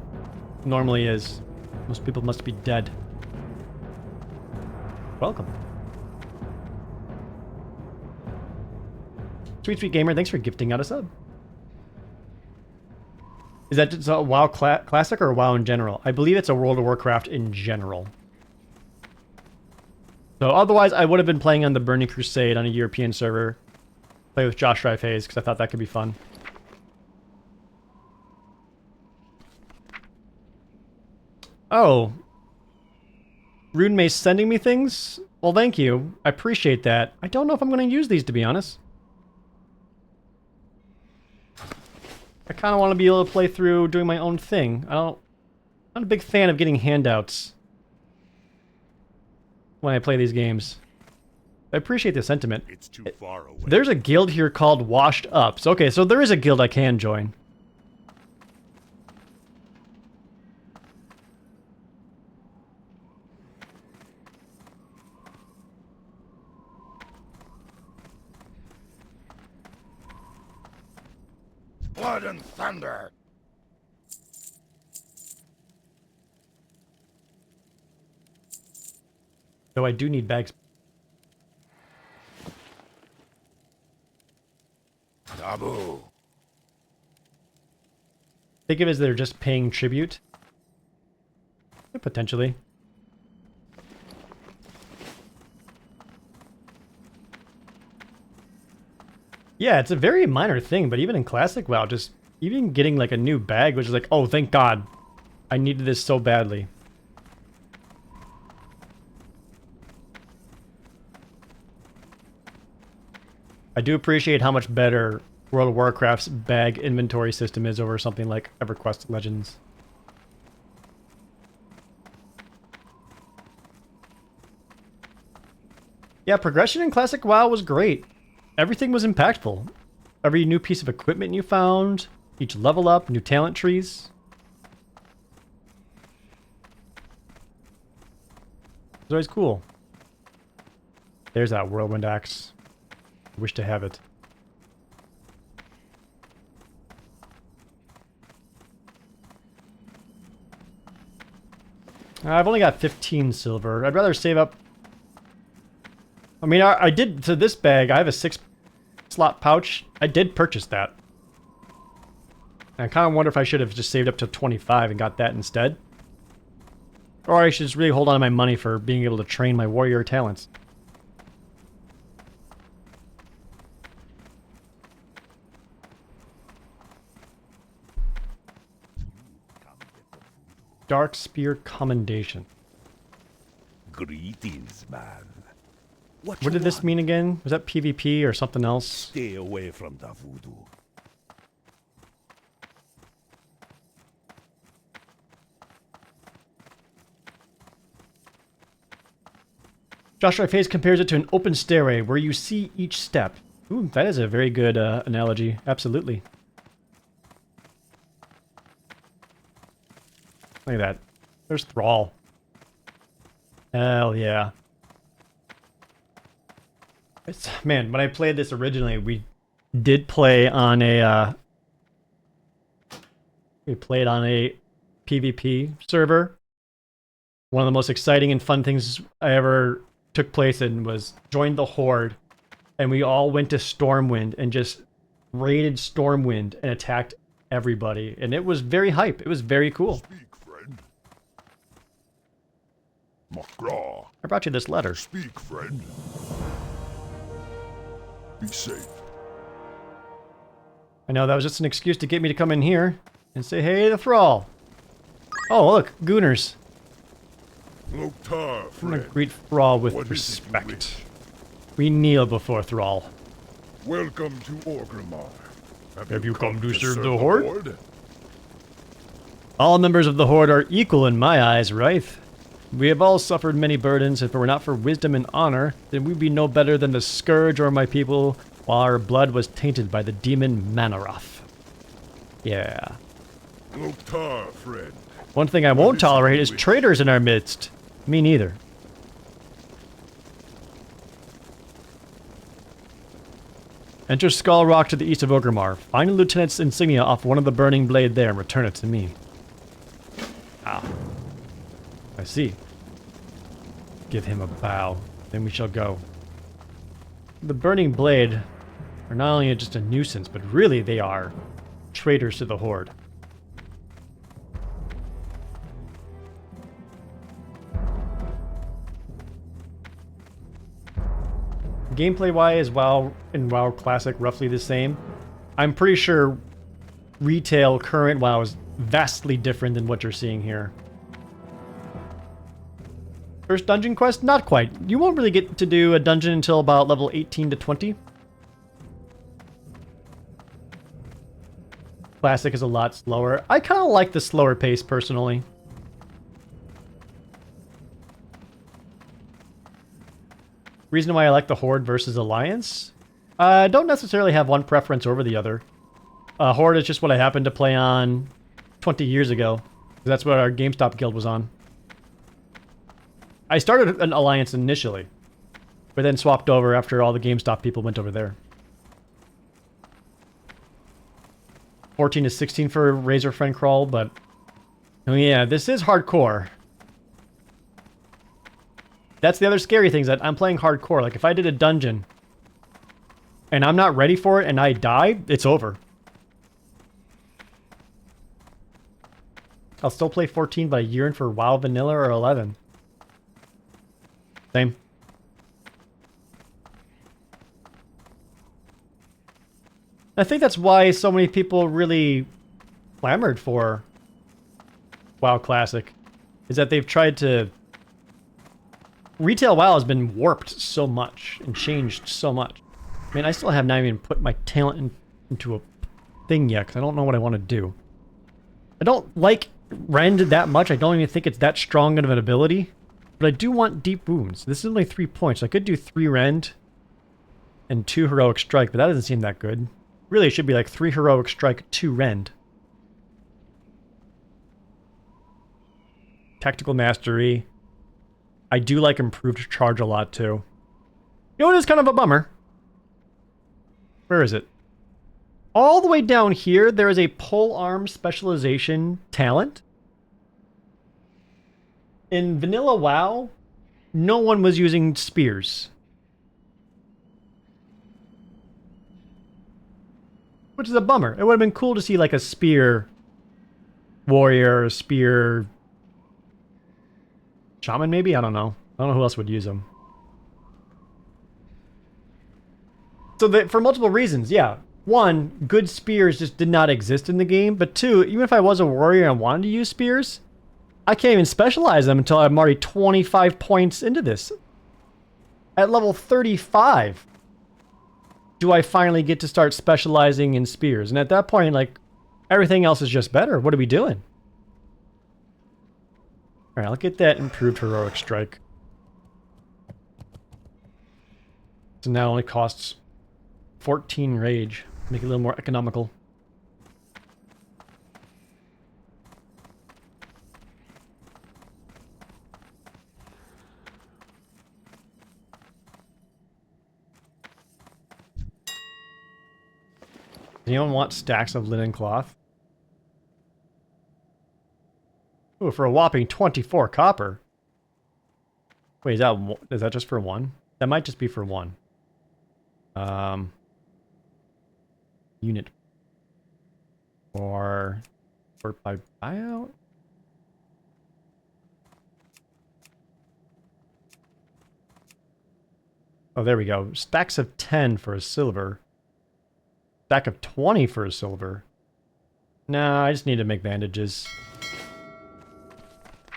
normally is. Most people must be dead. Welcome. Sweet Sweet Gamer, thanks for gifting out a sub. Is that just a WoW Classic or a WoW in general? I believe it's a World of Warcraft in general. So otherwise, I would have been playing on the Burning Crusade on a European server. Play with Josh Strife Hayes, because I thought that could be fun. Oh. Rune Mace sending me things? Well, thank you. I appreciate that. I don't know if I'm going to use these, to be honest. I kind of want to be able to play through doing my own thing. I'm not a big fan of getting handouts when I play these games. I appreciate the sentiment. It's too far away. There's a guild here called Washed Ups. Okay, so there is a guild I can join. Blood and thunder. Though I do need bags. Think of it as they're just paying tribute. Potentially. Yeah, it's a very minor thing, but even in Classic WoW, just even getting like a new bag, which is like, oh, thank God. I needed this so badly. I do appreciate how much better World of Warcraft's bag inventory system is over something like EverQuest Legends. Yeah, progression in Classic WoW was great. Everything was impactful. Every new piece of equipment you found, each level up, new talent trees. It's always cool. There's that Whirlwind Axe. Wish to have it. I've only got 15 silver. I'd rather save up. I mean, I did, to this bag, I have a 6-slot pouch. I did purchase that. I kind of wonder if I should have just saved up to 25 and got that instead. Or I should just really hold on to my money for being able to train my warrior talents. Dark Spear Commendation. Greetings, man. What did this mean again? Was that PvP or something else? Stay away from the voodoo. Joshua Faze compares it to an open stairway where you see each step. Ooh, that is a very good analogy. Absolutely. Look at that. There's Thrall. Hell yeah. Man, when I played this originally, we did play on a PvP server. One of the most exciting and fun things I ever took place in was joined the Horde, and we all went to Stormwind and just raided Stormwind and attacked everybody, and it was very hype. It was very cool. Speak, friend. McGraw. I brought you this letter. Speak, friend. Be safe. I know that was just an excuse to get me to come in here and say, hey, the Thrall. Oh, look, Gooners. Loktar, I'm friend. gonna greet Thrall with What is it you respect. wish? We kneel before Thrall. Welcome to Orgrimmar. Have you come to serve the Horde? All members of the Horde are equal in my eyes, Wraith. We have all suffered many burdens. If it were not for wisdom and honor, then we'd be no better than the Scourge or my people, while our blood was tainted by the demon Manaroth. Yeah. Loktar, friend. One thing I won't tolerate is traitors in our midst. Me neither. Enter Skull Rock to the east of Orgrimmar. Find a lieutenant's insignia off one of the burning blade there and return it to me. Ah. I see. Give him a bow. Then we shall go. The burning blade are not only just a nuisance, but really they are traitors to the Horde. Gameplay-wise, WoW and WoW Classic roughly the same. I'm pretty sure retail current WoW is vastly different than what you're seeing here. First dungeon quest? Not quite. You won't really get to do a dungeon until about level 18 to 20. Classic is a lot slower. I kind of like the slower pace, personally. Reason why I like the Horde versus Alliance? I don't necessarily have one preference over the other. Horde is just what I happened to play on 20 years ago. That's what our GameStop guild was on. I started an Alliance initially, but then swapped over after all the GameStop people went over there. 14 to 16 for Razor Friend Crawl, but... oh yeah, this is hardcore. That's the other scary thing, is that I'm playing hardcore. Like, if I did a dungeon, and I'm not ready for it, and I die, it's over. I'll still play 14, but I yearn for WoW Vanilla or 11. Same. I think that's why so many people really clamored for WoW Classic, is that they've tried to... Retail WoW has been warped so much and changed so much. I mean, I still have not even put my talent into a thing yet, because I don't know what I want to do. I don't like Rend that much. I don't even think it's that strong of an ability. But I do want Deep Wounds. This is only 3 points. I could do 3 Rend and 2 Heroic Strike, but that doesn't seem that good. Really, it should be like 3 Heroic Strike, 2 Rend. Tactical Mastery. I do like Improved Charge a lot, too. You know what is kind of a bummer? Where is it? All the way down here, there is a pole arm specialization talent. In Vanilla WoW, no one was using spears. Which is a bummer. It would have been cool to see like a spear warrior, a spear shaman maybe? I don't know. I don't know who else would use them. So for multiple reasons, yeah. One, good spears just did not exist in the game. But two, even if I was a warrior and wanted to use spears, I can't even specialize them until I'm already 25 points into this. At level 35, do I finally get to start specializing in spears. And at that point, like, everything else is just better. What are we doing? Alright, I'll get that improved Heroic Strike. So now it only costs 14 rage. Make it a little more economical. Does anyone want stacks of linen cloth? Ooh, for a whopping 24 copper. Wait, is that just for one? That might just be for one. Unit. Or by buyout? Oh, there we go. Stacks of 10 for a silver. Stack of 20 for a silver. Nah, I just need to make bandages.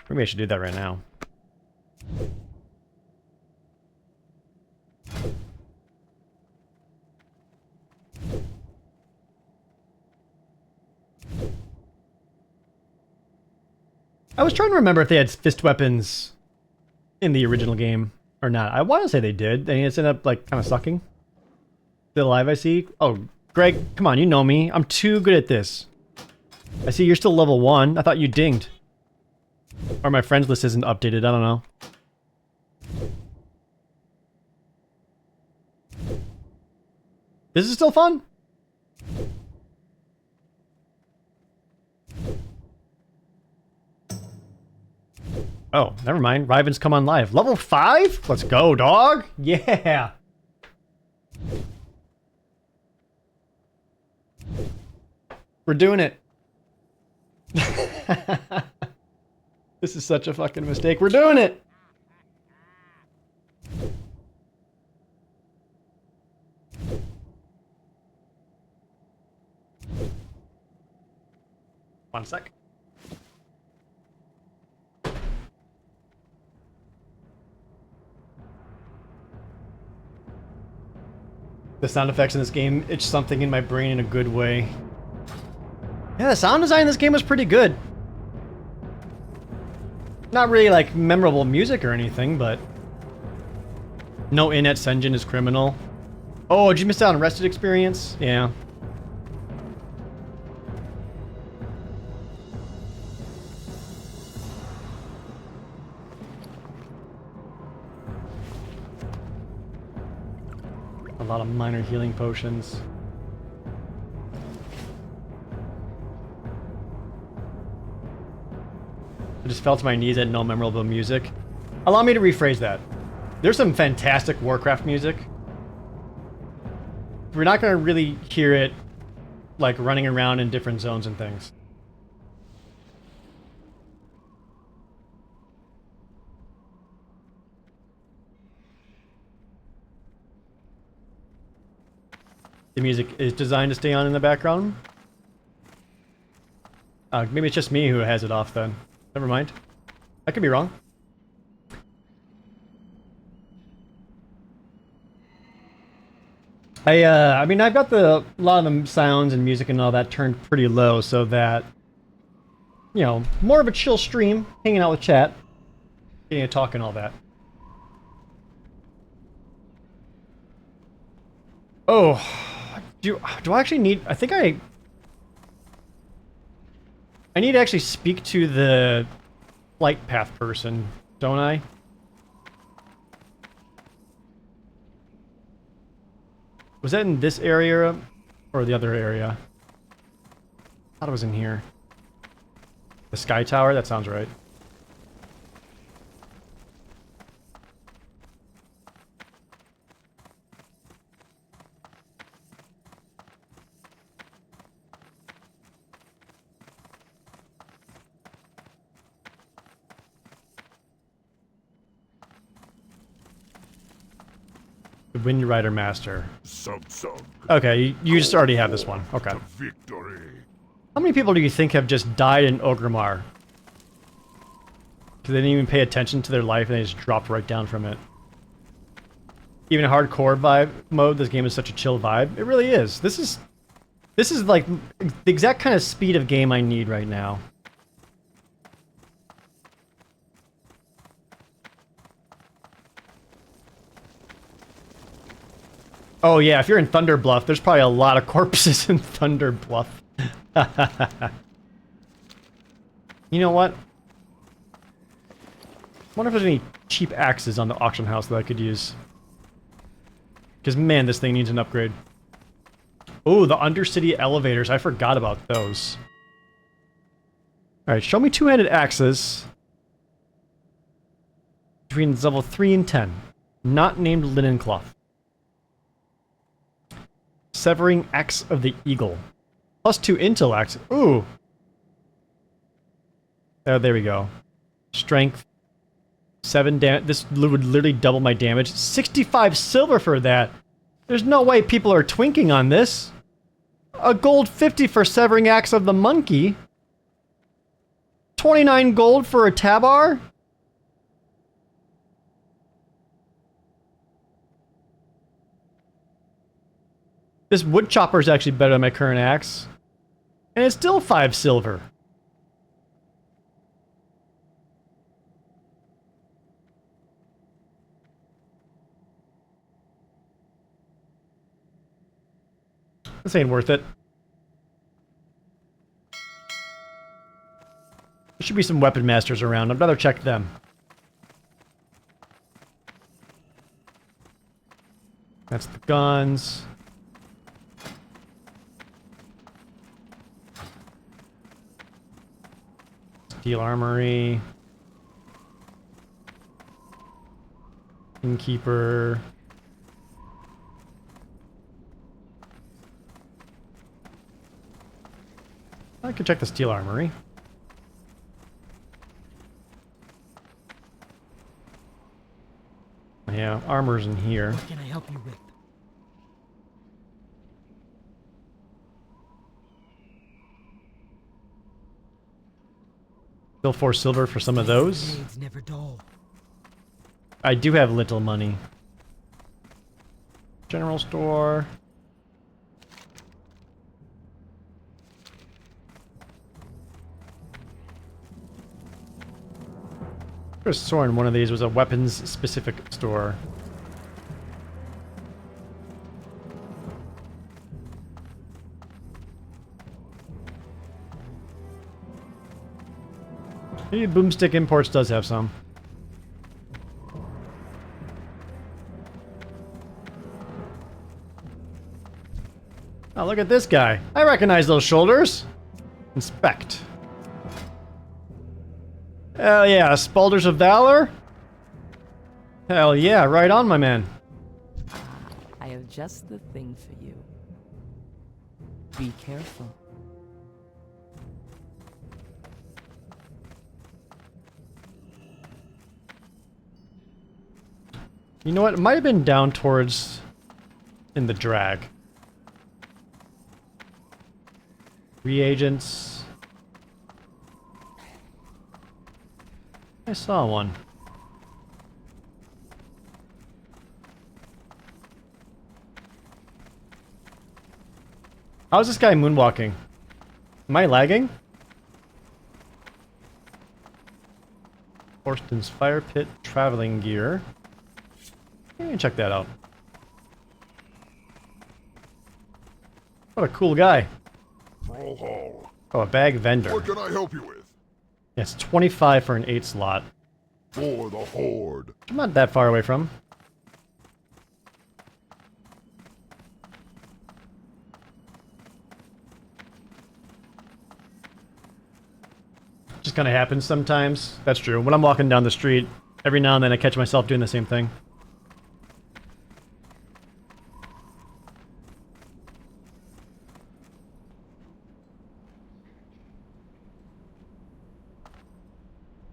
Maybe I should do that right now. I was trying to remember if they had fist weapons in the original game or not. I want to say they did. And it's ended up like kind of sucking. Still alive, I see. Oh, Greg, come on, you know me. I'm too good at this. I see you're still level 1. I thought you dinged. Or my friends list isn't updated, I don't know. This is still fun? Oh, never mind. Riven's come on live. Level 5? Let's go, dog! Yeah! We're doing it. This is such a fucking mistake. We're doing it! One sec. The sound effects in this game itch something in my brain in a good way. Yeah, the sound design in this game was pretty good. Not really like memorable music or anything, but no in-net Senjin is criminal. Oh, did you miss out on Rested experience? Yeah. A lot of minor healing potions. I just fell to my knees at no memorable music. Allow me to rephrase that. There's some fantastic Warcraft music. We're not going to really hear it like running around in different zones and things. the music is designed to stay on in the background. Maybe it's just me who has it off then. Never mind. I could be wrong. I mean, I've got a lot of the sounds and music and all that turned pretty low so that, you know, more of a chill stream, hanging out with chat, getting a talk and all that. Oh, do I actually need, I think I need to actually speak to the flight path person, don't I? Was that in this area or the other area? I thought it was in here. The Sky Tower? That sounds right. The Wind Rider Master. Sub. Okay, you just already have this one. Okay. To victory. How many people do you think have just died in Orgrimmar? Because they didn't even pay attention to their life and they just dropped right down from it. Even hardcore vibe mode, this game is such a chill vibe. It really is. This is like the exact kind of speed of game I need right now. Oh yeah, if you're in Thunder Bluff, there's probably a lot of corpses in Thunder Bluff. You know what? I wonder if there's any cheap axes on the auction house that I could use. Because man, this thing needs an upgrade. Oh, the Undercity elevators. I forgot about those. Alright, show me two-handed axes. Between level 3 and 10. Not named linen cloth. Severing Axe of the Eagle. +2 intellect. Ooh. Oh, there we go. Strength. 7 damage. This would literally double my damage. 65 silver for that. There's no way people are twinking on this. A gold 50 for Severing Axe of the Monkey. 29 gold for a Tabar. This wood chopper is actually better than my current axe. And it's still 5 silver. This ain't worth it. There should be some weapon masters around. I'd rather check them. That's the guns. Steel armory. Innkeeper. I could check the steel armory. Yeah, armor's in here. What can I help you with? Still 4 silver for some of those. Blades never dull. I do have little money. General store. I could have sworn one of these was a weapons specific store. Maybe Boomstick Imports does have some. Oh, look at this guy. I recognize those shoulders. Inspect. Hell yeah, Spalders of Valor? Hell yeah, right on, my man. I have just the thing for you. Be careful. You know what? It might have been down towards in the drag. Reagents. I saw one. How's this guy moonwalking? Am I lagging? Forston's fire pit traveling gear. Let me check that out. What a cool guy. Thrall Hall. Oh, a bag vendor. What can I help you with? Yeah, it's 25 for an 8 slot. For the Horde. I'm not that far away from. Just kind of happens sometimes. That's true. When I'm walking down the street, every now and then I catch myself doing the same thing.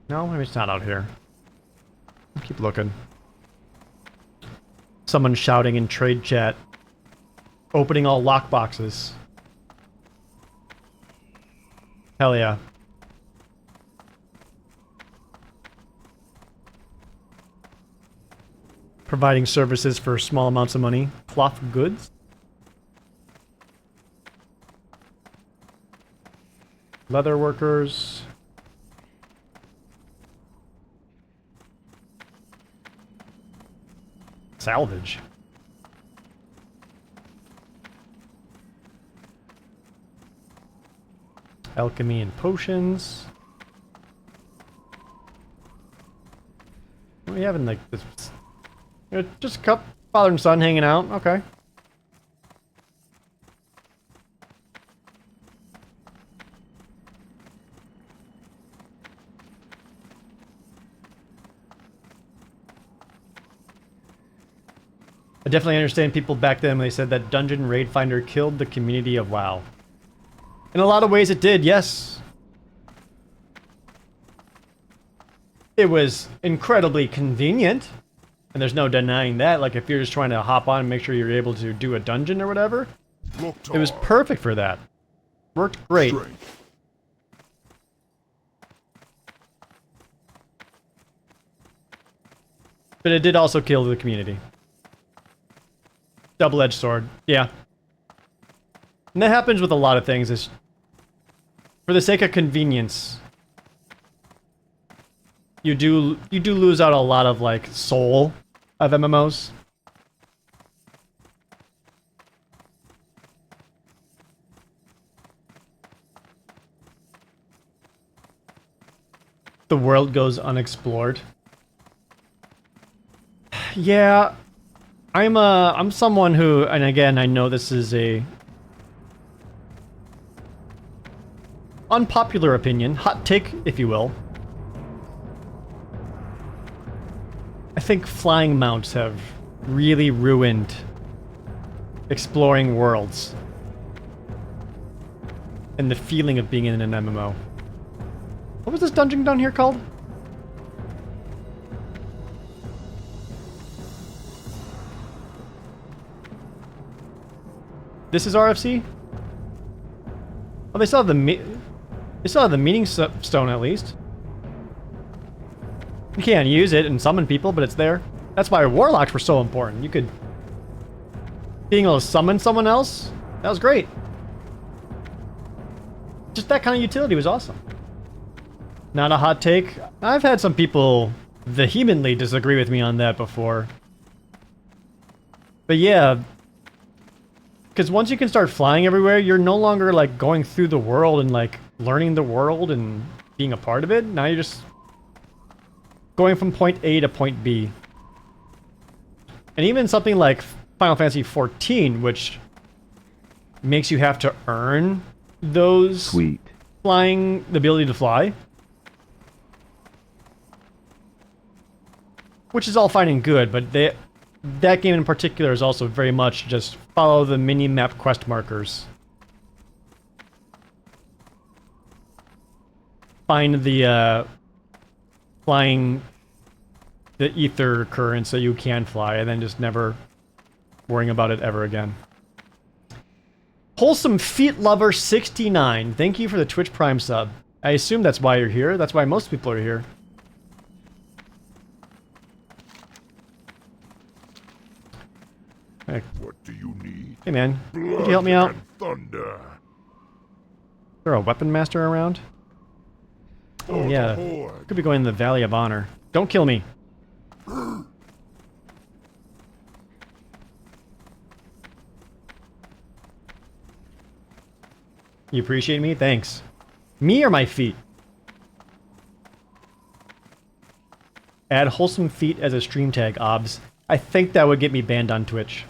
No, maybe it's not out here. Keep looking. Someone shouting in trade chat. Opening all lockboxes. Hell yeah. Providing services for small amounts of money. Cloth goods. Leather workers. Salvage. Alchemy and potions. What are we having like this? Just a couple father and son hanging out. Okay. I definitely understand people back then when they said that Dungeon Raid Finder killed the community of WoW. In a lot of ways it did, yes. It was incredibly convenient, and there's no denying that. Like, if you're just trying to hop on and make sure you're able to do a dungeon or whatever, it was perfect for that. Worked great. Strength. But it did also kill the community. Double-edged sword. Yeah. And that happens with a lot of things. Is for the sake of convenience, you do lose out a lot of like soul of MMOs. The world goes unexplored. Yeah. I'm someone who, and again, I know this is a unpopular opinion, hot take, if you will. I think flying mounts have really ruined exploring worlds and the feeling of being in an MMO. What was this dungeon down here called? This is RFC? Oh, they still have the meeting stone at least. You can't use it and summon people, but it's there. That's why warlocks were so important. You could... Being able to summon someone else, that was great. Just that kind of utility was awesome. Not a hot take. I've had some people vehemently disagree with me on that before. But yeah... Because once you can start flying everywhere, you're no longer, like, going through the world and, like, learning the world and being a part of it. Now you're just going from point A to point B. And even something like Final Fantasy XIV, which makes you have to earn those... Sweet. Flying... the ability to fly. Which is all fine and good, but that game in particular is also very much just follow the mini-map quest markers. Find the, flying the ether current so you can fly, and then just never worrying about it ever again. Wholesome Feet Lover 69. Thank you for the Twitch Prime sub. I assume that's why you're here. That's why most people are here. Hey, What do you need? hey man, Blood could you help me out? and thunder. Is there a weapon master around? For Yeah. the Horde. Could be going to the Valley of Honor. Don't kill me. You appreciate me? Thanks. Me or my feet? Add wholesome feet as a stream tag, obs. I think that would get me banned on Twitch.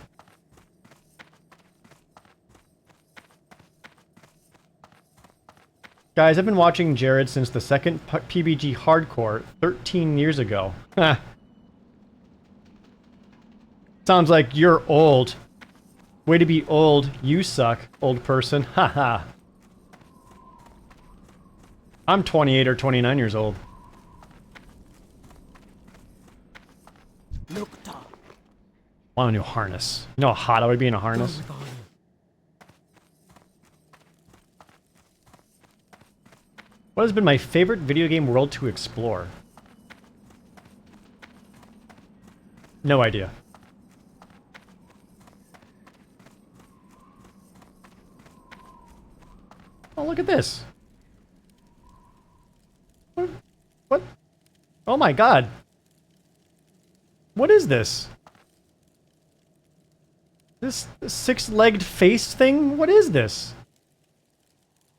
Guys, I've been watching Jerd since the second PBG Hardcore 13 years ago. Ha. Sounds like you're old. Way to be old. You suck, old person. Haha. I'm 28 or 29 years old. Want a new harness. You know how hot I would be in a harness? What has been my favorite video game world to explore? No idea. Oh, look at this. What? Oh my god. What is this? This six-legged face thing? What is this?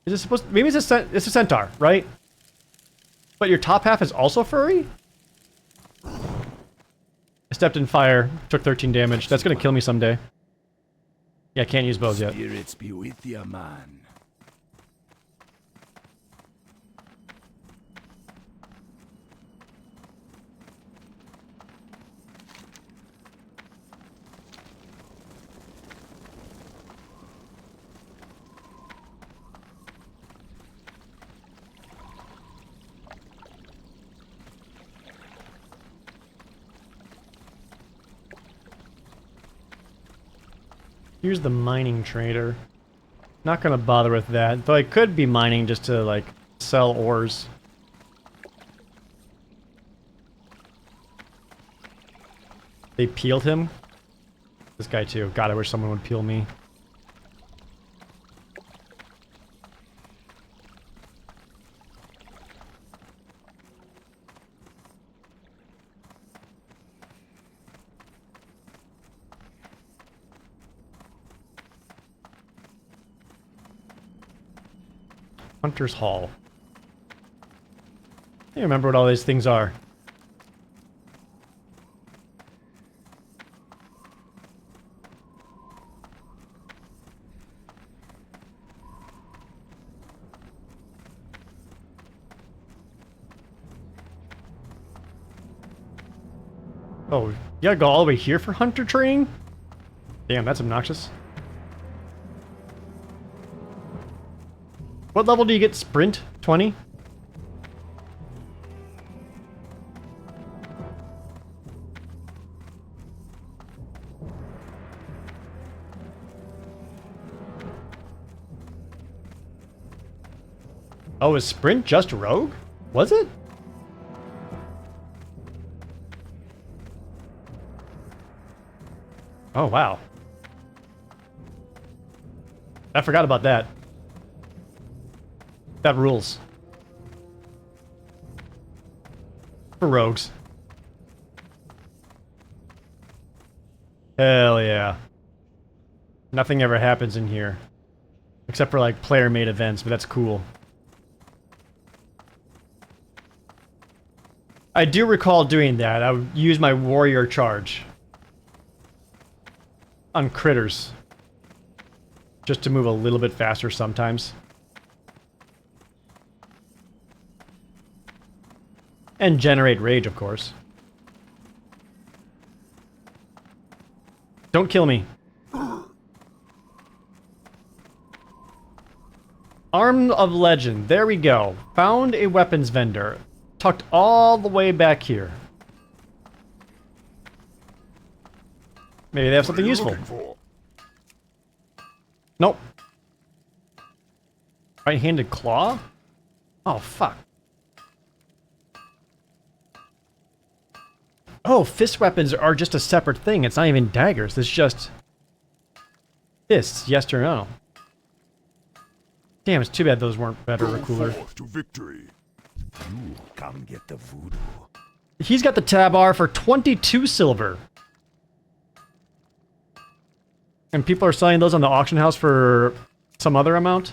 Is it supposed to, maybe it's a centaur, right? But your top half is also furry? I stepped in fire, took 13 damage. That's gonna kill me someday. Yeah, I can't use bows yet. Spirits be with you, man. Here's the mining trader. Not gonna bother with that, though I could be mining just to, like, sell ores. They peeled him? This guy too. God, I wish someone would peel me. Hunter's Hall. I don't remember what all these things are. Oh, you gotta go all the way here for hunter training? Damn, that's obnoxious. What level do you get sprint? 20? Oh, is sprint just rogue? Was it? Oh, wow. I forgot about that. That rules. For rogues. Hell yeah. Nothing ever happens in here. Except for like player-made events, but that's cool. I do recall doing that. I would use my warrior charge. On critters. Just to move a little bit faster sometimes. And generate rage, of course. Don't kill me. Arm of Legend. There we go. Found a weapons vendor. Tucked all the way back here. Maybe they have something useful. For? Nope. Right-handed claw? Oh, fuck. Oh, fist weapons are just a separate thing. It's not even daggers. It's just fists, yes or no. Damn, it's too bad those weren't better or cooler. Forth to victory. You come get the voodoo. He's got the tab R for 22 silver. And people are selling those on the auction house for some other amount.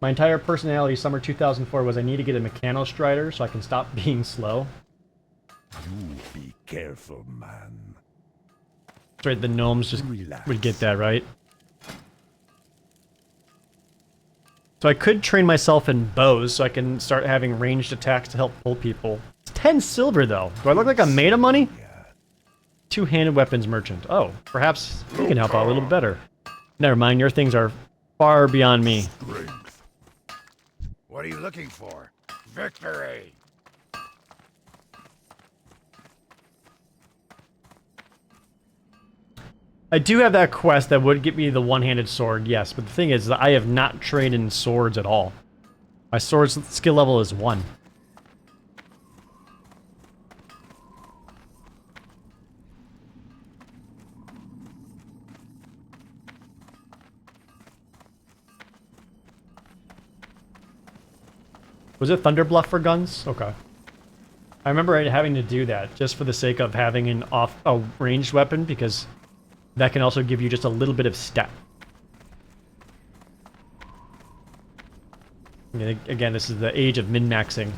My entire personality summer 2004 was I need to get a mechano strider so I can stop being slow. You be careful, man. That's right, the gnomes just Relax. would get that, right? So I could train myself in bows so I can start having ranged attacks to help pull people. It's 10 silver though. Do I look like I'm made of money? Two-handed weapons merchant. Oh, perhaps you can help out a little bit better. Never mind, your things are far beyond me. Strength. What are you looking for? Victory! I do have that quest that would get me the one-handed sword, yes, but the thing is that I have not trained in swords at all. My sword skill level is 1. Was it Thunder Bluff for guns? Okay. I remember having to do that just for the sake of having a ranged weapon because that can also give you just a little bit of stat. Again, this is the age of min-maxing.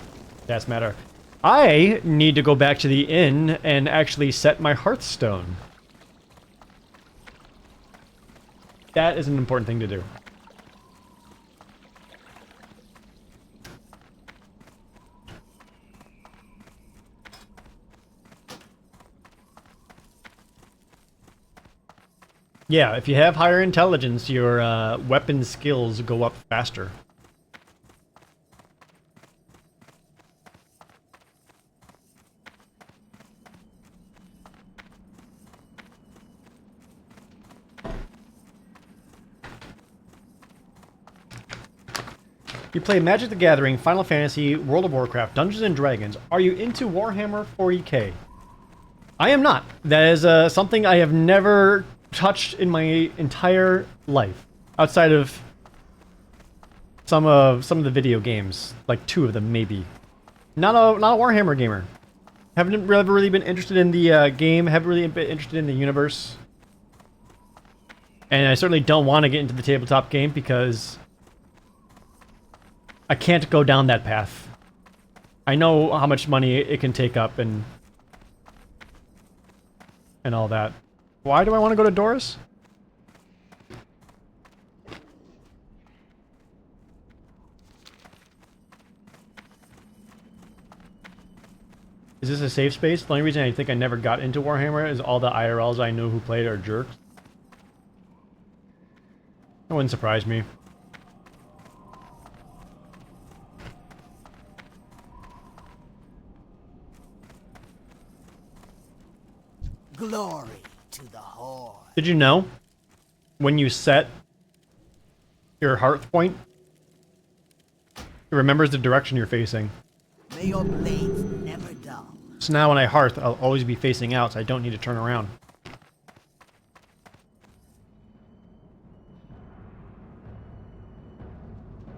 That's matter. I need to go back to the inn and actually set my Hearthstone. That is an important thing to do. Yeah, if you have higher intelligence, your weapon skills go up faster. You play Magic the Gathering, Final Fantasy, World of Warcraft, Dungeons and Dragons. Are you into Warhammer 40k? I am not. That is something I have never touched in my entire life, outside of some of the video games, like 2 of them maybe. Not a Warhammer gamer. Haven't really been interested in the game. Haven't really been interested in the universe. And I certainly don't want to get into the tabletop game because I can't go down that path. I know how much money it can take up and all that. Why do I want to go to Doris? Is this a safe space? The only reason I think I never got into Warhammer is all the IRLs I know who played are jerks. That wouldn't surprise me. Glory to the Horde. Did you know when you set your hearth point, it remembers the direction you're facing? May your blades never dull. So now when I hearth, I'll always be facing out, so I don't need to turn around.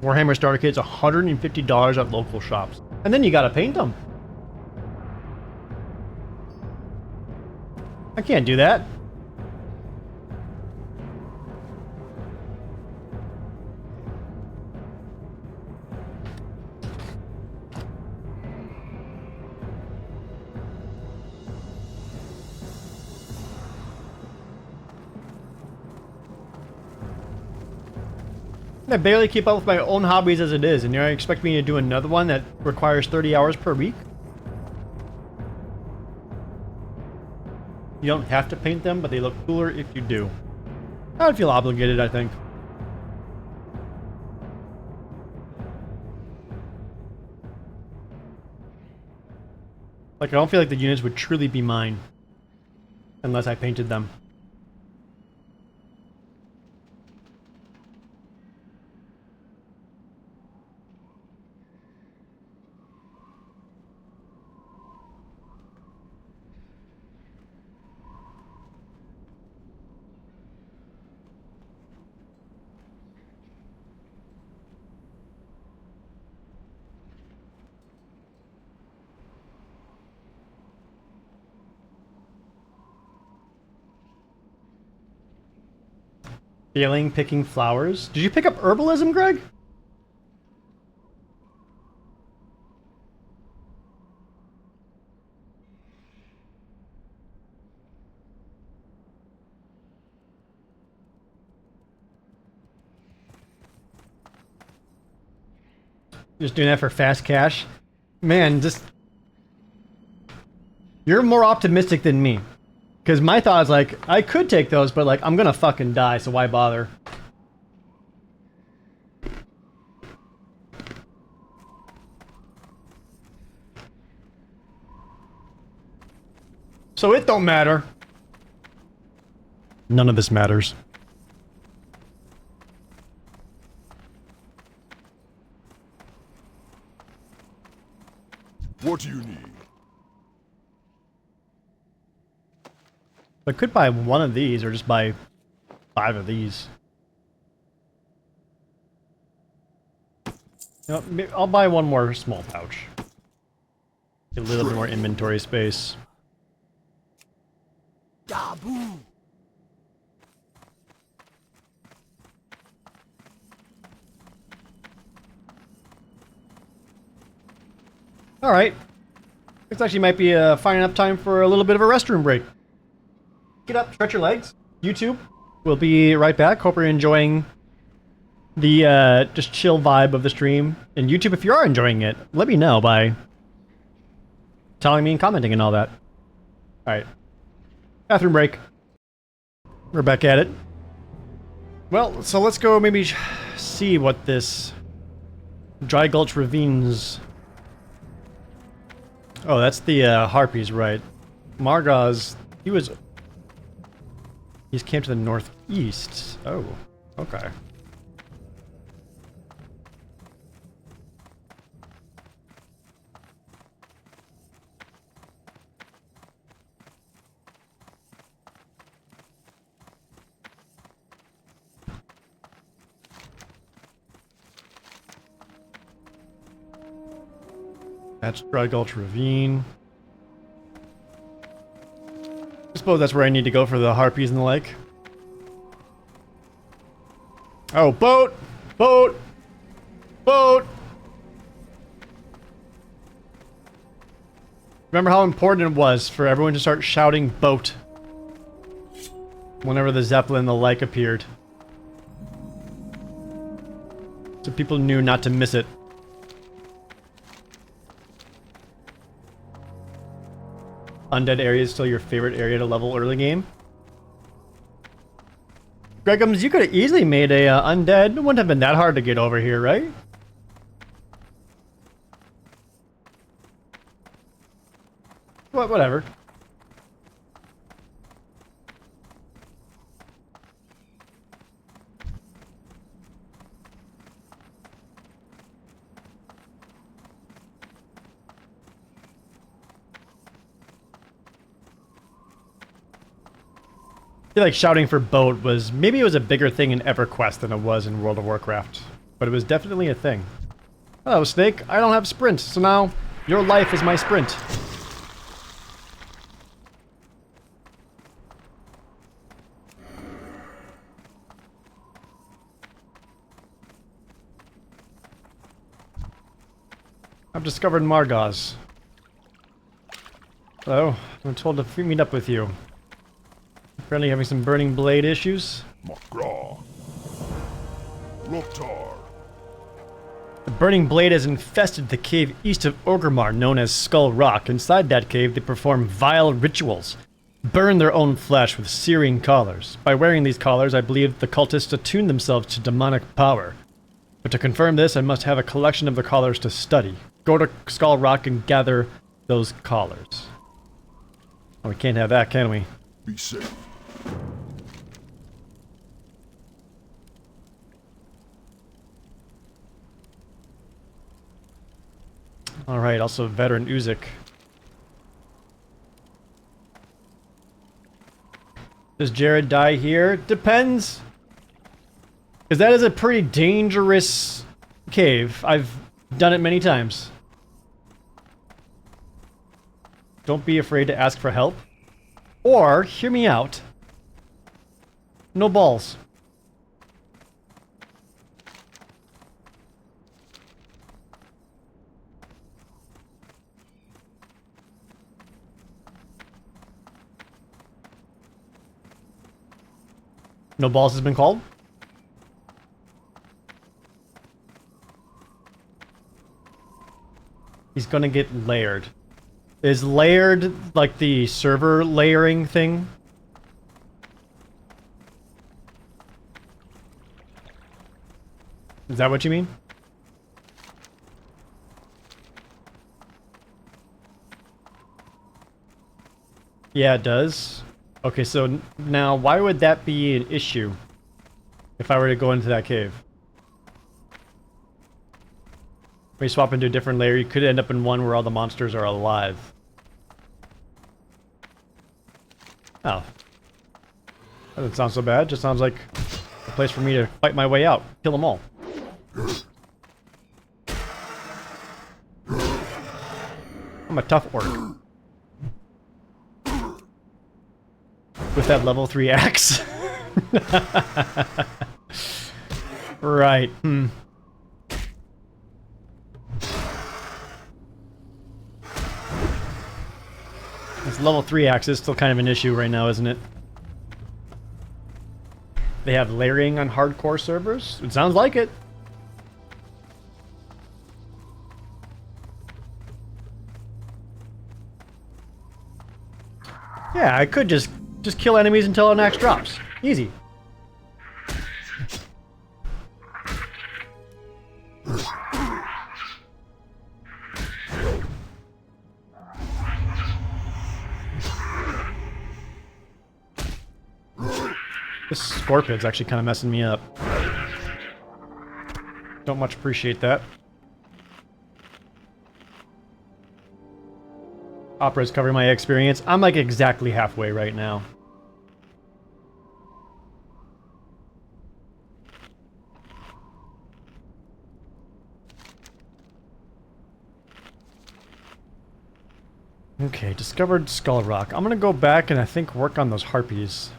Warhammer starter kit's $150 at local shops. And then you gotta paint them. I can't do that. I barely keep up with my own hobbies as it is, and you expect me to do another one that requires 30 hours per week? You don't have to paint them, but they look cooler if you do. I would feel obligated, I think. Like, I don't feel like the units would truly be mine. Unless I painted them. Failing picking flowers. Did you pick up herbalism, Greg? Just doing that for fast cash? Man, just... You're more optimistic than me. Because my thought is like, I could take those, but like, I'm gonna fucking die, so why bother? So it don't matter. None of this matters. What do you need? I could buy one of these, or just buy 5 of these. You know, I'll buy one more small pouch. Get a little bit more inventory space. Dabu. Alright. This actually might be a fine enough time for a little bit of a restroom break. Get up, stretch your legs. YouTube, we'll be right back. Hope you're enjoying the just chill vibe of the stream. And YouTube, if you are enjoying it, let me know by telling me and commenting and all that. Alright. Bathroom break. We're back at it. Well, so let's go maybe see what this Dry Gulch Ravines... Oh, that's the Harpies, right. Margaz, he's camped to the northeast. Oh, okay. That's Dry Gulch Ravine. I suppose that's where I need to go for the Harpies and the lake. Oh, boat! Boat! Boat! Remember how important it was for everyone to start shouting boat whenever the Zeppelin and the like appeared. So people knew not to miss it. Undead area is still your favorite area to level early game? Gregums, you could have easily made a undead. It wouldn't have been that hard to get over here, right? Whatever. I feel like shouting for boat was... Maybe it was a bigger thing in EverQuest than it was in World of Warcraft. But it was definitely a thing. Hello, Snake. I don't have sprint, so now your life is my sprint. I've discovered Margaz. Hello. I'm told to meet up with you. Apparently having some burning blade issues. Makra. Loktar. The burning blade has infested the cave east of Orgrimmar known as Skull Rock. Inside that cave they perform vile rituals. Burn their own flesh with searing collars. By wearing these collars I believe the cultists attune themselves to demonic power. But to confirm this I must have a collection of the collars to study. Go to Skull Rock and gather those collars. Oh, we can't have that, can we? Be safe. All right, also veteran Uzik. Does Jerd die here? Depends. Because that is a pretty dangerous cave. I've done it many times. Don't be afraid to ask for help. Or, hear me out. No balls. No balls has been called? He's gonna get layered. Is layered like the server layering thing? Is that what you mean? Yeah, it does. Okay, so now why would that be an issue if I were to go into that cave? When you swap into a different layer, you could end up in one where all the monsters are alive. Oh. That doesn't sound so bad. Just sounds like a place for me to fight my way out. Kill them all. I'm a tough orc. With that level 3 axe. Right. This level 3 axe is still kind of an issue right now, isn't it? They have layering on hardcore servers? It sounds like it. Yeah, I could just kill enemies until an axe drops. Easy. This scorpion's actually kind of messing me up. Don't much appreciate that. Opera's covering my experience. I'm like exactly halfway right now. Okay, discovered Skull Rock. I'm gonna go back and I think work on those harpies.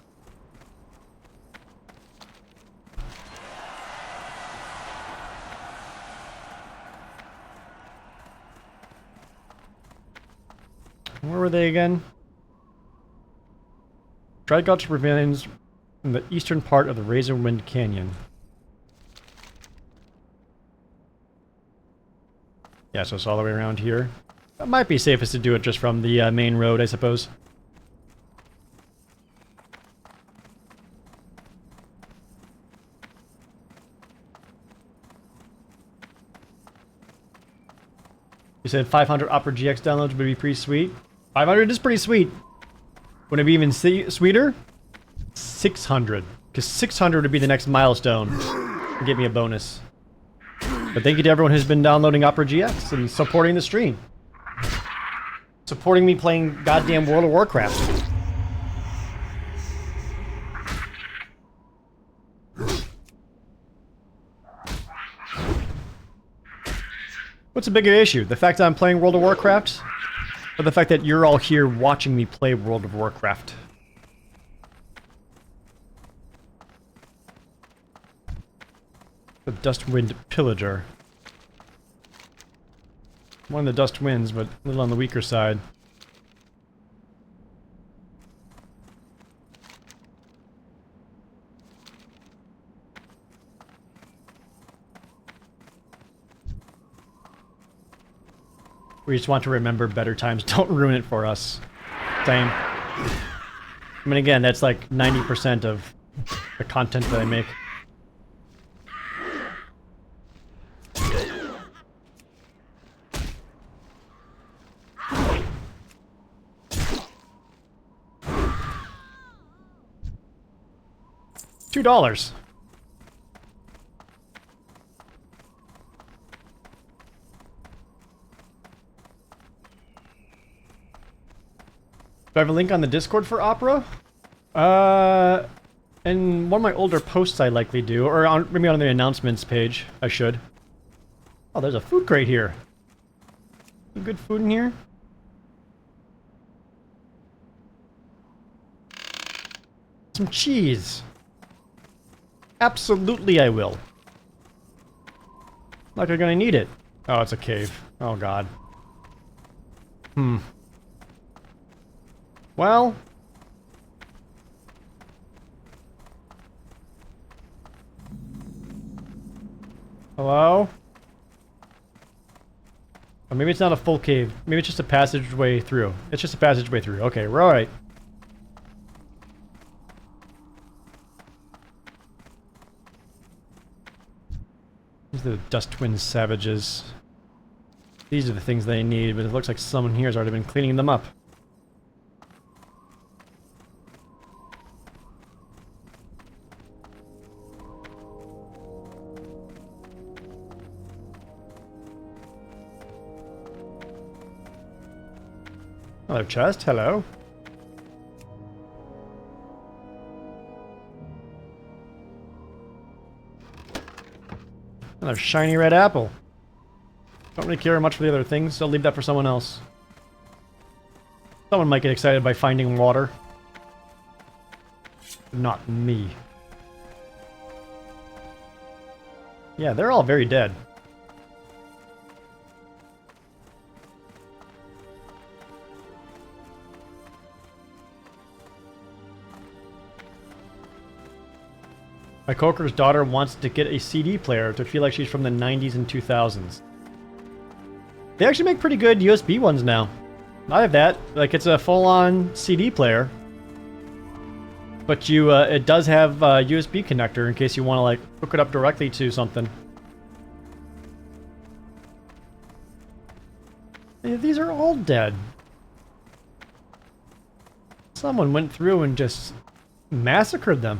Where were they again? Dry Gulch remains in the eastern part of the Razorwind Canyon. Yeah, so it's all the way around here. That might be safest to do it just from the main road, I suppose. You said 500 Opera GX downloads would be pretty sweet. 500 is pretty sweet. Wouldn't it be even sweeter? 600. Because 600 would be the next milestone. And give me a bonus. But thank you to everyone who's been downloading Opera GX and supporting the stream. Supporting me playing goddamn World of Warcraft. What's a bigger issue? The fact that I'm playing World of Warcraft? Or the fact that you're all here watching me play World of Warcraft? The Dustwind Pillager. One of the Dust Winds, but a little on the weaker side. We just want to remember better times. Don't ruin it for us. Same. I mean, again, that's like 90% of the content that I make. $2. Do I have a link on the Discord for Opera? In one of my older posts I likely do, or maybe on the announcements page, I should. Oh, there's a food crate here. Some good food in here. Some cheese. Absolutely I will. Like I'm gonna need it. Oh, it's a cave. Oh god. Well. Hello? Or maybe it's not a full cave. Maybe it's just a passageway through. It's just a passageway through. Okay, we're alright. These are the Dust Twin Savages. These are the things they need, but it looks like someone here has already been cleaning them up. Another chest, hello. Another shiny red apple. Don't really care much for the other things, so I'll leave that for someone else. Someone might get excited by finding water. Not me. Yeah, they're all very dead. My coworker's daughter wants to get a CD player to feel like she's from the 90s and 2000s. They actually make pretty good USB ones now. I have that. Like, it's a full-on CD player. But you, it does have a USB connector in case you want to, like, hook it up directly to something. Yeah, these are all dead. Someone went through and just massacred them.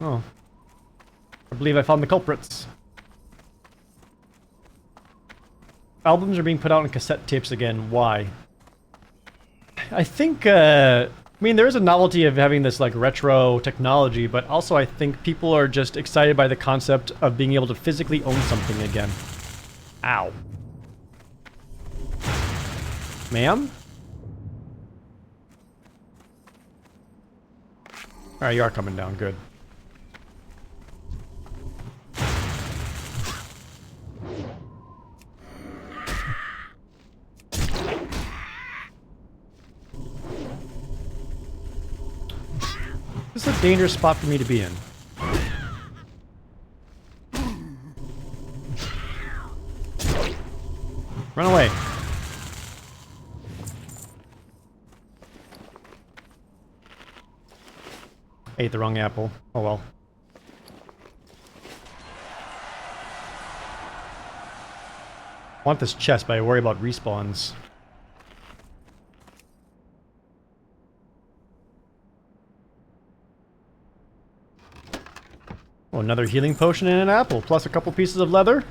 Oh. I believe I found the culprits. Albums are being put out on cassette tapes again. Why? I think, I mean, there is a novelty of having this, like, retro technology, but also I think people are just excited by the concept of being able to physically own something again. Ow. Ma'am? Alright, you are coming down. Good. This is a dangerous spot for me to be in. Run away. Ate the wrong apple. Oh well. I want this chest, but I worry about respawns. Oh, another healing potion and an apple, plus a couple pieces of leather.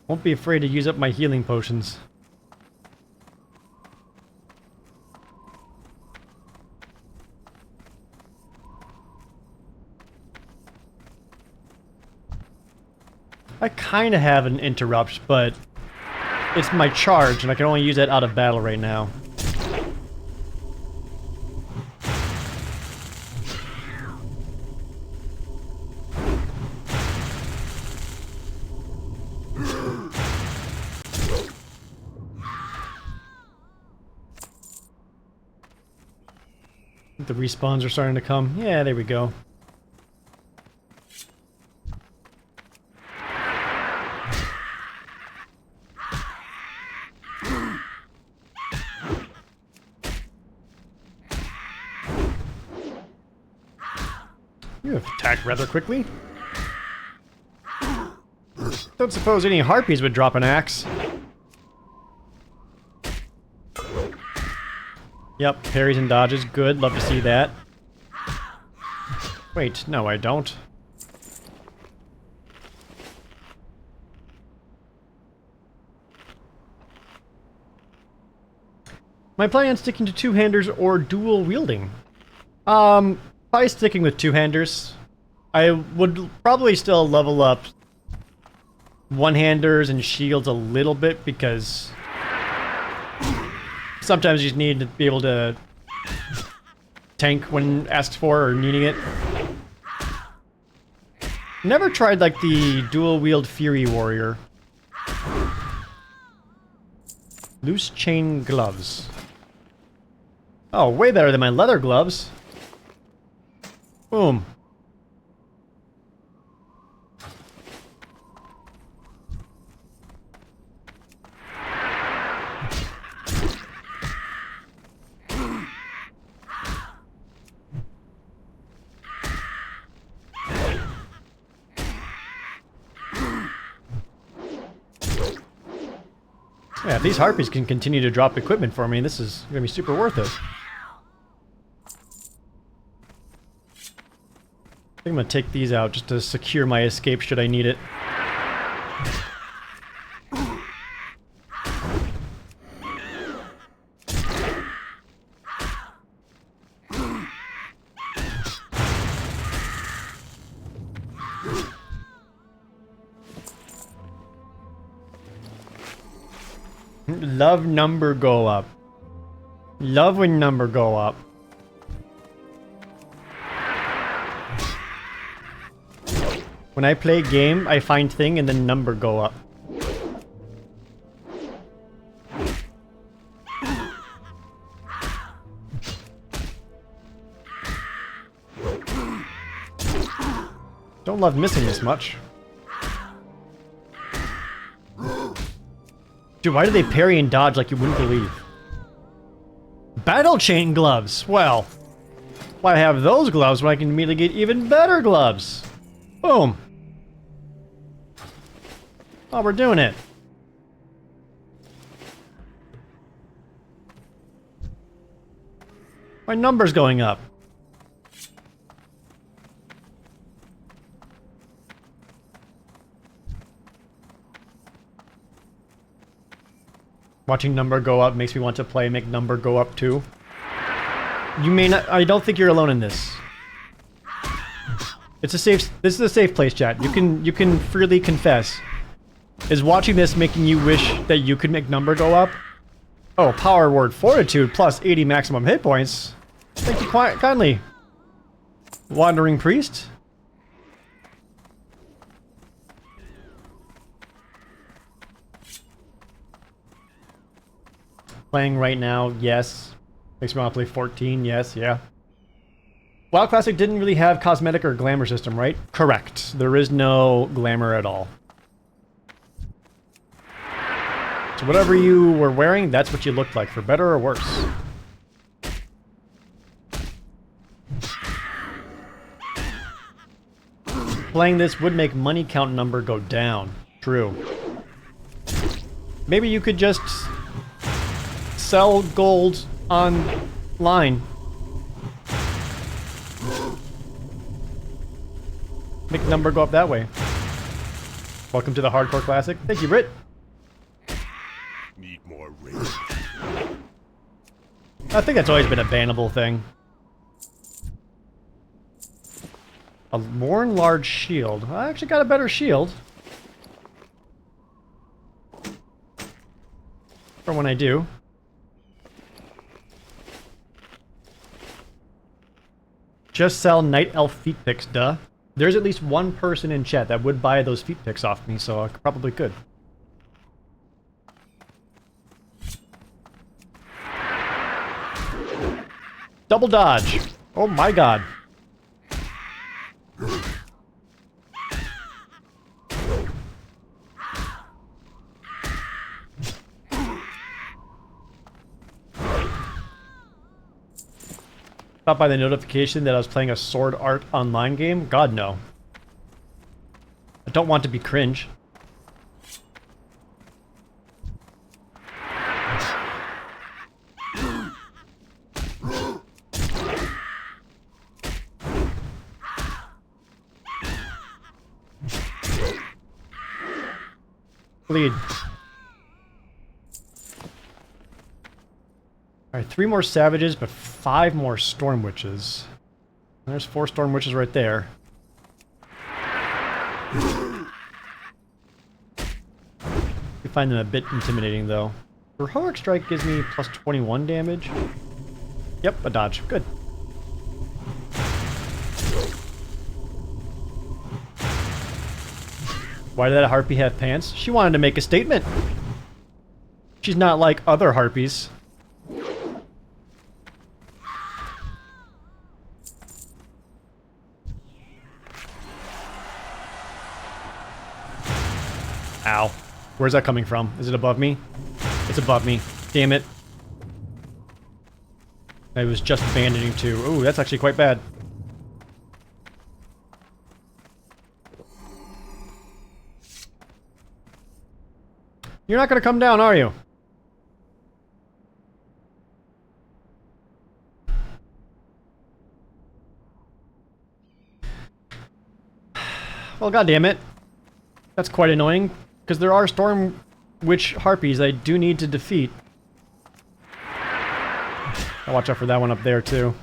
Won't be afraid to use up my healing potions. I kind of have an interrupt, but it's my charge, and I can only use that out of battle right now. The respawns are starting to come. Yeah, there we go. You attack rather quickly. Don't suppose any harpies would drop an axe. Yep, parries and dodges. Good. Love to see that. Wait, no, I don't. Am I planning on sticking to two-handers or dual wielding? Probably sticking with two-handers. I would probably still level up one-handers and shields a little bit because sometimes you just need to be able to tank when asked for or needing it. Never tried like the dual wield Fury Warrior. Loose chain gloves. Oh, way better than my leather gloves. Boom. Yeah, if these harpies can continue to drop equipment for me, this is gonna be super worth it. I think I'm gonna take these out just to secure my escape should I need it. Love number go up. Love when number go up. When I play game, I find thing and then number go up. Don't love missing this much. Dude, why do they parry and dodge like you wouldn't believe? Battle chain gloves! Well, why have those gloves when I can immediately get even better gloves? Boom! Oh, we're doing it. My number's going up. Watching number go up makes me want to play make number go up too. You may not. I don't think you're alone in this. It's a safe. This is a safe place, chat. You can freely confess. Is watching this making you wish that you could make number go up? Oh, power word fortitude plus 80 maximum hit points. Thank you quite kindly. Wandering priest. Playing right now, yes. Makes me want to play 14, yes, yeah. WoW Classic didn't really have cosmetic or glamour system, right? Correct. There is no glamour at all. So whatever you were wearing, that's what you looked like, for better or worse. Playing this would make money count number go down. True. Maybe you could just sell gold online. Make the number go up that way. Welcome to the Hardcore Classic. Thank you, Brit. Need more rage. I think that's always been a bannable thing. A worn large shield. I actually got a better shield. For when I do. Just sell Night Elf feet picks, duh. There's at least one person in chat that would buy those feet picks off me, so I probably could. Double dodge! Oh my god. Thought by the notification that I was playing a Sword Art Online game? God, no. I don't want to be cringe. Bleed. Alright, 3 more savages, but 5 more storm witches. There's 4 storm witches right there. I find them a bit intimidating, though. Heroic Strike gives me plus 21 damage. Yep, a dodge. Good. Why did that harpy have pants? She wanted to make a statement. She's not like other harpies. Ow. Where's that coming from? Is it above me? It's above me. Damn it. I was just bandaging too. Ooh, that's actually quite bad. You're not gonna come down, are you? Well, goddammit. That's quite annoying, because there are Storm Witch Harpies I do need to defeat. I'll watch out for that one up there, too.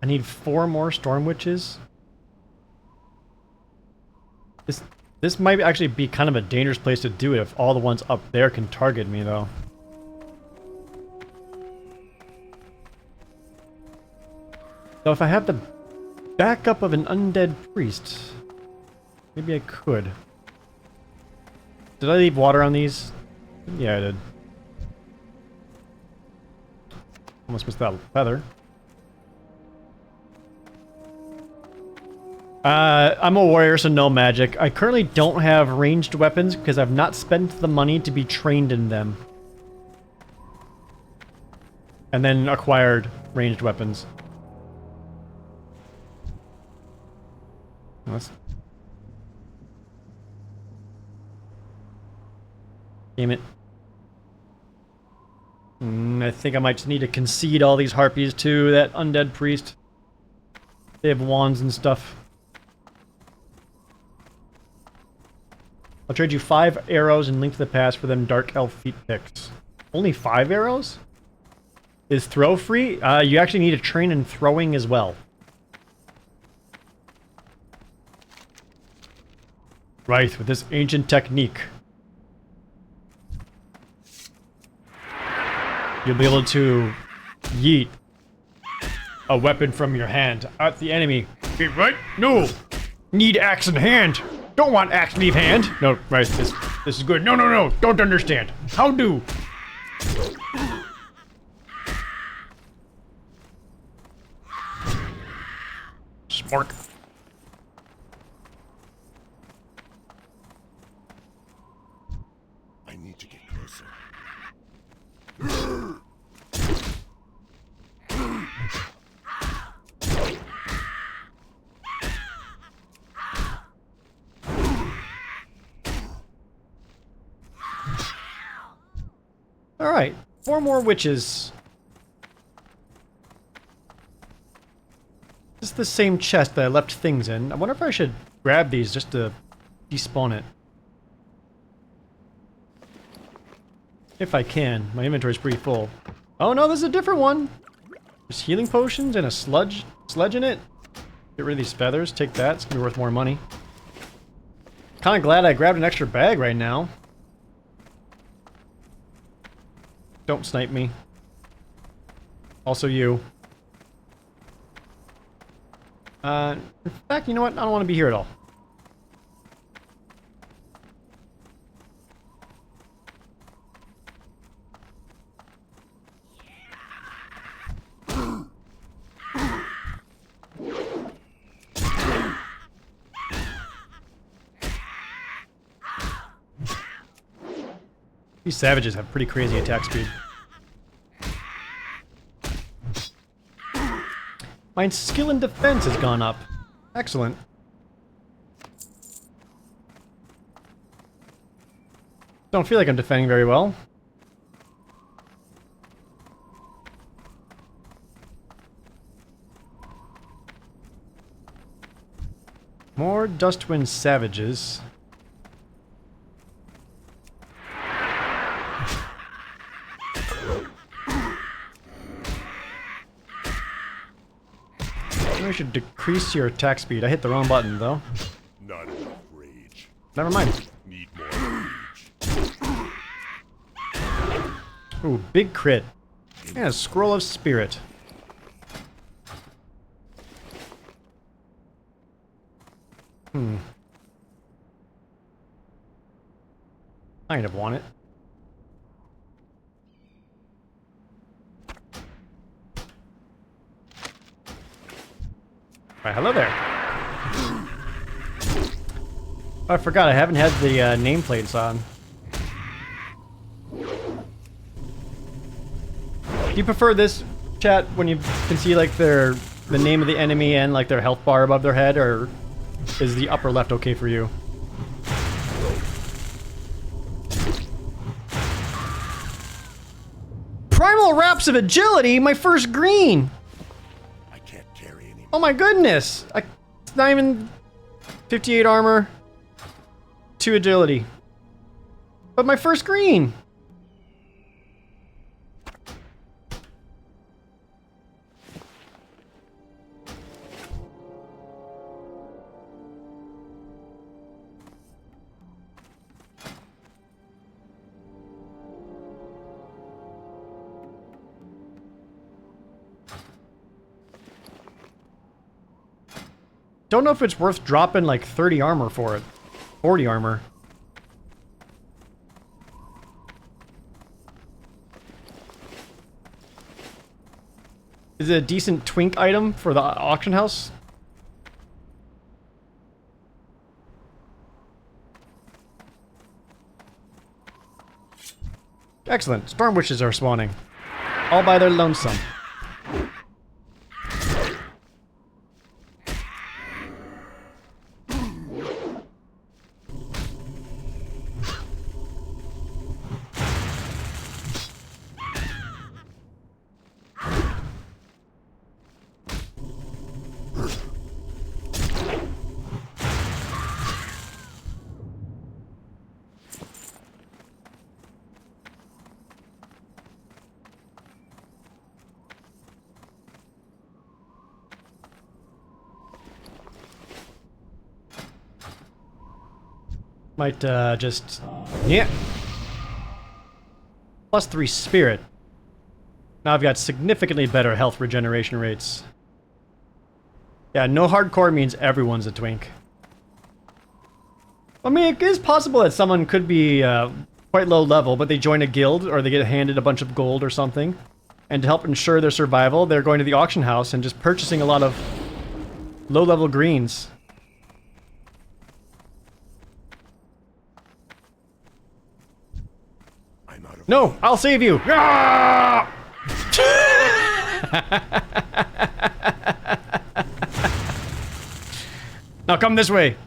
I need 4 more Storm Witches. This might actually be kind of a dangerous place to do it if all the ones up there can target me, though. So if I have the backup of an undead priest, maybe I could. Did I leave water on these? Yeah, I did. Almost missed that feather. I'm a warrior, so no magic. I currently don't have ranged weapons because I've not spent the money to be trained in them. And then acquired ranged weapons. Damn it. I think I might just need to concede all these harpies to that undead priest. They have wands and stuff. I'll trade you 5 arrows and Link to the Past for them Dark Elf feet picks. Only 5 arrows? Is throw free? You actually need to train in throwing as well. Right, with this ancient technique. You'll be able to yeet a weapon from your hand at the enemy. Okay, right? No! Need axe in hand! Don't want axe leave hand! No, right, this is good. No, no, no! Don't understand. How do? Spark. I need to get closer. Alright, 4 more witches. This is the same chest that I left things in. I wonder if I should grab these just to despawn it. If I can. My inventory's pretty full. Oh no, this is a different one! There's healing potions and a sledge in it. Get rid of these feathers, take that, it's gonna be worth more money. Kinda glad I grabbed an extra bag right now. Don't snipe me. Also you. In fact, you know what? I don't want to be here at all. These savages have pretty crazy attack speed. My skill in defense has gone up. Excellent. Don't feel like I'm defending very well. More Dustwind Savages. Maybe we should decrease your attack speed. I hit the wrong button, though. Not enough rage. Never mind. Need more rage. Ooh, big crit. Yeah, Scroll of Spirit. Kind of want it. Right, hello there. Oh, I forgot, I haven't had the nameplates on. Do you prefer this, chat, when you can see like the name of the enemy and like their health bar above their head, or is the upper left okay for you? Primal Wraps of Agility, my first green! I can't carry any. Oh my goodness! It's not even 58 armor, 2 agility. But my first green! Don't know if it's worth dropping like 30 armor for it. 40 armor. Is it a decent twink item for the auction house? Excellent. Storm Witches are spawning. All by their lonesome. Might, just... Yeah. +3 spirit. Now I've got significantly better health regeneration rates. Yeah, no hardcore means everyone's a twink. I mean, it is possible that someone could be, quite low level, but they join a guild, or they get handed a bunch of gold or something. And to help ensure their survival, they're going to the auction house and just purchasing a lot of low-level greens. No, I'll save you! Ah! Now come this way.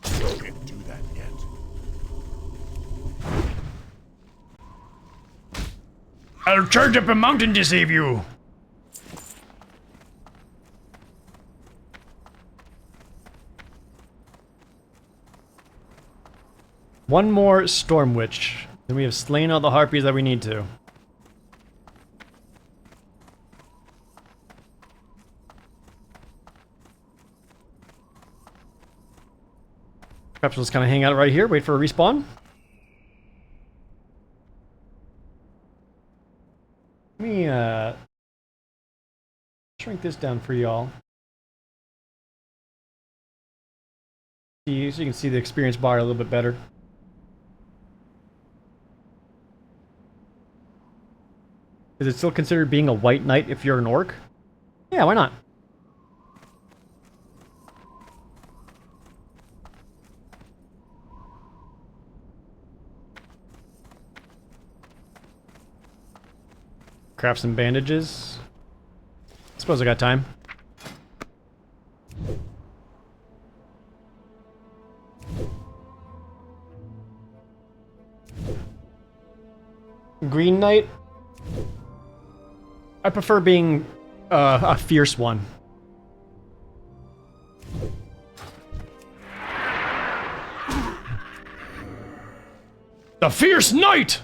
Can't do that yet. I'll charge up a mountain to save you. One more Storm Witch. Then we have slain all the harpies that we need to. Perhaps we'll just kind of hang out right here, wait for a respawn. Let me, shrink this down for y'all. So you can see the experience bar a little bit better. Is it still considered being a white knight if you're an orc? Yeah, why not? Craft some bandages. Suppose I got time. Green Knight. I prefer being a fierce one. The Fierce Knight!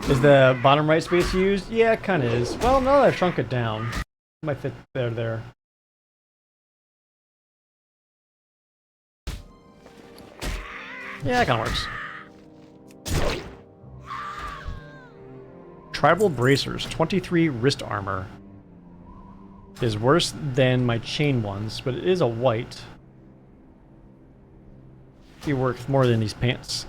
Is the bottom right space used? Yeah, it kind of is. Well, now that I've shrunk it down, it might fit there. Yeah, it kind of works. Tribal Bracers, 23 wrist armor. Is worse than my chain ones, but it is a white. Be worth more than these pants.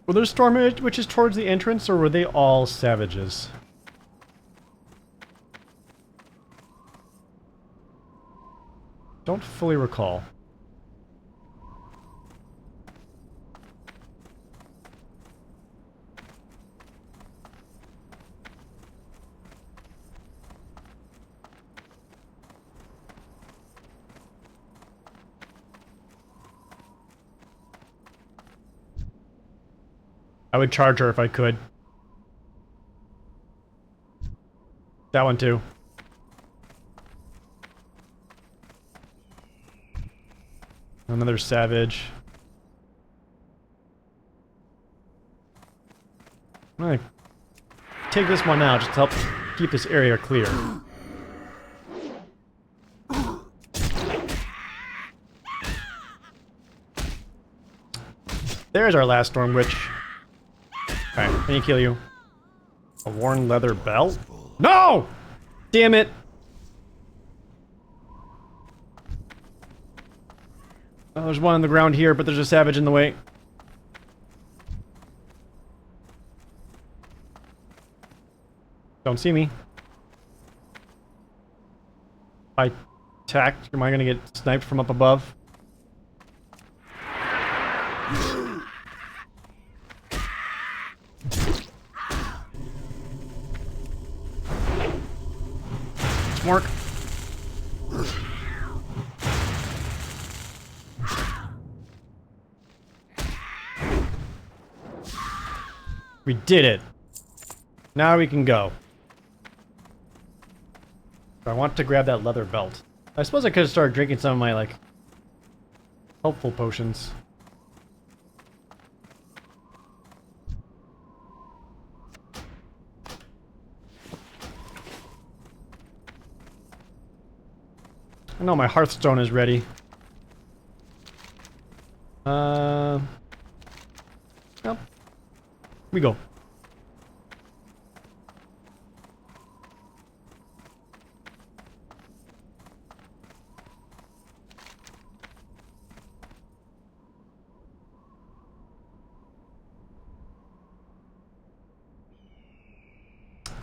Were there storm witches towards the entrance, or were they all savages? Don't fully recall. I would charge her if I could. That one too. Another savage. I'm gonna take this one out just to help keep this area clear. There's our last Storm Witch. Alright, let me kill you. A worn leather belt? No! Damn it! Oh, there's one on the ground here, but there's a savage in the way. Don't see me. If I attack, am I gonna get sniped from up above? Work. We did it. Now we can go. I want to grab that leather belt. I suppose I could have started drinking some of my, like, helpful potions. I know my Hearthstone is ready. Nope. We go.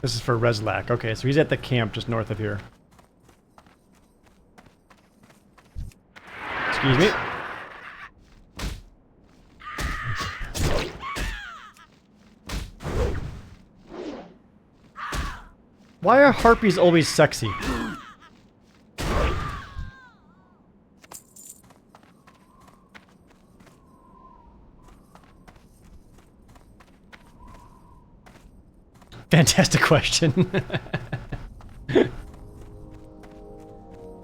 This is for Reslak. Okay, so he's at the camp just north of here. Excuse me. Why are harpies always sexy? Fantastic question.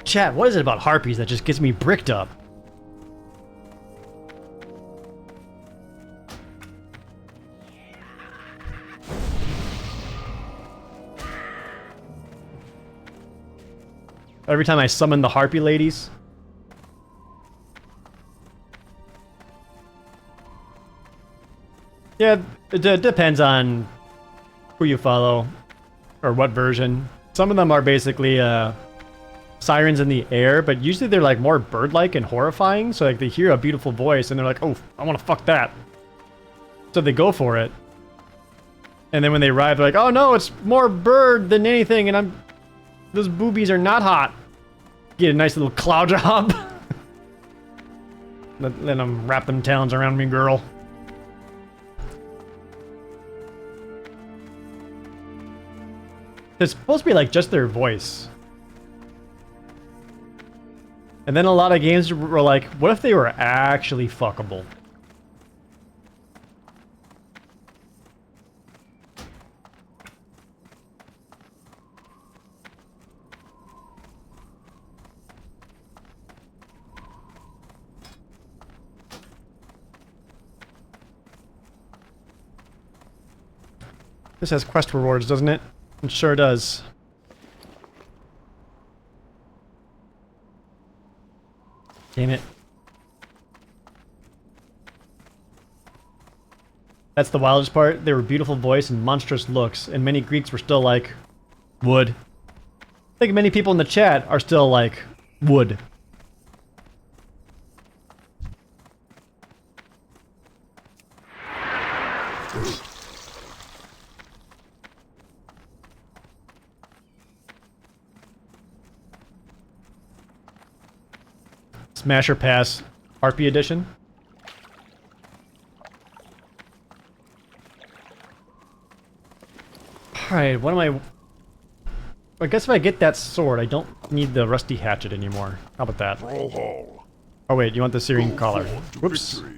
Chat, what is it about harpies that just gets me bricked up? Every time I summon the harpy ladies. Yeah, it depends on who you follow or what version. Some of them are basically sirens in the air, but usually they're like more bird-like and horrifying. So like they hear a beautiful voice and they're like, oh, I want to fuck that. So they go for it. And then when they arrive, they're like, oh no, it's more bird than anything, and those boobies are not hot. Get a nice little claw job. Let them wrap them talons around me, girl. It's supposed to be like just their voice. And then a lot of games were like, what if they were actually fuckable? This has quest rewards, doesn't it? It sure does. Damn it. That's the wildest part. They were beautiful voice and monstrous looks, and many Greeks were still like, wood. I think many people in the chat are still like, wood. Smash or Pass Harpy Edition. Alright, what am I guess if I get that sword, I don't need the rusty hatchet anymore. How about that? Brawlhall. Oh wait, you want the Syrian collar. To Whoops. victory.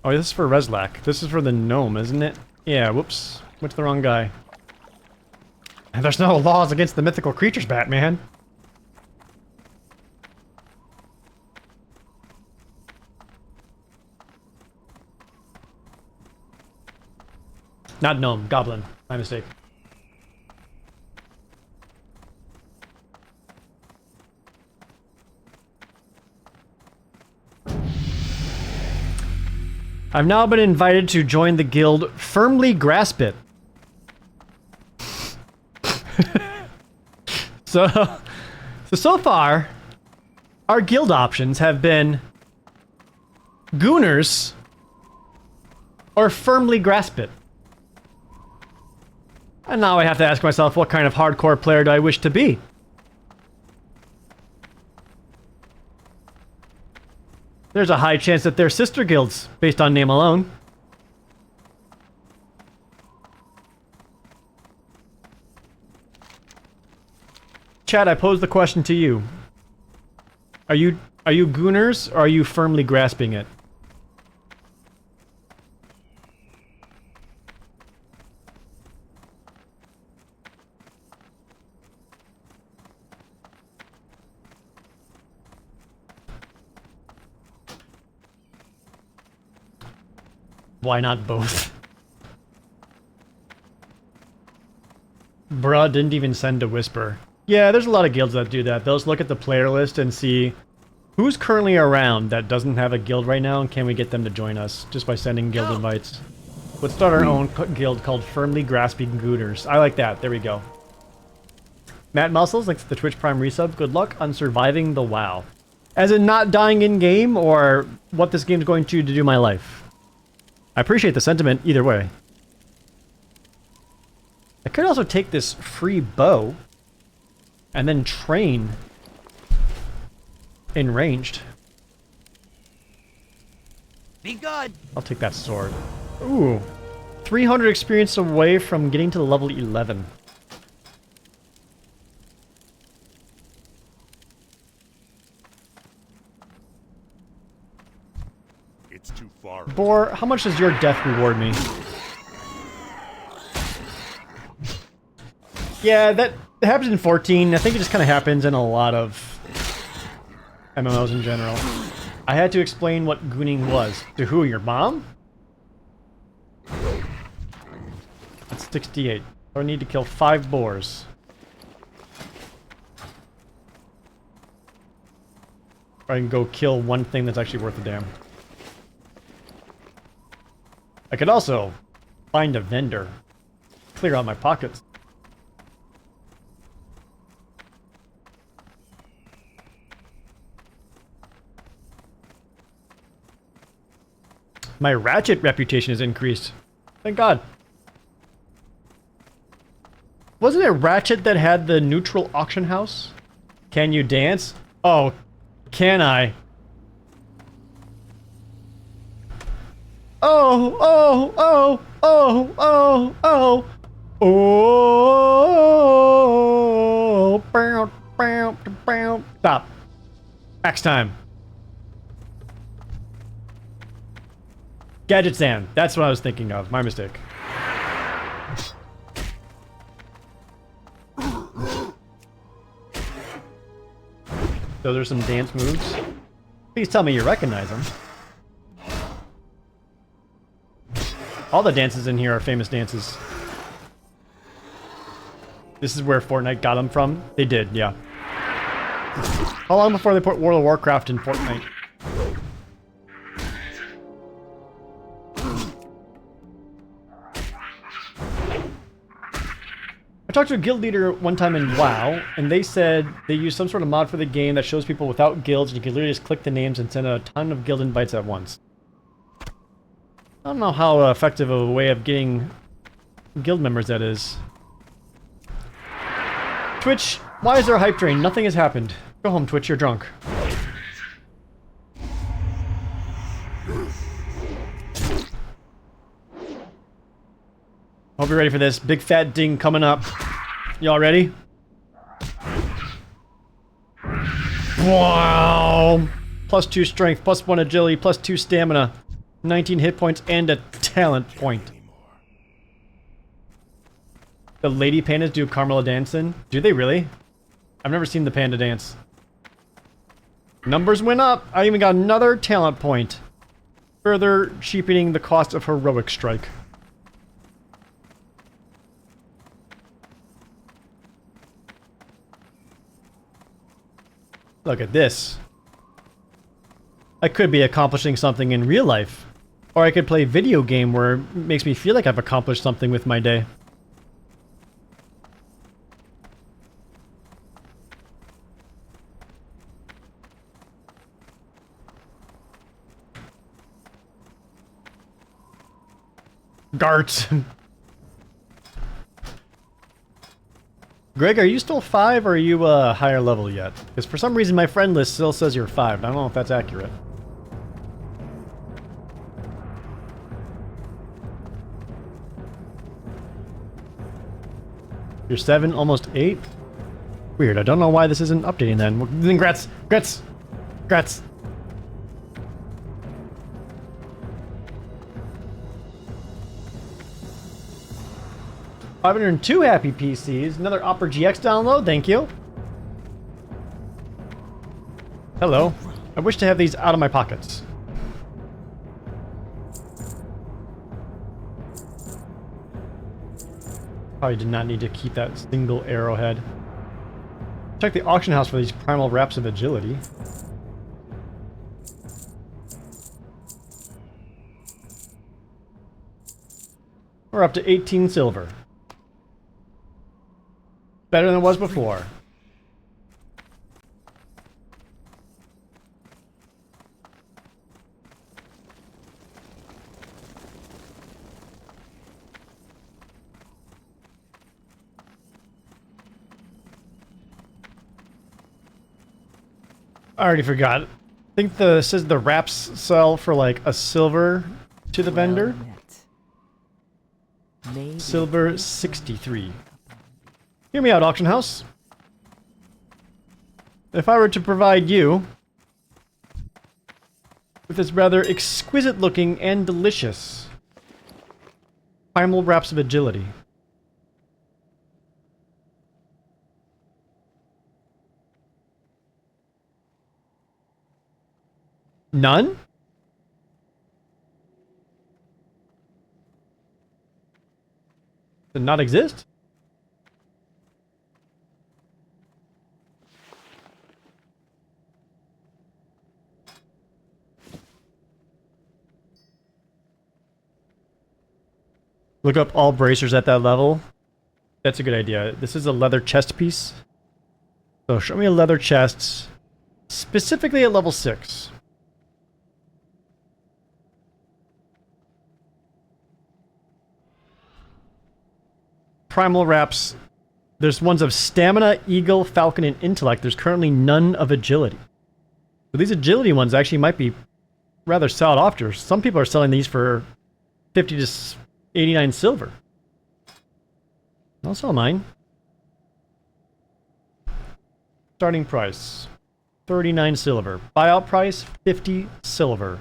Oh, this is for Reslak. This is for the gnome, isn't it? Yeah, whoops. Went to the wrong guy. And there's no laws against the mythical creatures, Batman. Not gnome, goblin. My mistake. I've now been invited to join the guild Firmly Grasp It. So far, our guild options have been Gooners or Firmly Grasp It. And now I have to ask myself, what kind of hardcore player do I wish to be? There's a high chance that they're sister guilds, based on name alone. Chad, I pose the question to you. Are you Gooners, or are you firmly grasping it? Why not both? Bruh didn't even send a whisper. Yeah, there's a lot of guilds that do that. They'll just look at the player list and see who's currently around that doesn't have a guild right now, and can we get them to join us just by sending guild invites. Let's start our own guild called Firmly Grasping Gooners. I like that. There we go. Matt Muscles, thanks to the Twitch Prime resub. Good luck on surviving the WoW. As in not dying in game, or what this game's going to do to my life. I appreciate the sentiment either way. I could also take this free bow and then train in ranged. Be good. I'll take that sword. Ooh. 300 experience away from getting to level 11. It's too far. Boar, how much does your death reward me? Yeah, that happens in 14. I think it just kind of happens in a lot of MMOs in general. I had to explain what gooning was. To who? Your mom? That's 68. I need to kill 5 boars. Or I can go kill one thing that's actually worth a damn. I could also find a vendor. Clear out my pockets. My Ratchet reputation has increased. Thank God. Wasn't it Ratchet that had the neutral auction house? Can you dance? Oh, can I? Oh, oh, oh, oh, oh, oh. Oh, bow, bow, bow. Stop. Next time. Gadget Stand. That's what I was thinking of. My mistake. So there's some dance moves. Please tell me you recognize them. All the dances in here are famous dances. This is where Fortnite got them from. They did, yeah. How long before they put World of Warcraft in Fortnite? I talked to a guild leader one time in WoW, and they said they used some sort of mod for the game that shows people without guilds, and you can literally just click the names and send a ton of guild invites at once. I don't know how effective of a way of getting guild members that is. Twitch, why is there a hype train? Nothing has happened. Go home, Twitch, you're drunk. Hope you're ready for this. Big fat ding coming up. Y'all ready? Wow! +2 strength, +1 agility, +2 stamina, 19 hit points, and a talent point. The lady pandas do Carmela dancing? Do they really? I've never seen the panda dance. Numbers went up! I even got another talent point. Further cheapening the cost of heroic strike. Look at this. I could be accomplishing something in real life. Or I could play a video game where it makes me feel like I've accomplished something with my day. Gart. Greg, are you still 5 or are you higher level yet? Because for some reason my friend list still says you're 5. I don't know if that's accurate. You're 7, almost 8? Weird, I don't know why this isn't updating then. Then grats! Grats! Grats! $502 happy PCs. Another Opera GX download, thank you. Hello. I wish to have these out of my pockets. Probably did not need to keep that single arrowhead. Check the auction house for these primal wraps of agility. We're up to 18 silver. Better than it was before. I already forgot. I think says the wraps sell for like a silver to the vendor. Silver 63. Hear me out, auction house. If I were to provide you with this rather exquisite looking and delicious primal wraps of agility. None? Did not exist? Look up all bracers at that level. That's a good idea. This is a leather chest piece. So show me a leather chest, specifically at level 6. primal wraps. There's ones of stamina, eagle, falcon, and intellect. There's currently none of agility. So these agility ones actually might be rather sought after. Some people are selling these for 50 to 89 silver. I'll sell mine. Starting price 39 silver. Buyout price 50 silver.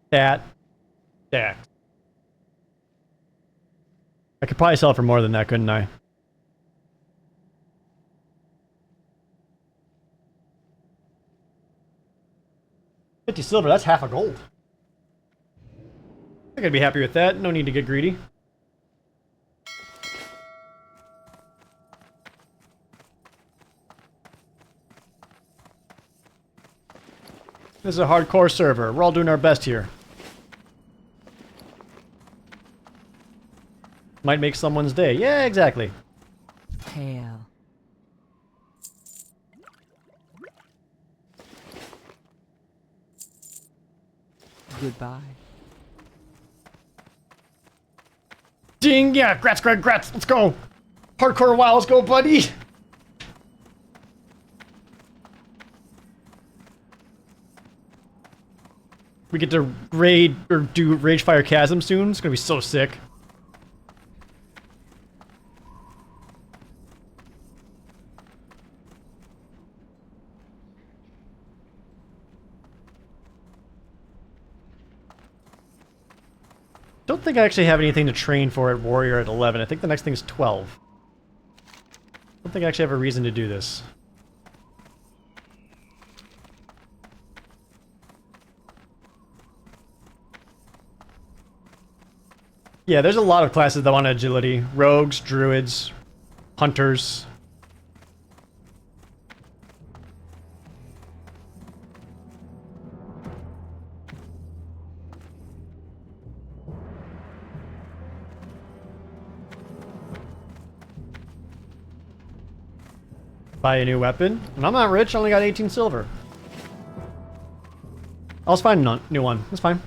That. I could probably sell it for more than that, couldn't I? $50 silver, that's half a gold. I think I'd be happy with that. No need to get greedy. This is a hardcore server. We're all doing our best here. Might make someone's day. Yeah, exactly. Hail. Goodbye. Ding! Yeah, grats. Let's go! Hardcore WoW, let's go, buddy! We get to raid, or do Ragefire Chasm soon. It's gonna be so sick. Don't think I actually have anything to train for at Warrior at 11. I think the next thing is 12. Don't think I actually have a reason to do this. Yeah, there's a lot of classes that want agility. Rogues, druids, hunters. Buy a new weapon. And I'm not rich, I only got 18 silver. I'll just find a new one. That's fine.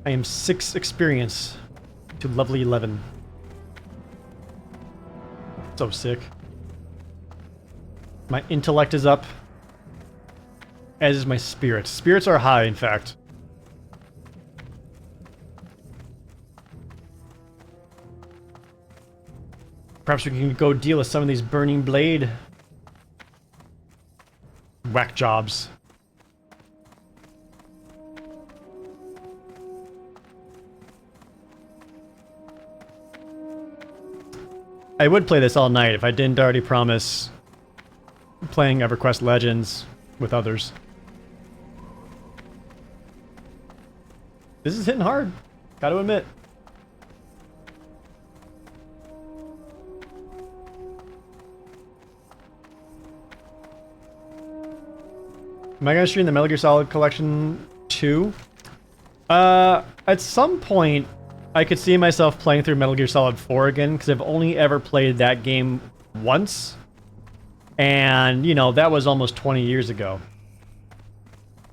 I am 6 experience to lovely 11. So sick. My intellect is up. As is my spirit. Spirits are high, in fact. Perhaps we can go deal with some of these burning blade whack jobs. I would play this all night if I didn't already promise playing EverQuest Legends with others. This is hitting hard, gotta admit. Am I gonna stream the Metal Gear Solid Collection 2? At some point, I could see myself playing through Metal Gear Solid 4 again, because I've only ever played that game once. And, you know, that was almost 20 years ago.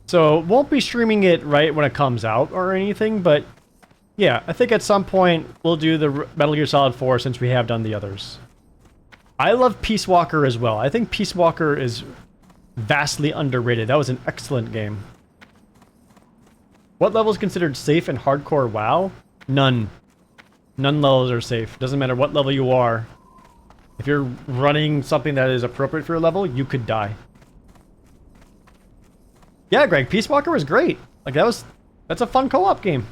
So, won't be streaming it right when it comes out or anything, but yeah, I think at some point we'll do the Metal Gear Solid 4 since we have done the others. I love Peace Walker as well. I think Peace Walker is vastly underrated. That was an excellent game. What level is considered safe in hardcore WoW? None. None levels are safe. Doesn't matter what level you are. If you're running something that is appropriate for your level, you could die. Yeah, Greg, Peace Walker was great. Like that's a fun co-op game.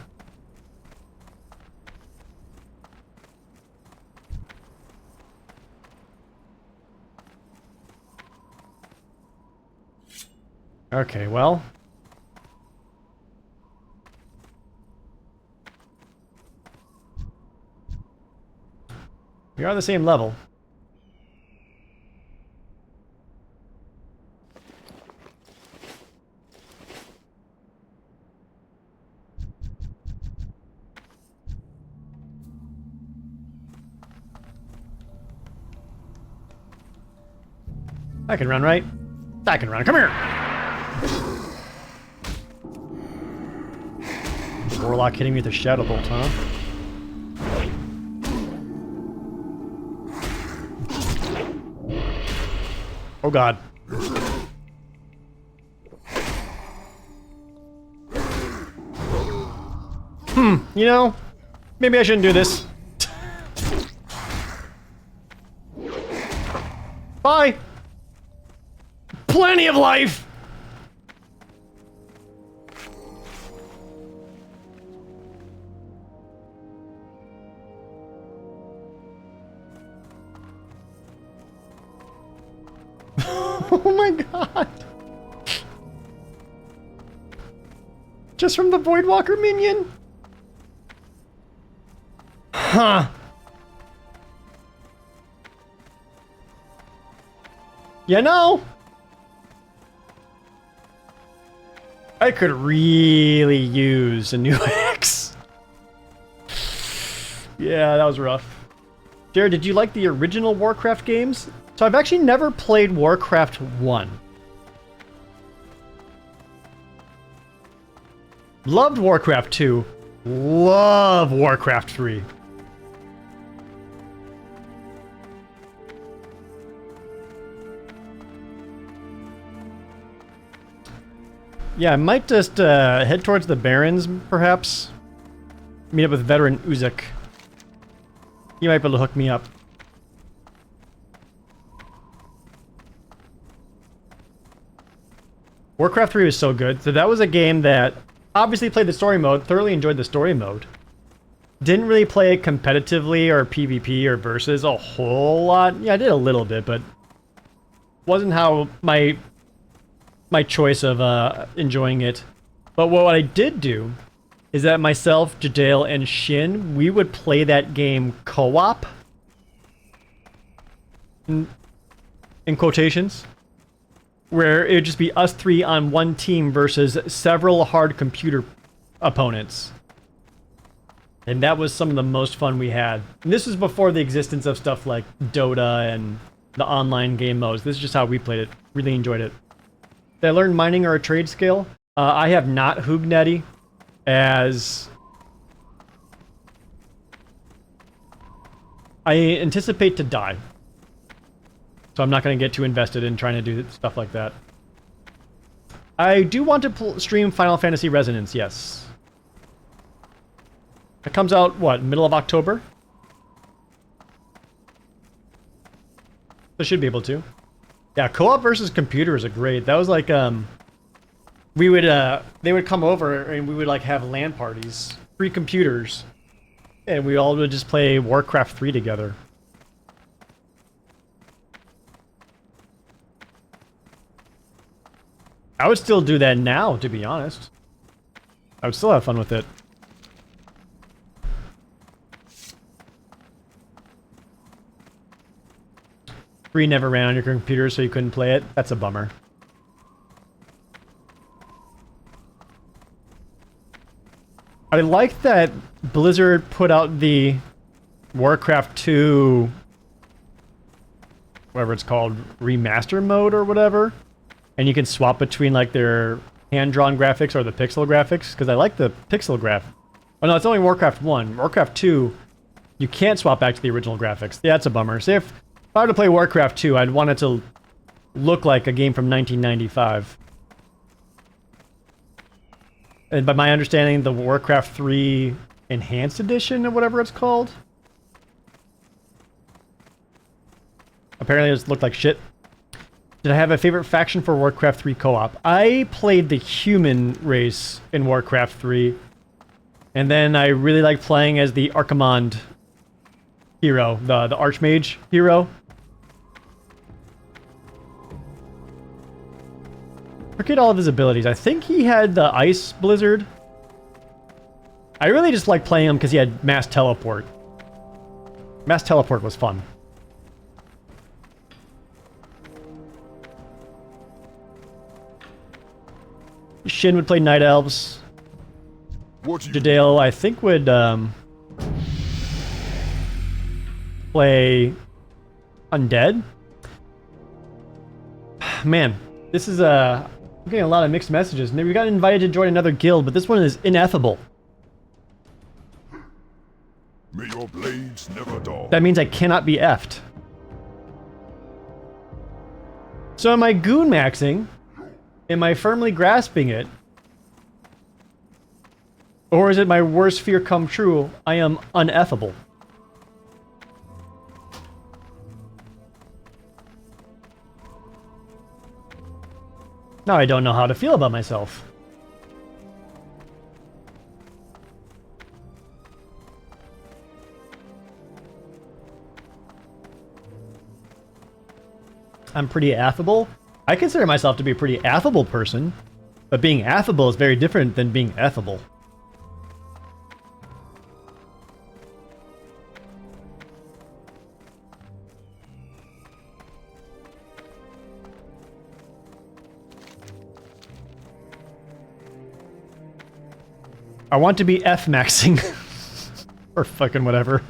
Okay, well. We are on the same level. I can run, right? I can run. Come here! Warlock hitting me with a Shadow Bolt, huh? Oh god. You know, maybe I shouldn't do this. Bye! Plenty of life! Oh my god! Just from the Voidwalker minion? Huh. You know, I could really use a new axe. Yeah, that was rough. Jared, did you like the original Warcraft games? So I've actually never played Warcraft 1. Loved Warcraft 2. Love Warcraft 3. Yeah, I might just head towards the Barrens, perhaps. Meet up with veteran Uzak. He might be able to hook me up. Warcraft 3 was so good. So that was a game that obviously played the story mode, thoroughly enjoyed the story mode. Didn't really play it competitively or PvP or versus a whole lot. Yeah, I did a little bit, but wasn't how my choice of enjoying it. But what I did do is that myself, Jadale, and Shin, we would play that game co-op. In quotations. Where it would just be us three on one team versus several hard computer opponents. And that was some of the most fun we had. And this was before the existence of stuff like Dota and the online game modes. This is just how we played it. Really enjoyed it. Did I learn mining or a trade skill? I have not Hoognetty, as I anticipate to die. So I'm not going to get too invested in trying to do stuff like that. I do want to stream Final Fantasy Resonance, yes. It comes out, what, middle of October? I should be able to. Yeah, co-op versus computers are great. That was like, we would, they would come over and we would like have LAN parties, free computers, and we all would just play Warcraft 3 together. I would still do that now, to be honest. I would still have fun with it. Free never ran on your computer, so you couldn't play it. That's a bummer. I like that Blizzard put out the Warcraft 2, whatever it's called, remaster mode or whatever. And you can swap between like their hand-drawn graphics or the pixel graphics, because I like the pixel graph. Oh no, it's only Warcraft 1. Warcraft 2, you can't swap back to the original graphics. Yeah, that's a bummer. So if I were to play Warcraft 2, I'd want it to look like a game from 1995. And by my understanding, the Warcraft 3 Enhanced Edition, or whatever it's called, apparently it looked like shit. Did I have a favorite faction for Warcraft 3 co-op? I played the human race in Warcraft 3. And then I really liked playing as the Archimonde hero, the Archmage hero. Forget all of his abilities. I think he had the Ice Blizzard. I really just liked playing him because he had Mass Teleport. Mass Teleport was fun. Shin would play Night Elves. Jadale, I think, would play Undead. Man, this is I'm getting a lot of mixed messages. We got invited to join another guild, but this one is ineffable. May your blades never dull. That means I cannot be effed. So am I goon maxing? Am I firmly grasping it? Or is it my worst fear come true? I am uneffable. Now I don't know how to feel about myself. I'm pretty affable. I consider myself to be a pretty affable person, but being affable is very different than being effable. I want to be F-maxing. Or fucking whatever.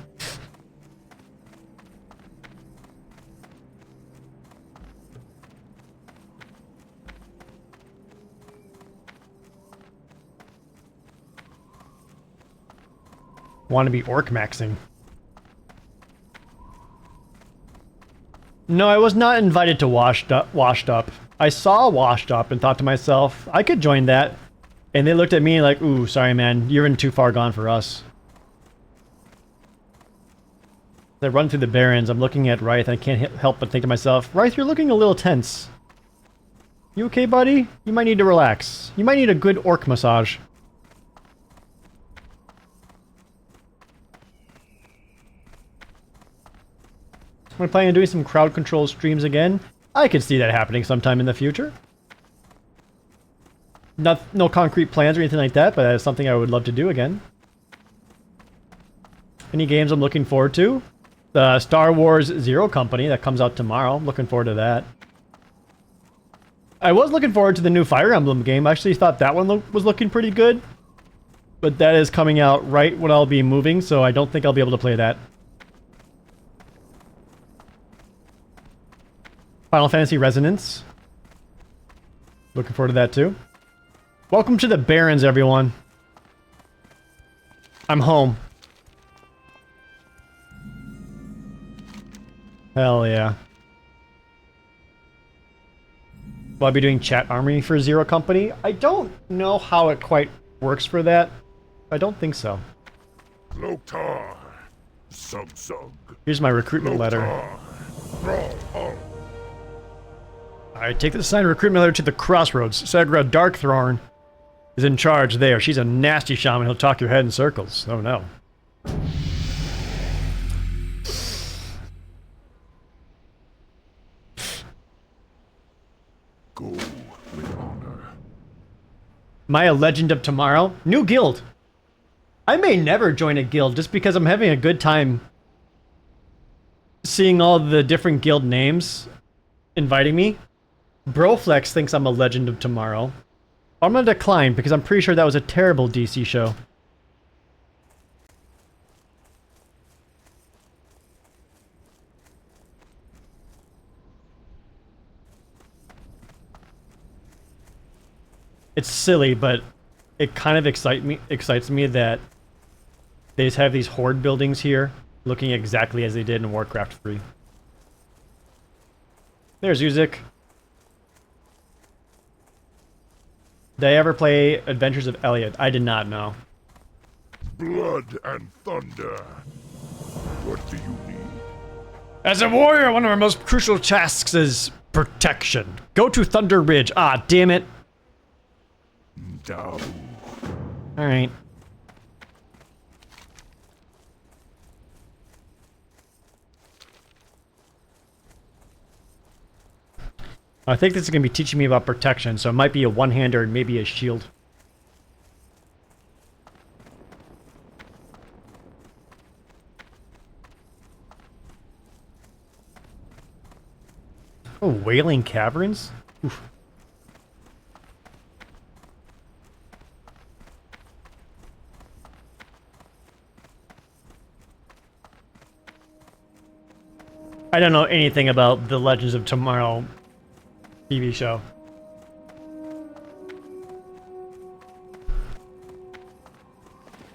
Want to be orc maxing. No, I was not invited to Washed Up. I saw Washed Up and thought to myself, I could join that. And they looked at me like, ooh, sorry man, you're in too far gone for us. As I run through the Barrens, I'm looking at Ryth, and I can't help but think to myself, Ryth, you're looking a little tense. You okay, buddy? You might need to relax. You might need a good orc massage. Am I planning on doing some crowd control streams again? I could see that happening sometime in the future. No concrete plans or anything like that, but that is something I would love to do again. Any games I'm looking forward to? The Star Wars Zero Company that comes out tomorrow. Looking forward to that. I was looking forward to the new Fire Emblem game. I actually thought that one was looking pretty good. But that is coming out right when I'll be moving, so I don't think I'll be able to play that. Final Fantasy Resonance. Looking forward to that too. Welcome to the Barrens, everyone. I'm home. Hell yeah. Will I be doing chat armory for Zero Company? I don't know how it quite works for that. I don't think so. Loktar. Sug. Here's my recruitment letter. I take this signed recruitment letter to the Crossroads. Sagra Darkthorn is in charge there. She's a nasty shaman. He'll talk your head in circles. Oh no. Go with honor. Am I a legend of tomorrow? New guild. I may never join a guild just because I'm having a good time seeing all the different guild names inviting me. Broflex thinks I'm a legend of tomorrow. I'm gonna decline because I'm pretty sure that was a terrible DC show. It's silly, but it kind of excites me that they just have these horde buildings here looking exactly as they did in Warcraft 3. There's Uzik. Did I ever play Adventures of Elliot? I did not know. Blood and thunder. What do you need? As a warrior, one of our most crucial tasks is protection. Go to Thunder Ridge. Ah, damn it. Down. Alright. I think this is going to be teaching me about protection, so it might be a one-hander and maybe a shield. Oh, Wailing Caverns? Oof. I don't know anything about the Legends of Tomorrow TV show.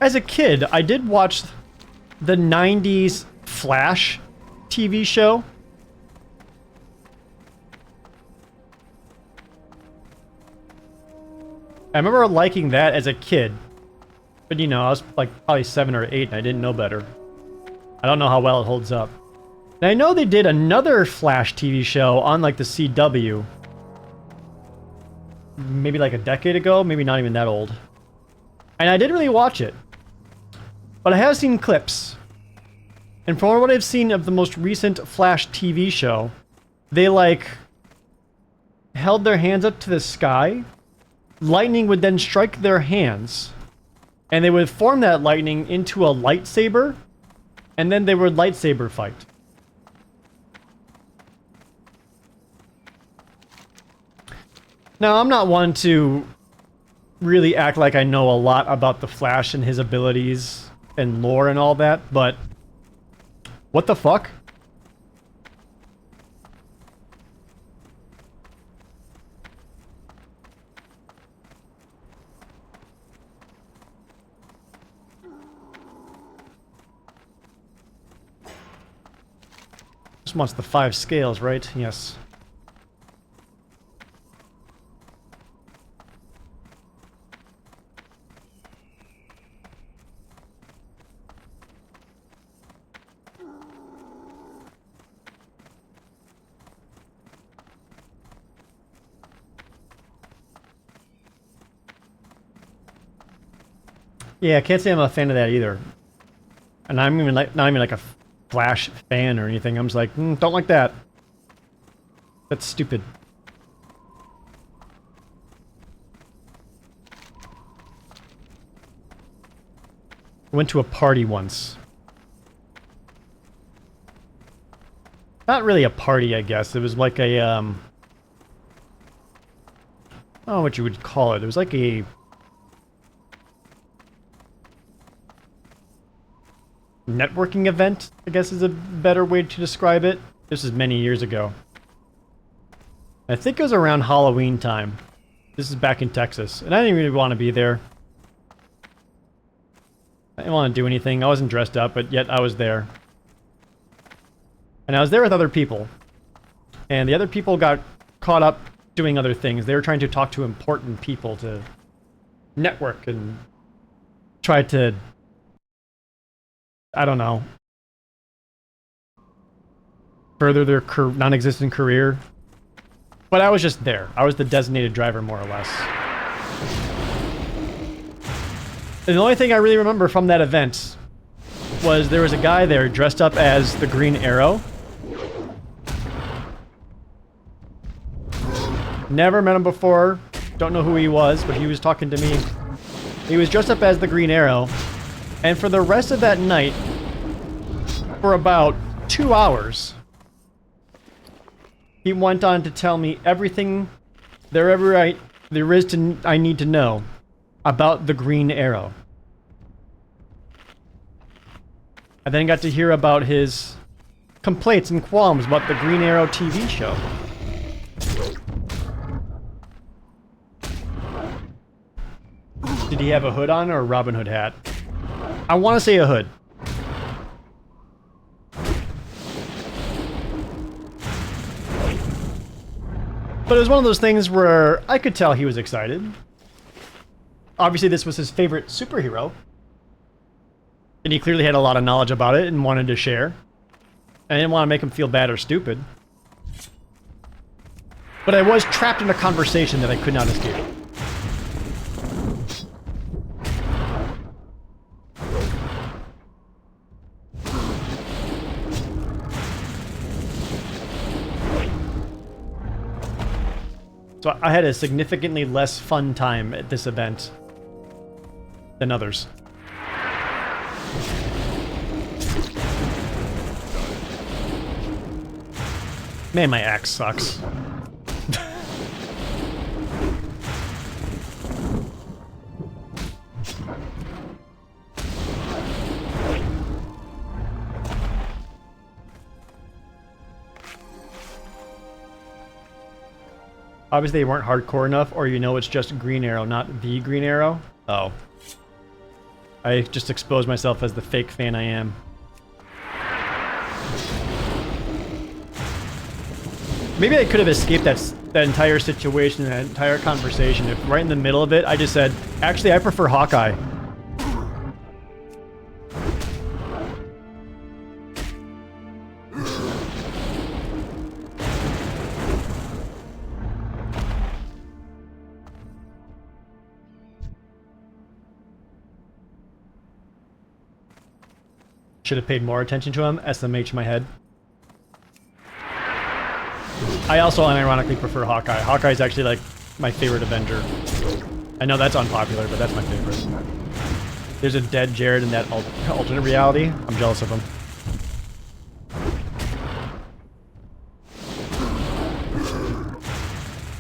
As a kid, I did watch the 90s Flash TV show. I remember liking that as a kid. But you know, I was like probably 7 or 8 and I didn't know better. I don't know how well it holds up. And I know they did another Flash TV show on like the CW. Maybe like a decade ago, maybe not even that old. And I didn't really watch it. But I have seen clips. And from what I've seen of the most recent Flash TV show, they like held their hands up to the sky. Lightning would then strike their hands. And they would form that lightning into a lightsaber. And then they would lightsaber fight. Now, I'm not one to really act like I know a lot about the Flash and his abilities and lore and all that, but what the fuck? Just wants the 5 scales, right? Yes. Yeah, I can't say I'm a fan of that either. And I'm even like not even like a Flash fan or anything. I'm just like, don't like that. That's stupid. I went to a party once. Not really a party, I guess. It was like a I don't know what you would call it. It was like a networking event, I guess is a better way to describe it. This is many years ago. I think it was around Halloween time. This is back in Texas, and I didn't really want to be there. I didn't want to do anything. I wasn't dressed up, but yet I was there. And I was there with other people. And the other people got caught up doing other things. They were trying to talk to important people to network and try to, I don't know, further their non-existent career. But I was just there. I was the designated driver, more or less. And the only thing I really remember from that event was there was a guy there dressed up as the Green Arrow. Never met him before. Don't know who he was, but he was talking to me. He was dressed up as the Green Arrow. And for the rest of that night, for about 2 hours, he went on to tell me everything there is I need to know about the Green Arrow. I then got to hear about his complaints and qualms about the Green Arrow TV show. Did he have a hood on or a Robin Hood hat? I want to say a hood. But it was one of those things where I could tell he was excited. Obviously, this was his favorite superhero. And he clearly had a lot of knowledge about it and wanted to share. I didn't want to make him feel bad or stupid. But I was trapped in a conversation that I could not escape. So I had a significantly less fun time at this event than others. Man, my axe sucks. Obviously they weren't hardcore enough, or you know it's just Green Arrow, not the Green Arrow. Oh. I just exposed myself as the fake fan I am. Maybe I could have escaped that entire situation, that entire conversation, if right in the middle of it I just said, actually I prefer Hawkeye. Should have paid more attention to him. SMH my head. I also unironically prefer Hawkeye. Hawkeye is actually like my favorite Avenger. I know that's unpopular, but that's my favorite. There's a dead Jerd in that alternate reality. I'm jealous of him.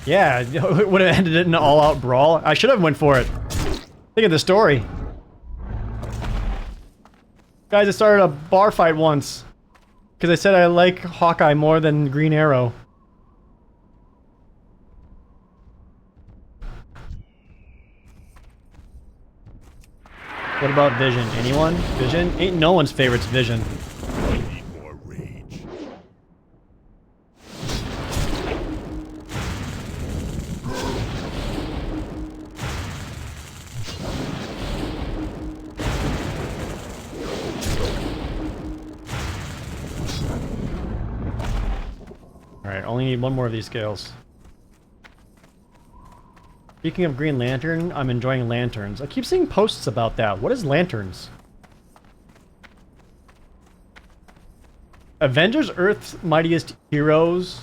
Yeah, it would have ended it in an all-out brawl. I should have went for it. Think of the story. Guys, I started a bar fight once. Because I said I like Hawkeye more than Green Arrow. What about Vision? Anyone? Vision? Ain't no one's favorite's Vision. Need more rage. Alright, only need one more of these scales. Speaking of Green Lantern, I'm enjoying Lanterns. I keep seeing posts about that. What is Lanterns? Avengers Earth's Mightiest Heroes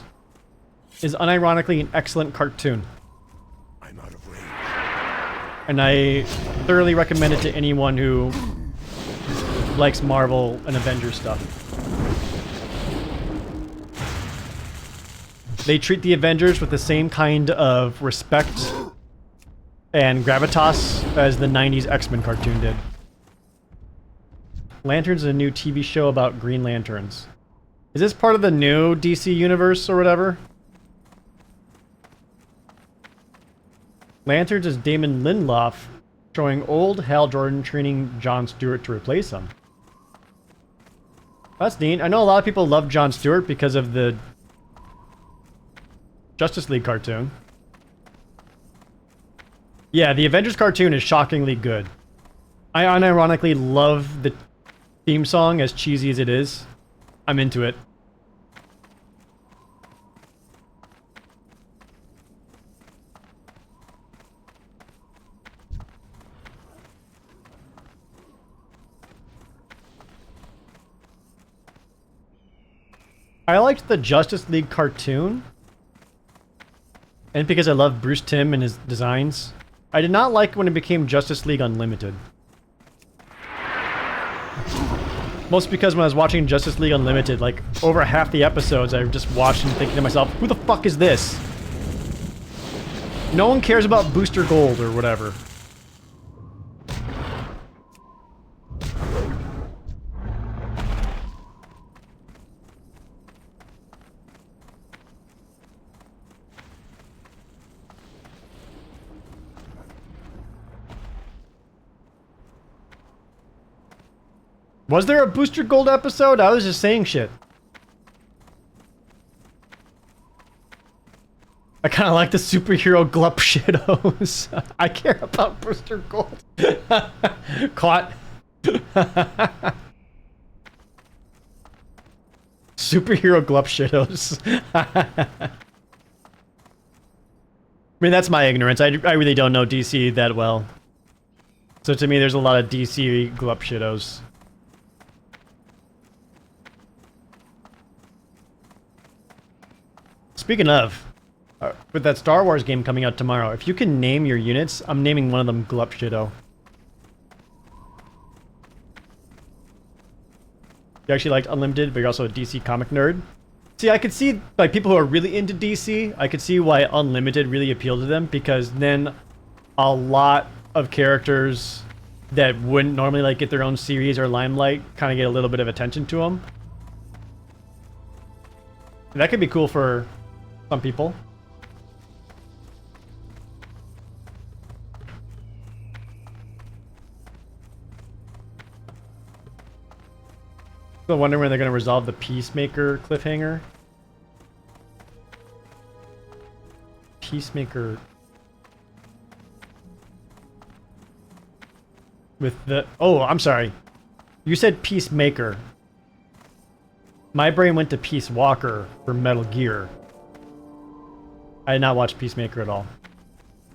is unironically an excellent cartoon. I'm out of range. And I thoroughly recommend it to anyone who likes Marvel and Avengers stuff. They treat the Avengers with the same kind of respect and gravitas as the 90s X-Men cartoon did. Lanterns is a new TV show about Green Lanterns. Is this part of the new DC universe or whatever? Lanterns is Damon Lindelof showing old Hal Jordan training Jon Stewart to replace him. That's neat. I know a lot of people love Jon Stewart because of the Justice League cartoon. Yeah, the Avengers cartoon is shockingly good. I unironically love the theme song, as cheesy as it is. I'm into it. I liked the Justice League cartoon. And because I love Bruce Timm and his designs. I did not like when it became Justice League Unlimited. Most because when I was watching Justice League Unlimited, like, over half the episodes I just watched and thinking to myself, who the fuck is this? No one cares about Booster Gold or whatever. Was there a Booster Gold episode? I was just saying shit. I kind of like the superhero glup shitos. I care about Booster Gold. Caught. Superhero glup shitos. I mean, that's my ignorance. I really don't know DC that well. So to me, there's a lot of DC glup shitos. Speaking of, with that Star Wars game coming out tomorrow, if you can name your units, I'm naming one of them Glup Shido. You actually liked Unlimited, but you're also a DC comic nerd? See, I could see, like, people who are really into DC, I could see why Unlimited really appealed to them, because then a lot of characters that wouldn't normally, like, get their own series or limelight kind of get a little bit of attention to them. And that could be cool for some people. Still wondering when they're going to resolve the Peacemaker cliffhanger. Peacemaker with the... Oh, I'm sorry. You said Peacemaker. My brain went to Peace Walker for Metal Gear. I did not watch Peacemaker at all.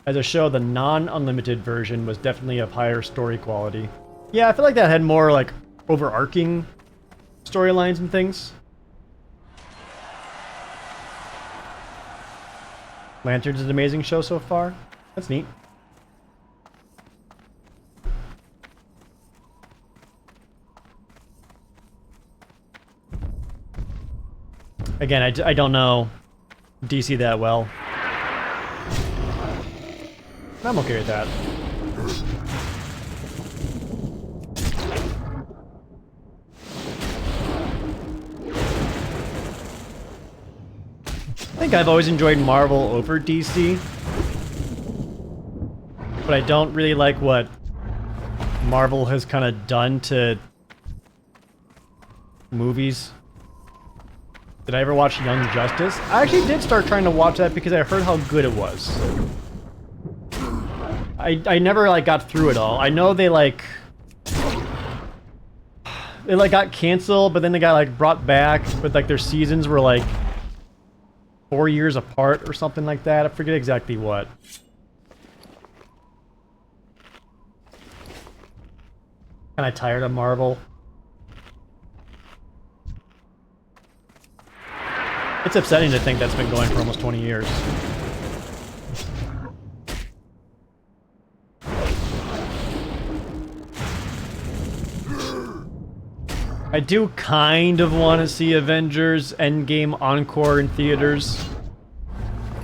As a show, the non-unlimited version was definitely of higher story quality. Yeah, I feel like that had more, like, overarching storylines and things. Lanterns is an amazing show so far. That's neat. Again, I don't know DC that well. I'm okay with that. I think I've always enjoyed Marvel over DC. But I don't really like what Marvel has kind of done to movies. Did I ever watch Young Justice? I actually did start trying to watch that because I heard how good it was. I never, like, got through it all. I know they, like... They, like, got canceled, but then they got, like, brought back. But, like, their seasons were, like, 4 years apart or something like that. I forget exactly what. Kinda tired of Marvel. It's upsetting to think that's been going for almost 20 years. I do kind of want to see Avengers Endgame Encore in theaters.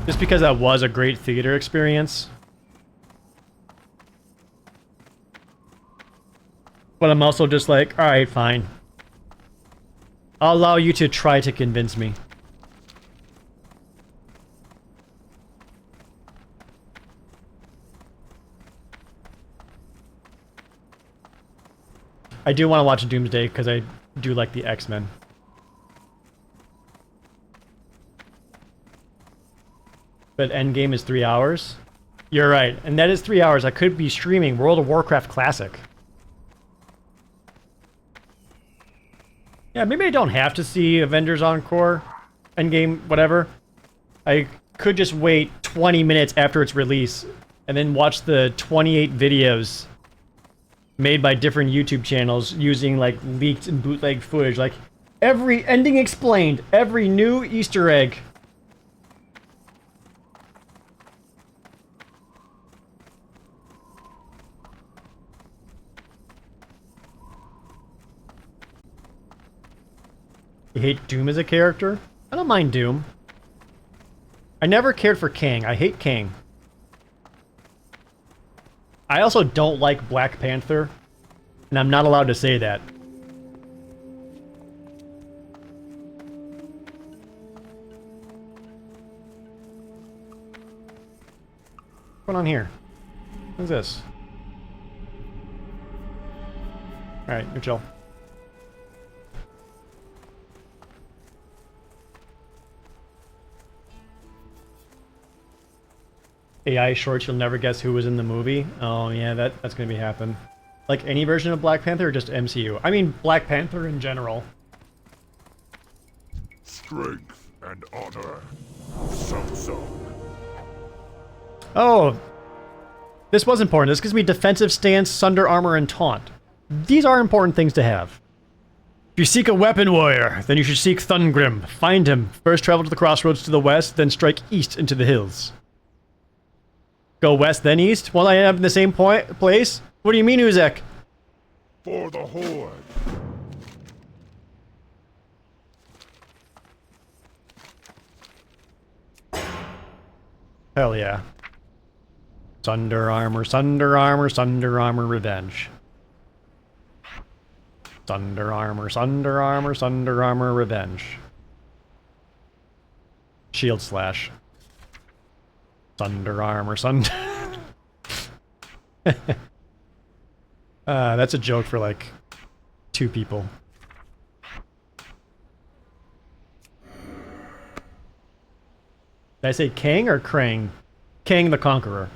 Just because that was a great theater experience. But I'm also just like, alright, fine. I'll allow you to try to convince me. I do want to watch Doomsday because I do like the X-Men. But Endgame is 3 hours? You're right, and that is 3 hours. I could be streaming World of Warcraft Classic. Yeah, maybe I don't have to see Avengers Encore, Endgame, whatever. I could just wait 20 minutes after its release and then watch the 28 videos made by different YouTube channels using, like, leaked and bootleg footage. Like, every ending explained, every new Easter egg. You hate Doom as a character? I don't mind Doom. I never cared for Kang. I hate Kang. I also don't like Black Panther, and I'm not allowed to say that. What's going on here? What's this? Alright, you're chill. AI shorts, you'll never guess who was in the movie. Oh yeah, that's gonna be happen. Like any version of Black Panther or just MCU? I mean Black Panther in general. Strength and honor. So. Oh, this was important. This gives me defensive stance, sunder armor, and taunt. These are important things to have. If you seek a weapon warrior, then you should seek Thungrim. Find him. First travel to the crossroads to the west, then strike east into the hills. Go west, then east? Won't I end up in the same place? What do you mean, Uzek? For the Horde. Hell yeah. Sunder armor, sunder armor, sunder armor, revenge. Sunder armor, sunder armor, sunder armor, revenge. Shield slash. Sunder armor, sunder... that's a joke for like 2 people. Did I say Kang or Krang? Kang the Conqueror.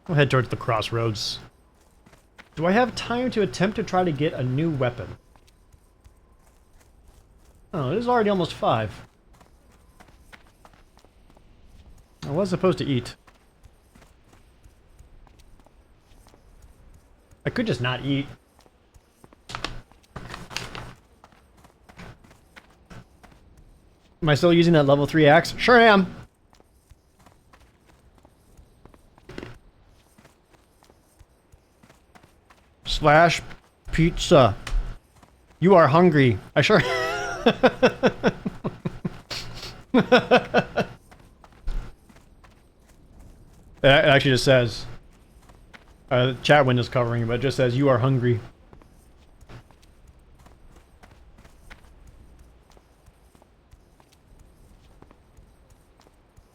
I'll head towards the crossroads. Do I have time to attempt to try to get a new weapon? Oh, it is already almost 5. I was supposed to eat. I could just not eat. Am I still using that level 3 axe? Sure am! Slash pizza. You are hungry. I sure... It actually just says... the chat window's covering, but it just says, you are hungry.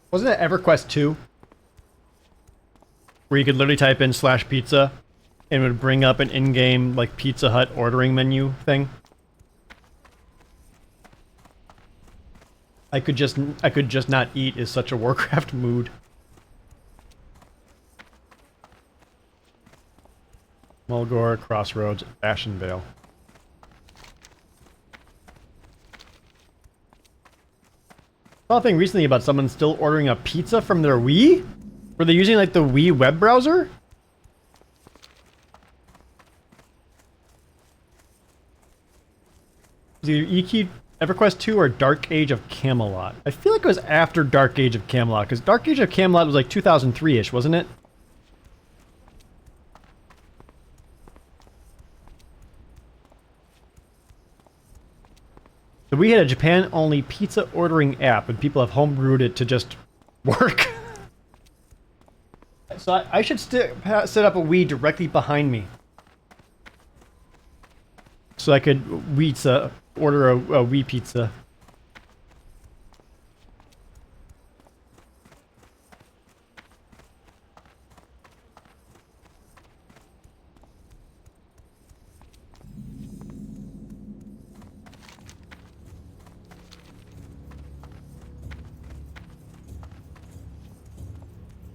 Wasn't it EverQuest 2? Where you could literally type in slash pizza and it would bring up an in-game, like, Pizza Hut ordering menu thing? I could just not eat is such a Warcraft mood. Mulgore, Crossroads, Ashenvale. I saw a thing recently about someone still ordering a pizza from their Wii? Were they using, like, the Wii web browser? Is it either EverQuest 2 or Dark Age of Camelot? I feel like it was after Dark Age of Camelot, because Dark Age of Camelot was like 2003-ish, wasn't it? So we had a Japan-only pizza ordering app, and people have homebrewed it to just work. So I should set up a Wii directly behind me. So I could order a Wii pizza.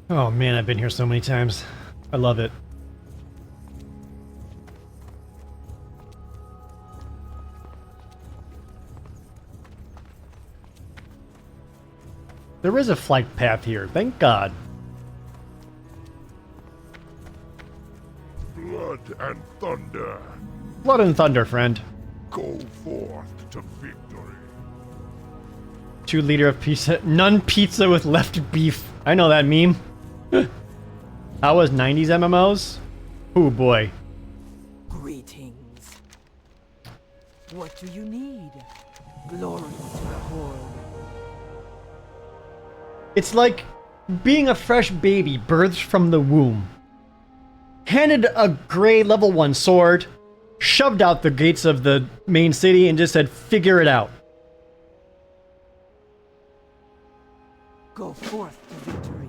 Oh man, I've been here so many times. I love it. There is a flight path here, thank God. Blood and thunder. Blood and thunder, friend. Go forth to victory. 2 liter of pizza. None pizza with left beef. I know that meme. How was 90s MMOs? Oh boy. Greetings. What do you need? Glory to the Horde. It's like being a fresh baby birthed from the womb. Handed a gray level 1 sword, shoved out the gates of the main city and just said, figure it out. Go forth to victory.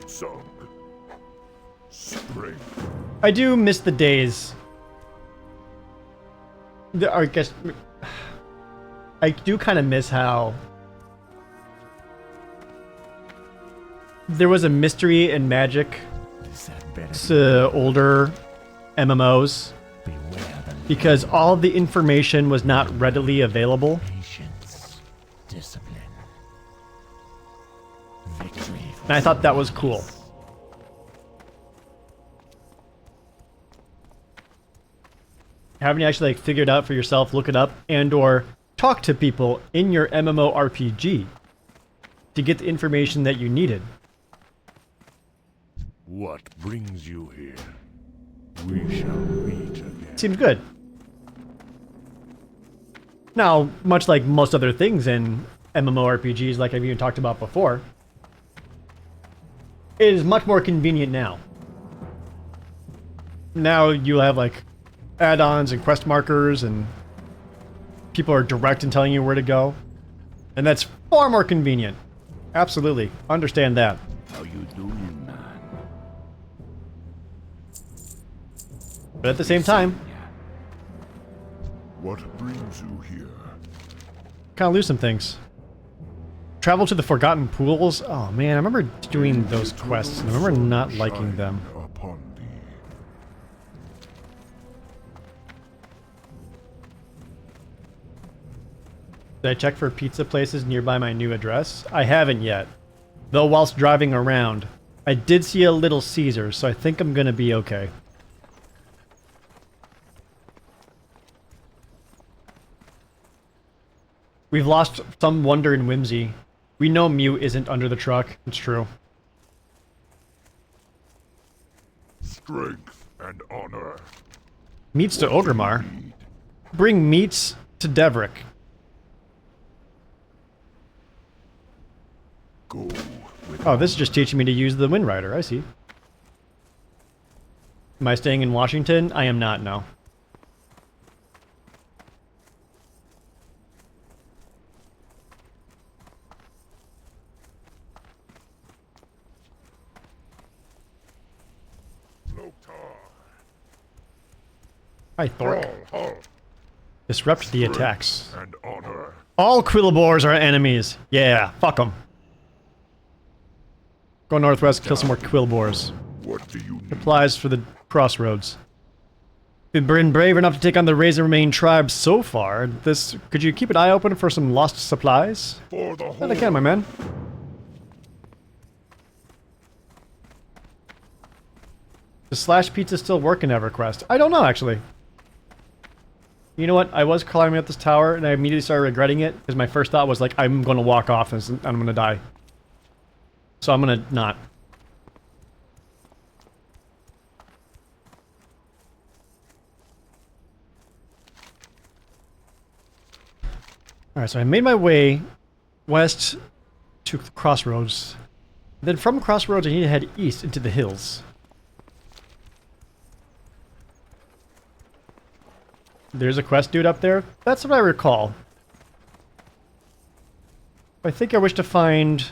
Sung. Spring. I do miss the days. I guess I do kind of miss how there was a mystery in Magic to older MMOs because all of the information was not readily available. Patience, discipline, victory. And I thought that was cool. Having to actually like figure it out for yourself, look it up, and or talk to people in your MMORPG to get the information that you needed. What brings you here? We shall meet again. Seems good. Now, much like most other things in MMORPGs, like I've even talked about before, it is much more convenient now. Now you have like add-ons and quest markers, and people are direct in telling you where to go. And that's far more convenient. Absolutely. Understand that. How you doing, man? But at the same time, What brings you here? kind of lose some things. Travel to the Forgotten Pools. Oh man, I remember doing those quests, and I remember not liking Shine them. upon thee. Did I check for pizza places nearby my new address? I haven't yet. Though whilst driving around, I did see a Little Caesars, so I think I'm gonna be okay. We've lost some wonder and whimsy. We know Mute isn't under the truck. It's true. Strength and honor. Meats to What do you Ogremar. need? Bring meats to Devrick. Go with Oh, this is just teaching me to use the Wind Rider. I see. Am I staying in Washington? I am not, no. Loktar. Hi, Thork. Hull. Disrupt the attacks. And honor. All Quillabors are enemies. Yeah, fuck them. Go northwest, kill some more Quillabors. What do you need? Supplies for the crossroads. We've been brave enough to take on the Razormane tribe so far. Could you keep an eye open for some lost supplies? For the That I can, my man. Does Slash Pizza still work in EverQuest? I don't know, actually. You know what? I was climbing up this tower, and I immediately started regretting it, because my first thought was, like, I'm going to walk off, and I'm going to die. So I'm going to not. Alright, so I made my way west to Crossroads. Then from Crossroads, I need to head east into the hills. There's a quest dude up there? That's what I recall. I think I wish to find...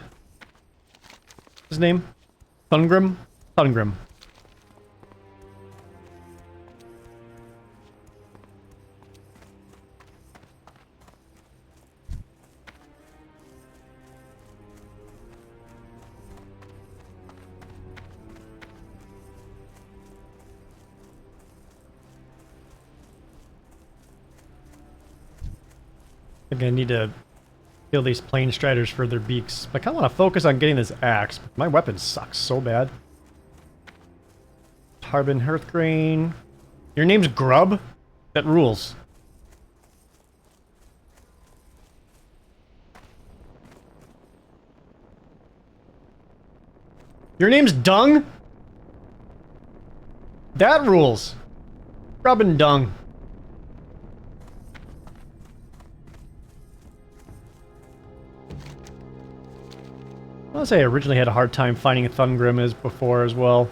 his name? Thungrim? Thungrim. I think I need to kill these plane striders for their beaks. I kind of want to focus on getting this axe. My weapon sucks so bad. Harbin Hearthgrain. Your name's Grub? That rules. Your name's Dung? That rules. Grub and Dung. I'll say I originally had a hard time finding Thungrim as before as well.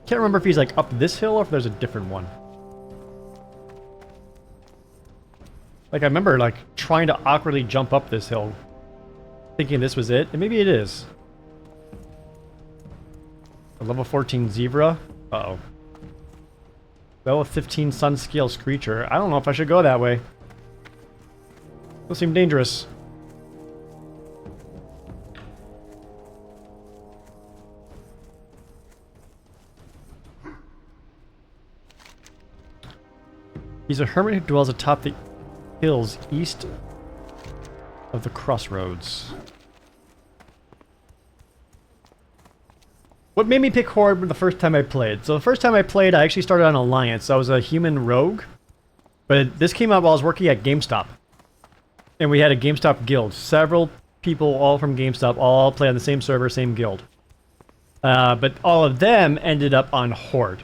Can't remember if he's like up this hill or if there's a different one. Like I remember like trying to awkwardly jump up this hill, thinking this was it, and maybe it is. A level 14 Zebra? Uh-oh. Level 15 Sunscale Screecher. I don't know if I should go that way. Those seem dangerous. He's a hermit who dwells atop the hills east of the crossroads. What made me pick Horde the first time I played? So the first time I played, I actually started on Alliance. I was a human rogue. But this came out while I was working at GameStop. And we had a GameStop guild. Several people, all from GameStop, all play on the same server, same guild. But all of them ended up on Horde.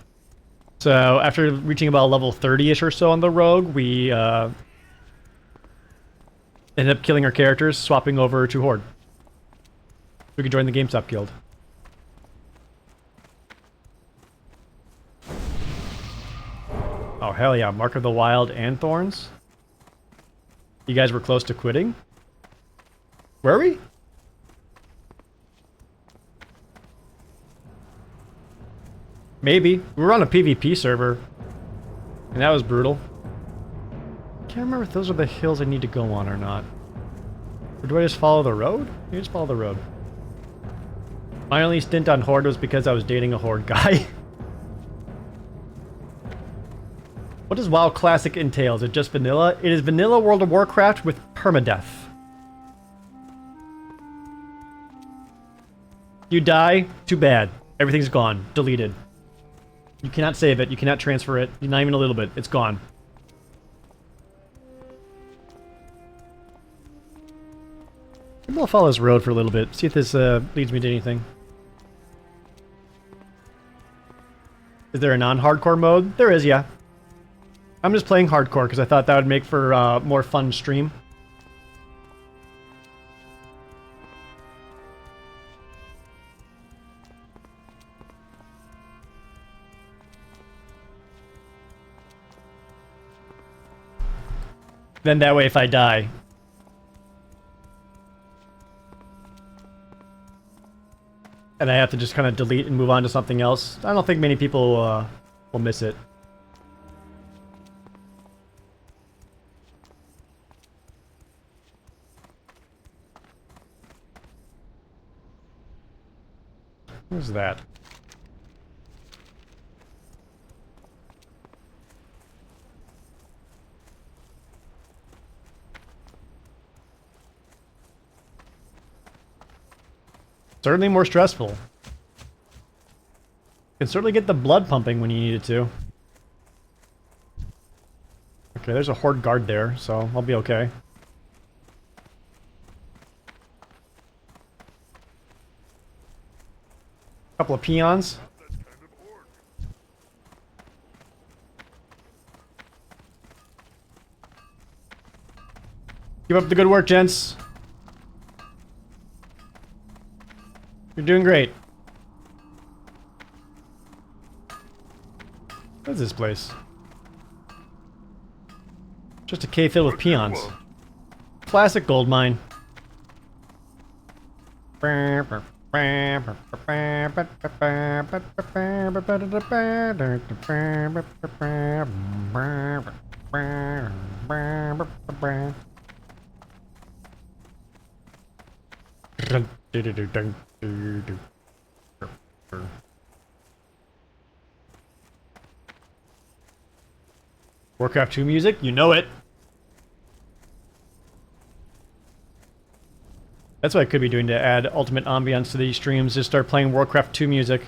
So after reaching about level 30-ish or so on the Rogue, we ended up killing our characters, swapping over to Horde. We could join the GameStop guild. Oh, hell yeah. Mark of the Wild and Thorns. You guys were close to quitting? Were we? Maybe. We were on a PvP server. And that was brutal. Can't remember if those are the hills I need to go on or not. Or do I just follow the road? Maybe just follow the road. My only stint on Horde was because I was dating a Horde guy. What does WoW Classic entail? Is it just vanilla? It is vanilla World of Warcraft with permadeath. You die, too bad. Everything's gone. Deleted. You cannot save it. You cannot transfer it. Not even a little bit. It's gone. Maybe I'll follow this road for a little bit. See if this leads me to anything. Is there a non-hardcore mode? There is, yeah. I'm just playing hardcore because I thought that would make for a more fun stream. Then that way if I die. And I have to just kind of delete and move on to something else. I don't think many people will miss it. Who's that? Certainly more stressful. Can certainly get the blood pumping when you need it to. Okay, there's a Horde guard there, so I'll be okay. Couple of peons. Keep up the good work, gents. You're doing great. What is this place? Just a cave filled with peons. Classic gold mine. Warcraft 2 music, you know it. That's what I could be doing to add ultimate ambiance to these streams, just start playing Warcraft 2 music.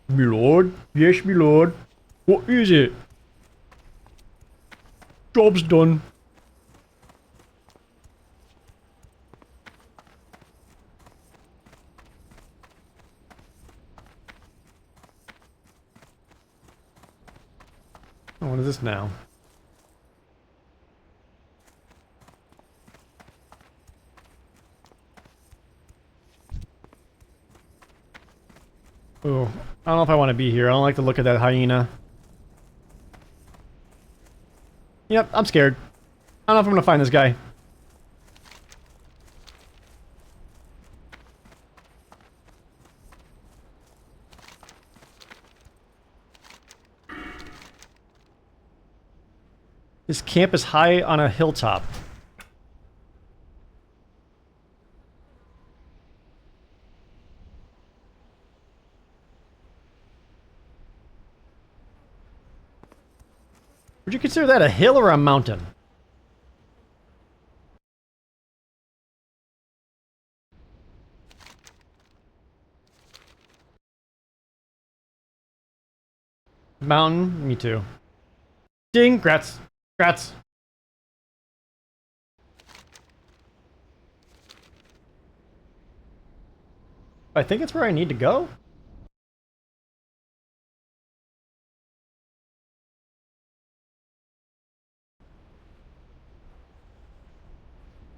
Me lord, yes, me lord. What is it? Job's done. Oh, what is this now? Oh, I don't know if I want to be here. I don't like the look of that hyena. Yep, I'm scared. I don't know if I'm gonna find this guy. This camp is high on a hilltop. Would you consider that a hill or a mountain? Mountain? Me too. Ding! Grats. Grats. I think it's where I need to go.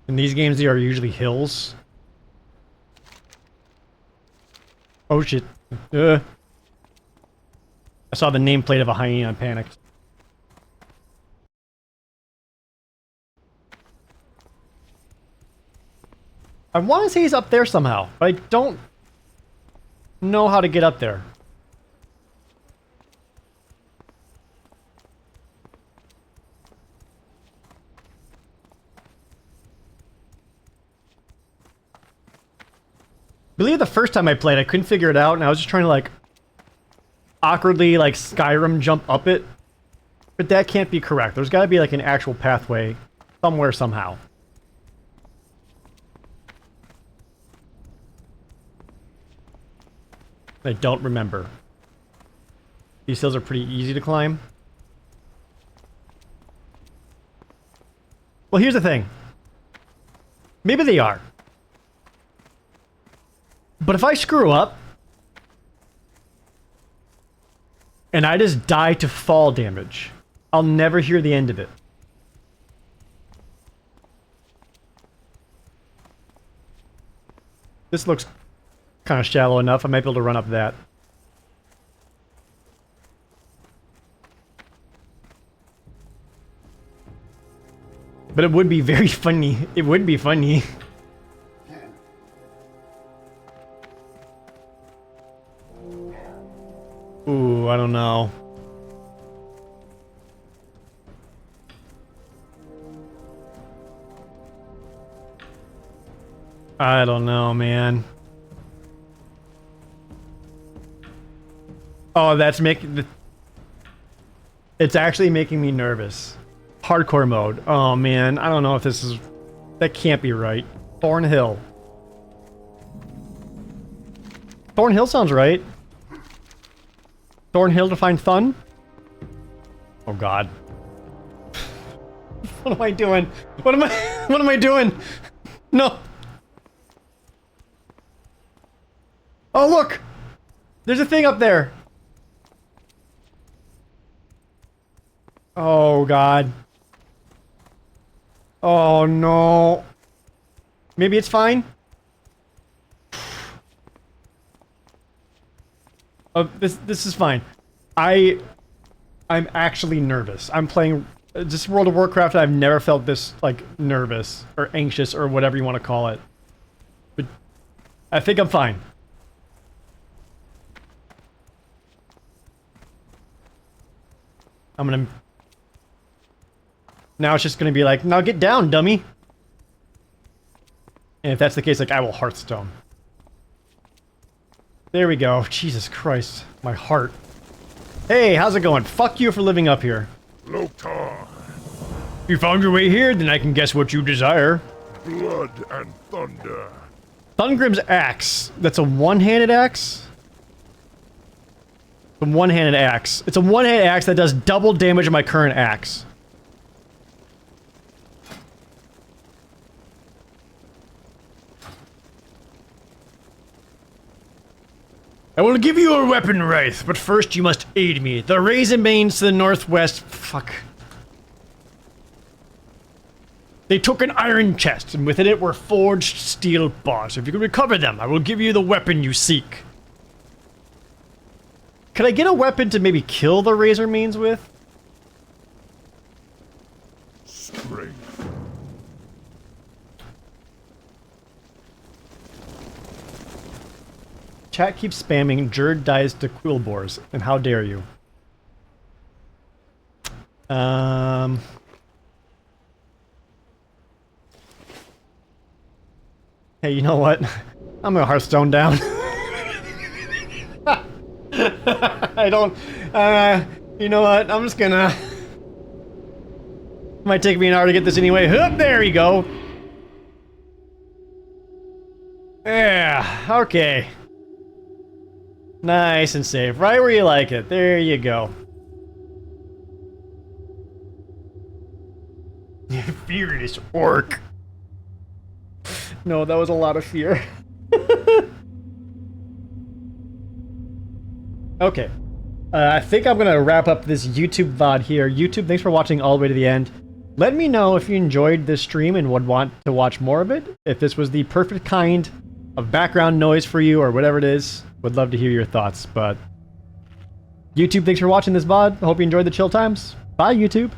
In these games, they are usually hills. Oh shit. I saw the nameplate of a hyena and panicked. I want to say he's up there somehow, but I don't know how to get up there. I believe the first time I played, I couldn't figure it out, and I was just trying to, like, awkwardly, like, Skyrim jump up it. But that can't be correct. There's gotta be, like, an actual pathway somewhere, somehow. I don't remember. These hills are pretty easy to climb. Well, here's the thing. Maybe they are. But if I screw up, and I just die to fall damage, I'll never hear the end of it. This looks kind of shallow enough. I might be able to run up that. But it would be very funny. It would be funny. Ooh, I don't know. I don't know, man. Oh, that's making... It's actually making me nervous. Hardcore mode. Oh, man. I don't know if this is... That can't be right. Thornhill. Thornhill sounds right. Thornhill to find Thun? Oh, God. What am I doing? What am I... What am I doing? No. Oh, look! There's a thing up there. Oh, God. Oh, no. Maybe it's fine? Oh, this is fine. I'm actually nervous. I'm playing just World of Warcraft. I've never felt this, like, nervous or anxious or whatever you want to call it. But I think I'm fine. I'm gonna... Now it's just gonna be like, now get down, dummy. And if that's the case, like, I will Hearthstone. There we go. Jesus Christ. My heart. Hey, how's it going? Fuck you for living up here. Lotar, You found your way here, then I can guess what you desire. blood and thunder. Thungrim's axe. That's a one-handed axe? A one-handed axe. It's a one-handed axe that does double damage on my current axe. I will give you a weapon, Wraith, but first you must aid me. The Raisin Mains to the northwest... Fuck. They took an iron chest, and within it were forged steel bars. If you can recover them, I will give you the weapon you seek. Could I get a weapon to maybe kill the Razor Mains with? Strength. Chat keeps spamming, Jerd dies to Quillboars, and how dare you? Hey, you know what? I'm gonna Hearthstone down. I don't... you know what? I'm just gonna... Might take me an hour to get this anyway. Hup, there you go. Yeah, okay. Nice and safe. Right where you like it. There you go. You furious orc. No, that was a lot of fear. Okay. I think I'm gonna wrap up this YouTube VOD here. YouTube, thanks for watching all the way to the end. Let me know if you enjoyed this stream and would want to watch more of it. If this was the perfect kind of background noise for you or whatever it is. Would love to hear your thoughts, but... YouTube, thanks for watching this VOD. I hope you enjoyed the chill times. Bye, YouTube.